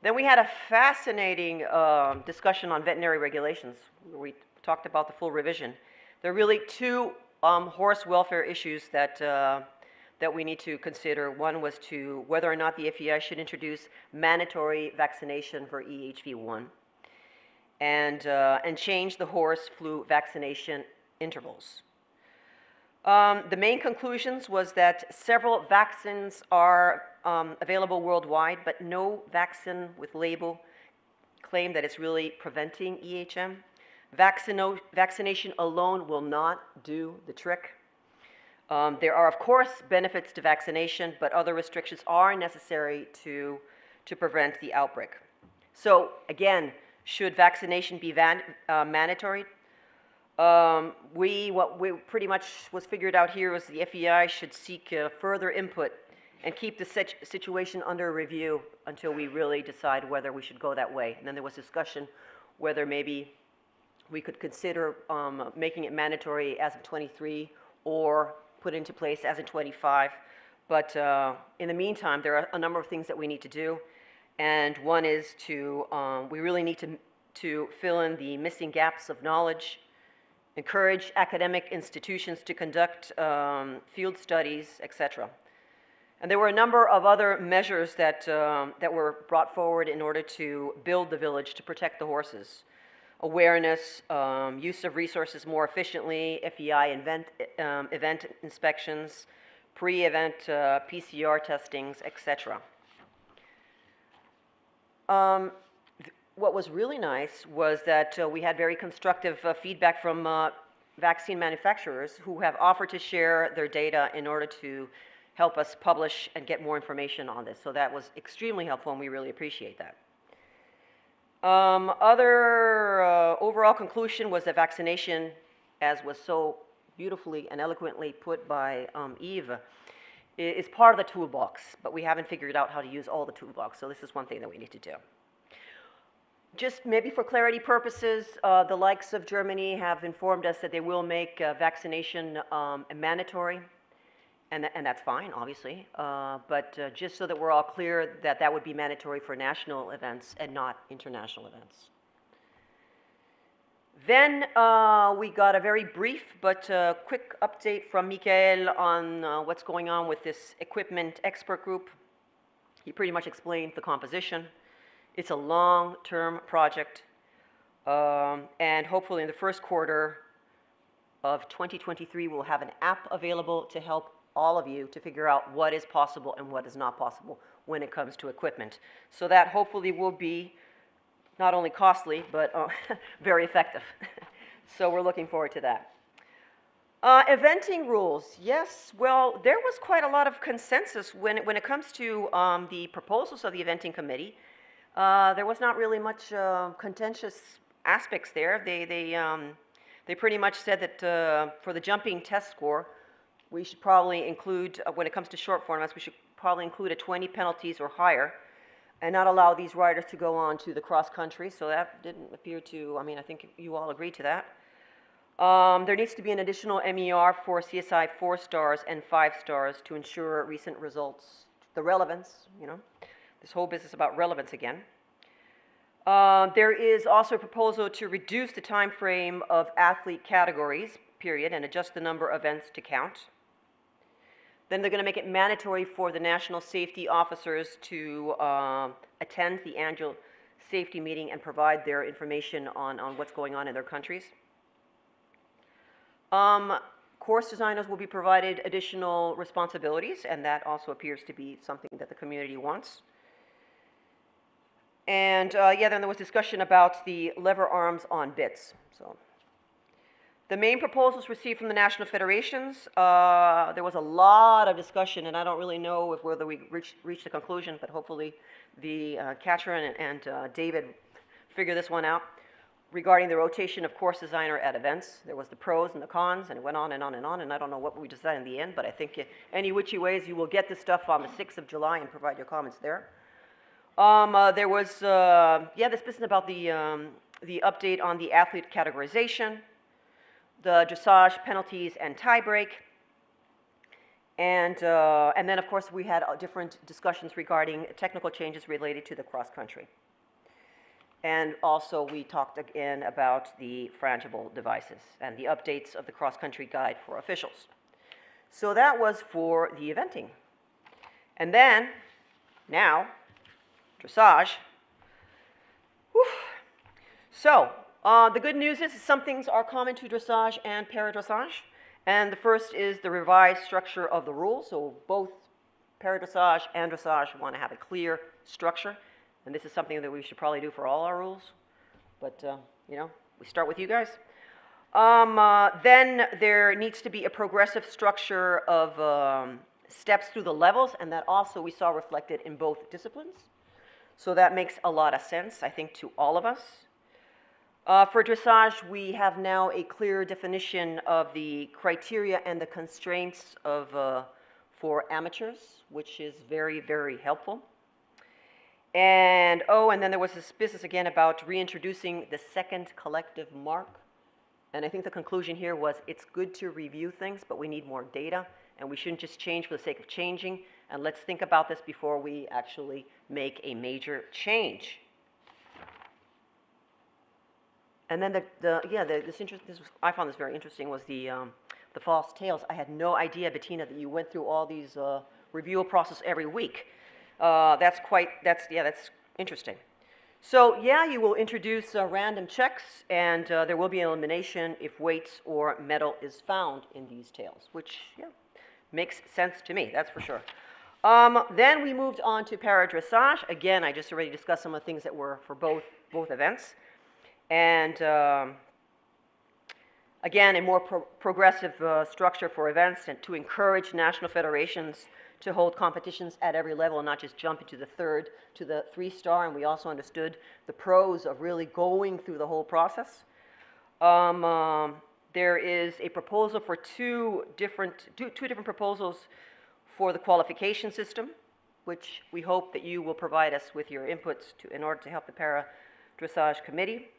Then we had a fascinating discussion on veterinary regulations, where we talked about the full revision. There are really two horse welfare issues that we need to consider. One was to whether or not the FEI should introduce mandatory vaccination for EHV1 and change the horse flu vaccination intervals. The main conclusions was that several vaccines are available worldwide, but no vaccine with label claim that it's really preventing EHM. Vaccination alone will not do the trick. There are, of course, benefits to vaccination, but other restrictions are necessary to prevent the outbreak. So, again, should vaccination be mandatory? What we pretty much was figured out here was the FEI should seek further input and keep the situation under review until we really decide whether we should go that way. And then there was discussion whether maybe we could consider making it mandatory as of 23 or put into place as of 25. But in the meantime, there are a number of things that we need to do. And one is we really need to fill in the missing gaps of knowledge, encourage academic institutions to conduct field studies, etc. And there were a number of other measures that, that were brought forward in order to build the village to protect the horses. Awareness, use of resources more efficiently, FEI event inspections, pre-event PCR testings, etc. What was really nice was that we had very constructive feedback from vaccine manufacturers who have offered to share their data in order to help us publish and get more information on this. So that was extremely helpful, and we really appreciate that. Other overall conclusion was that vaccination, as was so beautifully and eloquently put by Yves, is part of the toolbox, but we haven't figured out how to use all the toolbox, so this is one thing that we need to do. Just maybe for clarity purposes, the likes of Germany have informed us that they will make vaccination mandatory, and that's fine, obviously, but just so that we're all clear that that would be mandatory for national events and not international events. Then we got a very brief but quick update from Michael on what's going on with this equipment expert group. He pretty much explained the composition. It's a long-term project, and hopefully in the first quarter of 2023, we'll have an app available to help all of you to figure out what is possible and what is not possible when it comes to equipment. So that hopefully will be not only costly, but very effective. So we're looking forward to that. Eventing rules, yes, well, there was quite a lot of consensus when it comes to the proposals of the eventing committee. There was not really much contentious aspects there. They pretty much said that for the jumping test score, we should probably include, when it comes to short formats, we should probably include a 20 penalties or higher and not allow these riders to go on to the cross country. So that didn't appear to, I mean, I think you all agreed to that. There needs to be an additional MER for CSI 4 stars and 5 stars to ensure recent results, the relevance, you know, this whole business about relevance again. There is also a proposal to reduce the time frame of athlete categories, period, and adjust the number of events to count. Then they're going to make it mandatory for the national safety officers to attend the annual safety meeting and provide their information on what's going on in their countries. Course designers will be provided additional responsibilities, and that also appears to be something that the community wants. And yeah, then there was discussion about the lever arms on bits. So the main proposals received from the national federations, there was a lot of discussion, and I don't really know whether we reached a conclusion, but hopefully the Katrin and David figure this one out. Regarding the rotation of course designer at events, there was the pros and the cons, and it went on and on and on, and I don't know what we decided in the end, but I think any whichy ways you will get this stuff on the 6th of July and provide your comments there. There was, yeah, this business about the update on the athlete categorization, the dressage penalties and tiebreak, and then of course we had different discussions regarding technical changes related to the cross country. And also we talked again about the frangible devices and the updates of the cross country guide for officials. So that was for the eventing. And then, now, dressage. Whew. So, the good news is some things are common to dressage and para-dressage. And the first is the revised structure of the rules. So both para-dressage and dressage want to have a clear structure. And this is something that we should probably do for all our rules. But, you know, we start with you guys. Then there needs to be a progressive structure of steps through the levels, and that also we saw reflected in both disciplines. So that makes a lot of sense, I think, to all of us. For dressage, we have now a clear definition of the criteria and the constraints of, for amateurs, which is very, very helpful. And, oh, and then there was this business again about reintroducing the second collective mark. And I think the conclusion here was it's good to review things, but we need more data, and we shouldn't just change for the sake of changing. And let's think about this before we actually make a major change. And then I found this very interesting, was the false tales. I had no idea, Bettina, that you went through all these review process every week. That's interesting. So yeah, you will introduce random checks, and there will be an elimination if weights or metal is found in these tails, which makes sense to me, that's for sure. Then we moved on to para-dressage. Again, I just already discussed some of the things that were for both events. And again, a more progressive structure for events and to encourage national federations to hold competitions at every level and not just jump into the 3-star. And we also understood the pros of really going through the whole process. There is a proposal for two different proposals for the qualification system, which we hope that you will provide us with your inputs in order to help the para-dressage committee.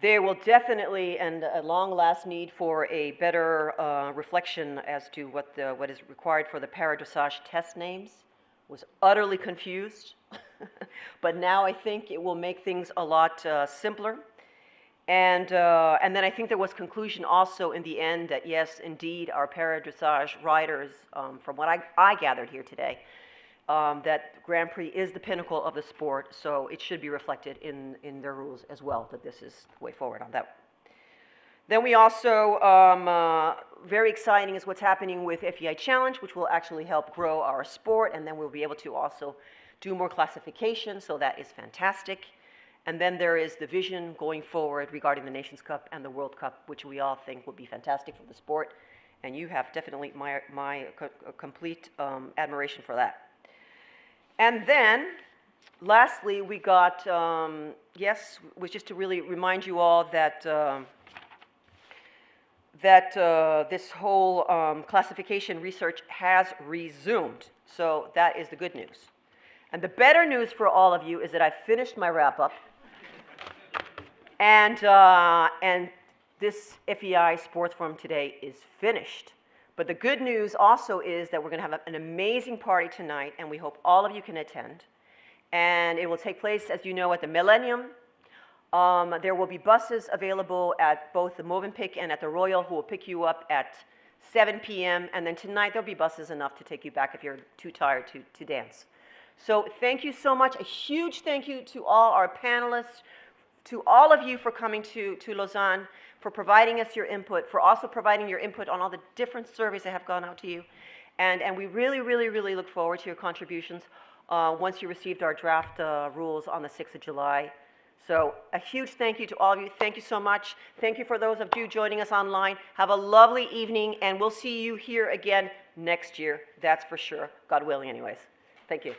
There will definitely, and a long-last need for a better reflection as to what is required for the para-dressage test names. Was utterly confused, but now I think it will make things a lot simpler. And then I think there was conclusion also in the end that yes, indeed, our para-dressage riders, from what I gathered here today, that Grand Prix is the pinnacle of the sport, so it should be reflected in their rules as well, that this is the way forward on that. Then we also, very exciting is what's happening with FEI Challenge, which will actually help grow our sport, and then we'll be able to also do more classification, so that is fantastic. And then there is the vision going forward regarding the Nations Cup and the World Cup, which we all think will be fantastic for the sport, and you have definitely my complete admiration for that. And then, lastly, we got, was just to really remind you all that this whole classification research has resumed. So that is the good news. And the better news for all of you is that I finished my wrap-up. And this FEI Sports Forum today is finished. But the good news also is that we're going to have an amazing party tonight, and we hope all of you can attend. And it will take place, as you know, at the Millennium. There will be buses available at both the Movenpick and at the Royal who will pick you up at 7 p.m. And then tonight there'll be buses enough to take you back if you're too tired to dance. So thank you so much. A huge thank you to all our panelists, to all of you for coming to Lausanne, for providing us your input, for also providing your input on all the different surveys that have gone out to you. And we really, really, really look forward to your contributions once you received our draft rules on the 6th of July. So a huge thank you to all of you. Thank you so much. Thank you for those of you joining us online. Have a lovely evening, and we'll see you here again next year. That's for sure. God willing anyways. Thank you.